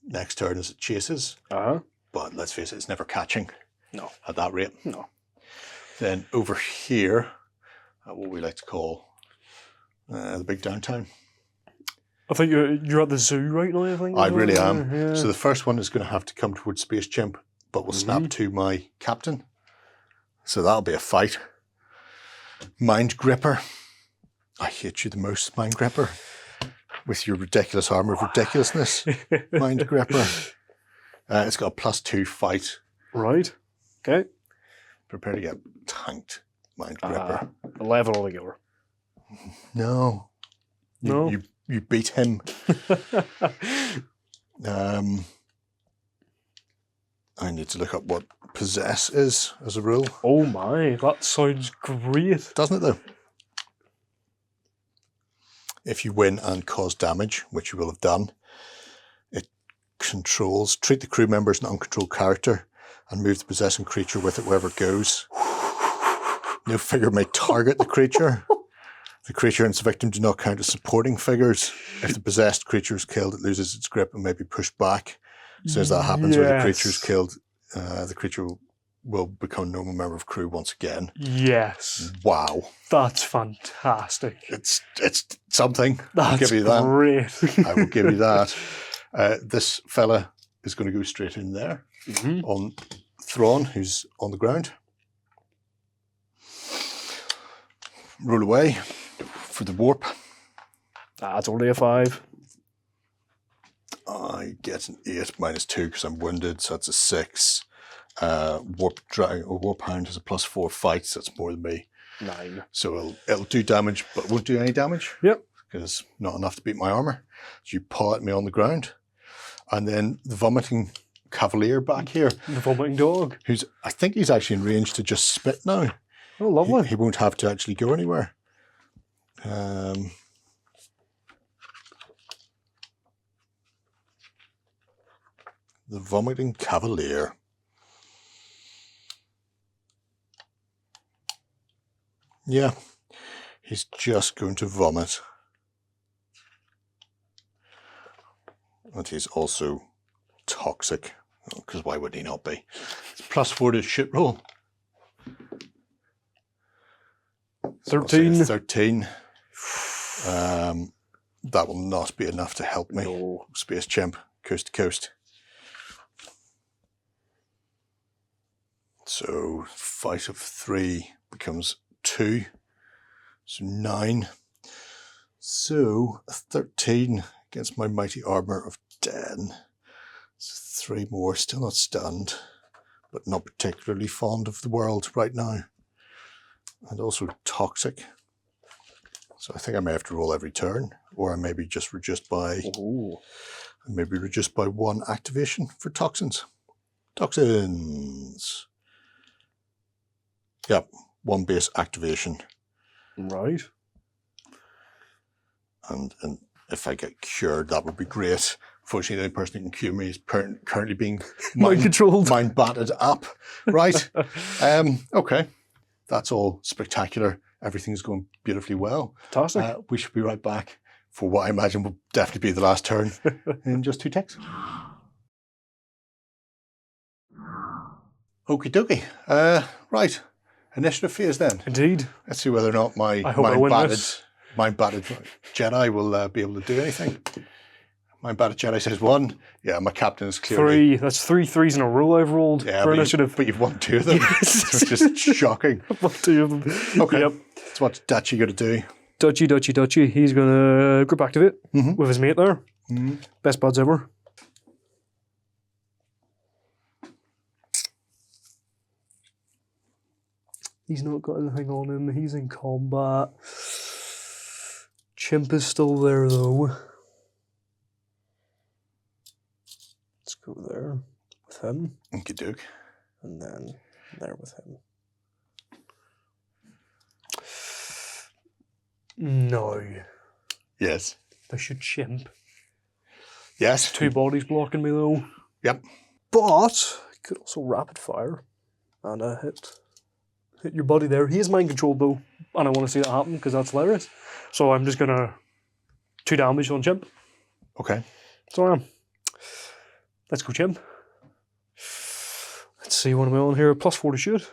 next turn as it chases. But let's face it, it's never catching. No. At that rate. No. Then over here, at what we like to call the big downtown. I think you're at the zoo right now, I think. I really am. Yeah. So the first one is going to have to come towards Space Chimp, but will snap to my captain. So that'll be a fight. Mind Gripper. I hate you the most, Mind Gripper. With your ridiculous armor of ridiculousness. Mind Gripper. It's got a +2 fight. Right. Okay. Prepare to get tanked, Mind Gripper. 11 altogether. No. No. You beat him. I need to look up what possess is as a rule. Oh my, that sounds great. Doesn't it though? If you win and cause damage, which you will have done, it controls, treat the crew member as an uncontrolled character and move the possessing creature with it wherever it goes. No figure may target the creature. The creature and its victim do not count as supporting figures. If the possessed creature is killed, it loses its grip and may be pushed back. As soon as that happens, where the creature is killed, the creature will become a normal member of crew once again. Yes. Wow. That's fantastic. It's something. That's I'll give you that. Great. I will give you that. This fella is going to go straight in there on Thrawn, who's on the ground. Roll away for the warp. That's only a 5. I get an 8 -2 because I'm wounded, so that's a 6. Warp Hound has a +4 fight, so that's more than me. 9. So it'll do damage, but it won't do any damage. Yep. Because not enough to beat my armor. So you paw at me on the ground. And then the vomiting cavalier back here. The vomiting dog. I think he's actually in range to just spit now. Oh, lovely. He won't have to actually go anywhere. The vomiting cavalier. Yeah, he's just going to vomit. And he's also toxic, because why would he not be? It's +4 to shit roll. 13. 13. That will not be enough to help me. No. Space Chimp, coast to coast. So, fight of 3 becomes 2. So 9. So 13 against my mighty armour of 10. So 3 more, still not stunned, but not particularly fond of the world right now. And also toxic. So I think I may have to roll every turn, or I may be just reduced by maybe reduced by 1 activation for toxins. Toxins. Yep, 1 base activation. Right. And if I get cured, that would be great. Fortunately, the only person who can cure me is currently being Mind controlled. mind battered up. Right. Okay. That's all spectacular. Everything's going beautifully well. Fantastic. We should be right back for what I imagine will definitely be the last turn in just 2 ticks. Okie dokie. Right. Initiative phase then. Indeed. Let's see whether or not my I hope I win this. mind-battered Jedi will be able to do anything. Mind-battered Jedi says 1. Yeah, my captain is clearly... 3. That's 3 threes in a row I've rolled for initiative. But you've won 2 of them. Yes. It's just shocking. I've won 2 of them. Okay. Yep. So what's Dutchy going to do? Dutchy. He's going to group activate with his mate there. Best buds ever. He's not got anything on him. He's in combat. Chimp is still there though. Let's go there with him. Okie doke. And then there with him. No. Yes. I should chimp. Yes. 2 bodies blocking me though. Yep. But I could also rapid fire and hit your body there. He is mind controlled though, and I want to see that happen because that's hilarious. So I'm just gonna 2 damage on Chimp. Okay. So I am. Let's go Chimp. Let's see what am I on here. +4 to shoot.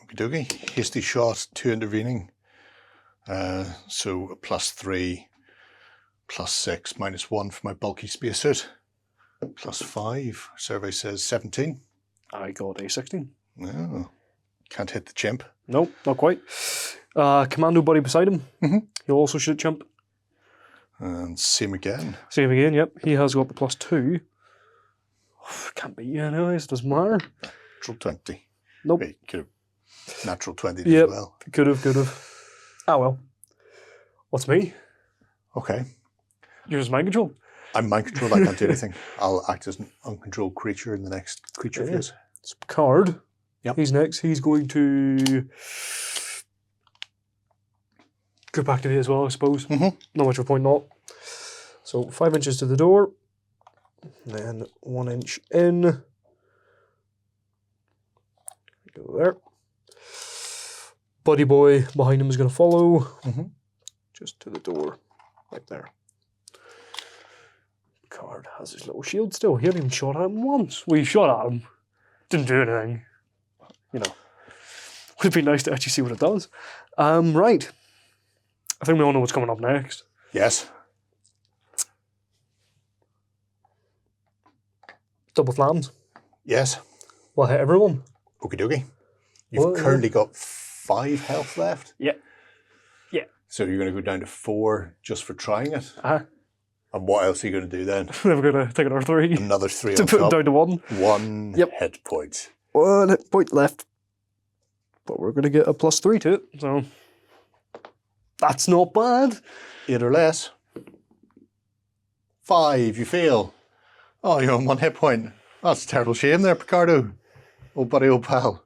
Okie dokie. Hasty shot, 2 intervening. So a +3, +6, -1 for my bulky spacesuit. +5. Survey says 17. I got a 16. No. Can't hit the chimp. Nope, not quite. Commando buddy beside him. He'll also shoot Chimp. And same again. Same again, yep. He has got the +2. Can't beat you anyways, doesn't matter. Natural 20. Nope. Wait, could have natural 20 Yep. as well. Could have. Ah well. What's me? Okay. You're just mind control. I'm mind controlled, I can't do anything. I'll act as an uncontrolled creature in the next creature Okay. phase. It's Picard. Yep. He's next. He's going to group activate as well, I suppose. Not much of a point not. So 5 inches to the door. Then 1 inch in. Go there. Buddy boy behind him is going to follow. Just to the door. Right there. Picard has his little shield still. He hadn't even shot at him once. We shot at him. Didn't do anything. You know. Would have been nice to actually see what it does. Right. I think we all know what's coming up next. Yes. Double flams. Yes. We'll hit everyone. Okie dokie. You've Well, currently got 5 health left. Yeah. Yeah. So you're going to go down to 4 just for trying it. Uh-huh. And what else are you going to do then? Then we're going to take another 3 Another 3 to on put him top. down to 1. 1 Yep. hit point. 1 hit point left. But we're going to get a +3 to it. So that's not bad. 8 or less. 5, you fail. Oh, you're on 1 hit point. That's a terrible shame there, Picardo. Old buddy, old pal.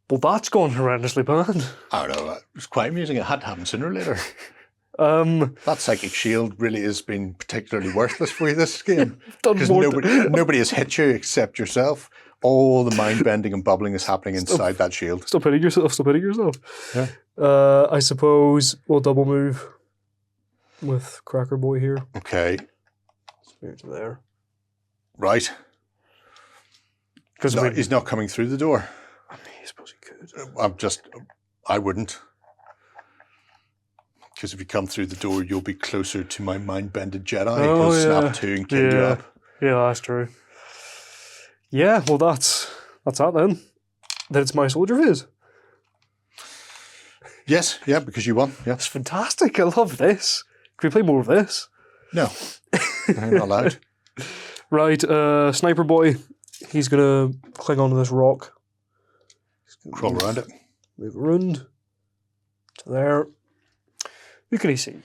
Well, that's gone horrendously bad. I don't know. It was quite amusing. It had to happen sooner or later. Um, That psychic shield really has been particularly worthless for you this game. done Because more nobody has hit you except yourself. All the mind bending and bubbling is happening inside that shield. Stop hitting yourself. Yeah. I suppose we'll double move with Cracker Boy here. Okay. Move to there. Right. Because He's not coming through the door. I suppose he could. I wouldn't. Because if you come through the door, you'll be closer to my mind-bended Jedi. Oh, He'll yeah. snap to and kill you up. Yeah, that's true. Yeah, well, that's that then. then it's my soldier phase. Yes, yeah, because you won. Yeah. It's fantastic. I love this. Can we play more of this? No, I'm not allowed. Right, Sniper Boy. He's going to cling onto this rock. Crawl around it. Move around to there. Who can he see?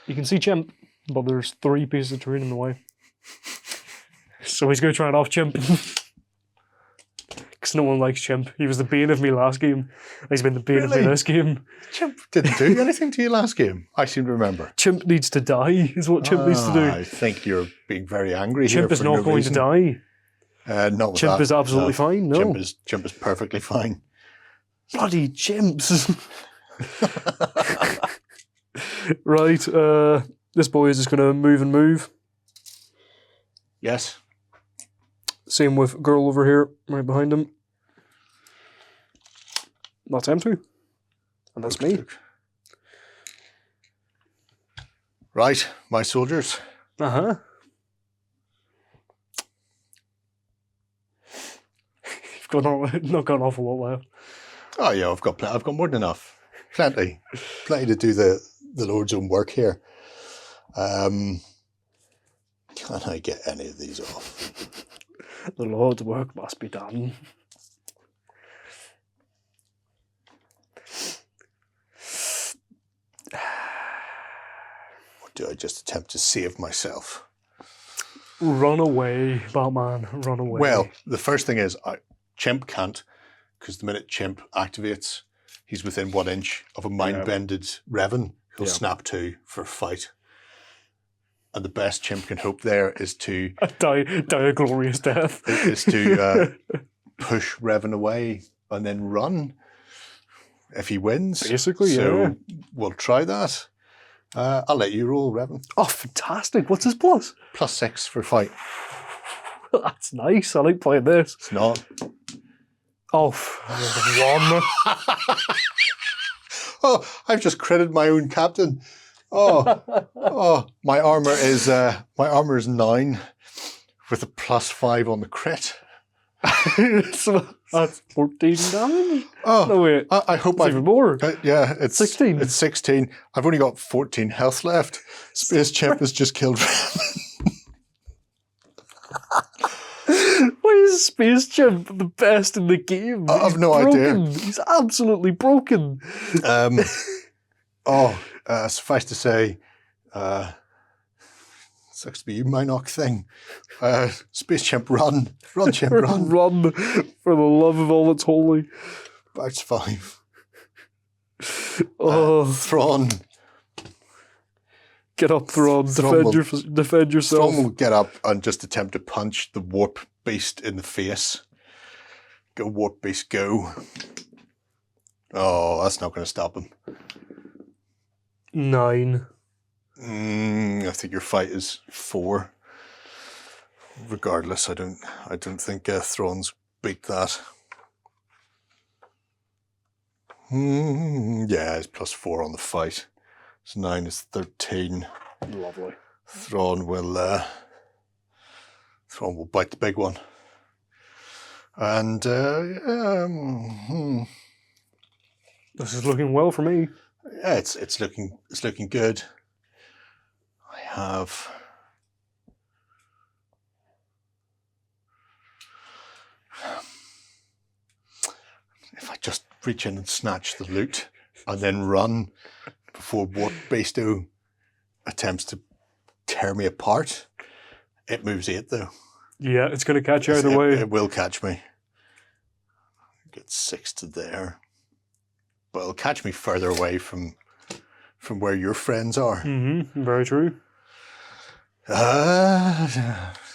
You can see Chimp, but there's 3 pieces of terrain in the way. So he's going to try and off Chimp. Because no one likes Chimp. He was the bane of me last game. He's been the bane of me this game. Chimp didn't do anything to you last game. I seem to remember. Chimp needs to die, is what Chimp needs to do. I think you're being very angry here. Chimp is not going to die. Not with Chimp that. is absolutely fine, no. Chimp is perfectly fine. Bloody chimps. Right, this boy is just going to move and move. Yes. Same with girl over here, right behind him. That's M2. And that's me. Right, my soldiers. Uh-huh. You've not got an awful lot left. Oh yeah, I've got more than enough. Plenty to do the Lord's own work here. Can I get any of these off? The Lord's work must be done. Or do I just attempt to save myself? Run away, Batman, run away. Well, the first thing is, Chimp can't, because the minute Chimp activates, he's within 1 inch of a mind-bended Revan who'll snap to for a fight. And the best Chimp can hope there is to... die a glorious death. Is to push Revan away and then run if he wins. Basically, so we'll try that. I'll let you roll, Revan. Oh, fantastic. What's his plus? +6 for fight. That's nice. I like playing this. It's not. Oh, 1. Oh, I've just credited my own captain. Oh, my armor is 9 with a +5 on the crit. So that's 14 damage. Oh, no wait, I hope it's even more. Yeah, it's 16. It's 16. I've only got 14 health left. Space Chimp has just killed. Why is Space Chimp the best in the game? I've no broken. idea. He's absolutely broken. Suffice to say, sucks to be you, Minoc thing. Space Chimp, run, Chimp, run, run for the love of all that's holy. That's 5. Thrawn, get up, Thrawn. Defend yourself. Thrawn will get up and just attempt to punch the warp beast in the face. Go, warp beast, go. Oh, that's not going to stop him. 9. I think your fight is 4. Regardless, I don't think Thrawn's beat that. Yeah, it's +4 on the fight. So 9 is 13. Lovely. Thrawn will bite the big one. And this is looking well for me. yeah, it's looking good. I have if I just reach in and snatch the loot and then run before Warp Basto attempts to tear me apart. It moves 8 though. Yeah, it's going to catch you either way. It will catch me. Get 6 to there. But it'll catch me further away from where your friends are. Mm-hmm. Very true.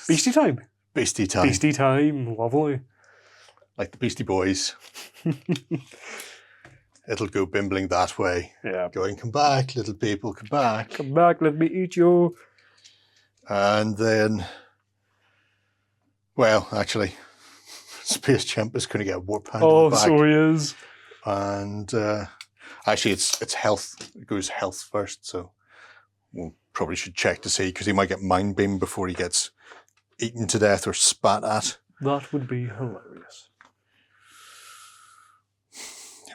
Beastie time. Beastie time. Beastie time. Lovely. Like the Beastie Boys. It'll go bimbling that way. Yeah. Going, come back, little people, come back. Come back, let me eat you. And then, well, actually, Space Chimp is going to get warp hand Oh, in the back. so he is. And actually, it's health. It goes health first, so we'll probably should check to see, because he might get mind beam before he gets eaten to death or spat at. That would be hilarious.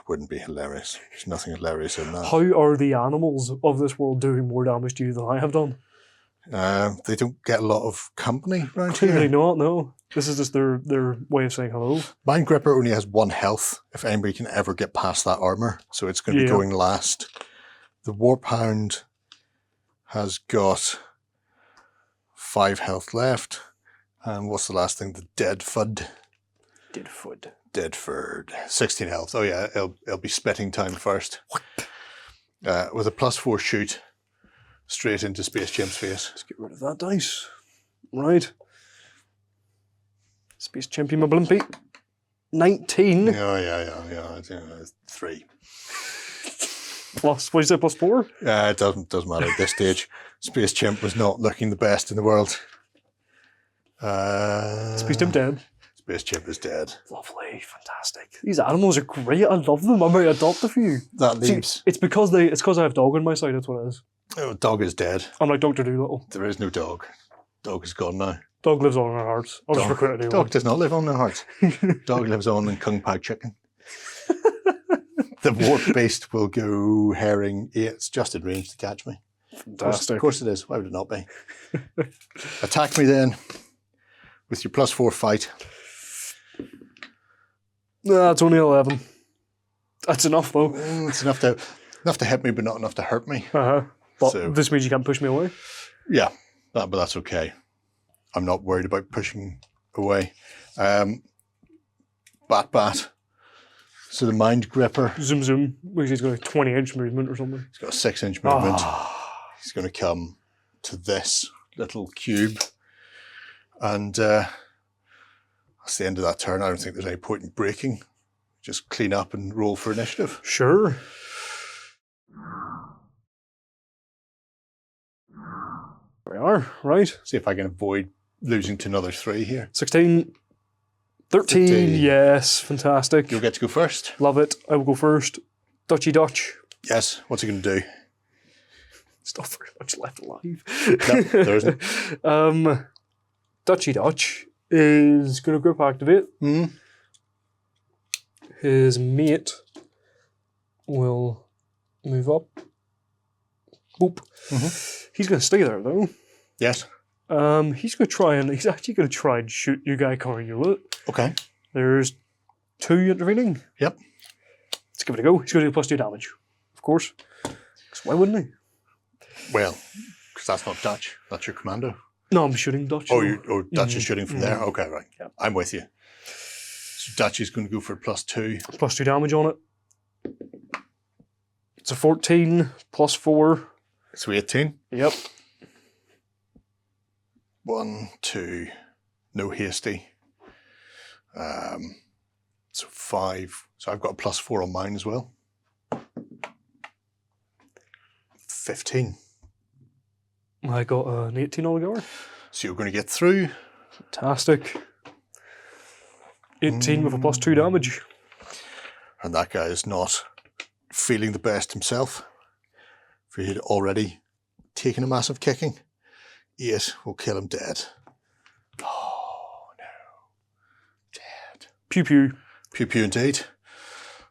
wouldn't be hilarious. There's nothing hilarious in that. How are the animals of this world doing more damage to you than I have done? They don't get a lot of company around Clearly here. not, no. This is just their way of saying hello. Mind Gripper only has 1 health if anybody can ever get past that armor, so it's going to be going last. The Warp Hound has got 5 health left. And what's the last thing? The Deadford. Deadford. 16 health. Oh yeah, it'll be spitting time first. With a +4 shoot straight into Space Chimp's face. Let's get rid of that dice. Right. Space Chimpy, my blimpy. 19. Yeah. It's 3. Plus, what did you say, +4? It doesn't matter at this stage. Space Chimp was not looking the best in the world. Space Chimp dead. Space Chimp is dead. Lovely, fantastic. These animals are great. I love them. I might adopt a few. That leaves. See, it's because I have dog on my side. That's what it is. Oh, dog is dead. I'm like Dr. Doolittle. There is no dog. Dog is gone now. Dog lives on in our hearts. I'll just recruit a new Dog one. does not live on their hearts. Dog lives on in Kung Pao chicken. The warp beast will go herring. Yeah, it's just in range to catch me. Fantastic. Of course it is. Why would it not be? Attack me then with your +4 fight. That's only 11. That's enough though. It's enough to hit me, but not enough to hurt me. But So- this means you can't push me away. Yeah, but that's okay. I'm not worried about pushing away. Bat. So the Mind Gripper, Zoom zoom. Which he's got a 20-inch movement or something. he's got a 6-inch movement. Ah. He's going to come to this little cube. And that's the end of that turn. I don't think there's any point in breaking. Just clean up and roll for initiative. Sure. There we are. Right. See if I can avoid losing to another 3 here. 16. 13. 13. Yes. Fantastic. You'll get to go first. Love it. I will go first. Dutchy Dutch. Yes. What's he going to do? It's not very much left alive. No, there isn't. Dutchy Dutch is going to group activate. Hmm. His mate will move up. Boop. He's going to stay there though. Yes. He's actually going to try and shoot you guy carrying your loot. Okay. There's 2 intervening. Yep. Let's give it a go. He's going to do +2 damage, of course. 'Cause why wouldn't he? Well, because that's not Dutch. That's your commando. No, I'm shooting Dutch. Dutch is shooting from there. Okay, right. Yeah. I'm with you. So Dutch is going to go for +2. +2 damage on it. It's a 14 +4. So 18. Yep. 1, 2. No hasty. So 5. So I've got a +4 on mine as well. 15. I got an 18 altogether. So you're going to get through. Fantastic. 18 with a +2 damage. And that guy is not feeling the best himself. For he had already taken a massive kicking. 8 will kill him dead. Oh no. Dead. Pew pew. Pew pew indeed.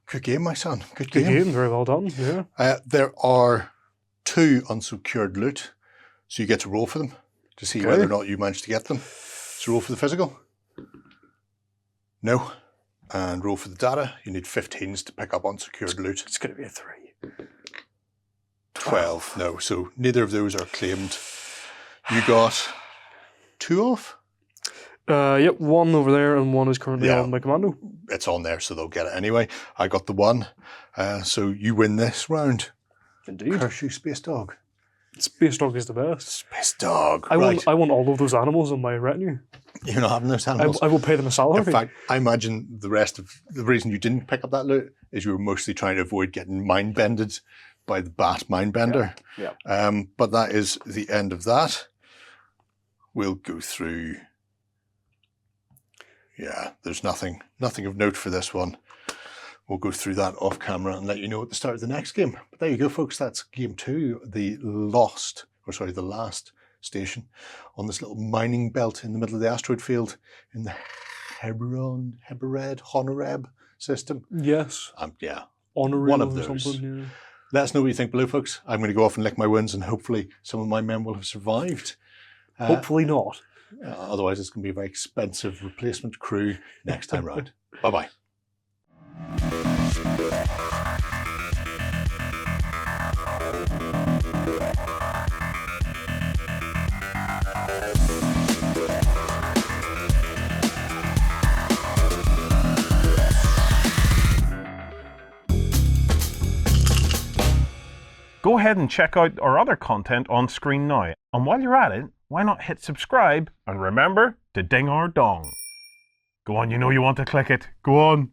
Good game, my son. Good Good game. game. Very well done. Yeah. There are 2 unsecured loot. So you get to roll for them to see Okay. whether or not you managed to get them. So roll for the physical. No. And roll for the data. You need 15s to pick up unsecured loot. It's going to be a 3. 12. No. So neither of those are claimed. You got 2 off? Yep, 1 over there and 1 is currently Yeah. on my commando. It's on there, so they'll get it anyway. I got the 1. So you win this round. Indeed. Curse you, Space Dog. Space Dog is the best. Space Dog. I Right. want all of those animals in my retinue. You're not having those animals. I will pay them a salary. In fact, I imagine the reason you didn't pick up that loot is you were mostly trying to avoid getting mind bended by the bat mind bender. Yeah. But that is the end of that. We'll go through. Yeah, there's nothing of note for this one. We'll go through that off camera and let you know at the start of the next game. But there you go, folks. That's game 2, the last station on this little mining belt in the middle of the asteroid field in the Honoreb system. Yes. Yeah, honor one reel of or those. something. Yeah. Let us know what you think below, folks. I'm going to go off and lick my wounds, and hopefully some of my men will have survived. Hopefully not. Otherwise, it's going to be a very expensive replacement crew next time round. Bye-bye. Go ahead and check out our other content on screen now. And while you're at it, why not hit subscribe and remember to ding our dong. Go on, you know you want to click it. Go on.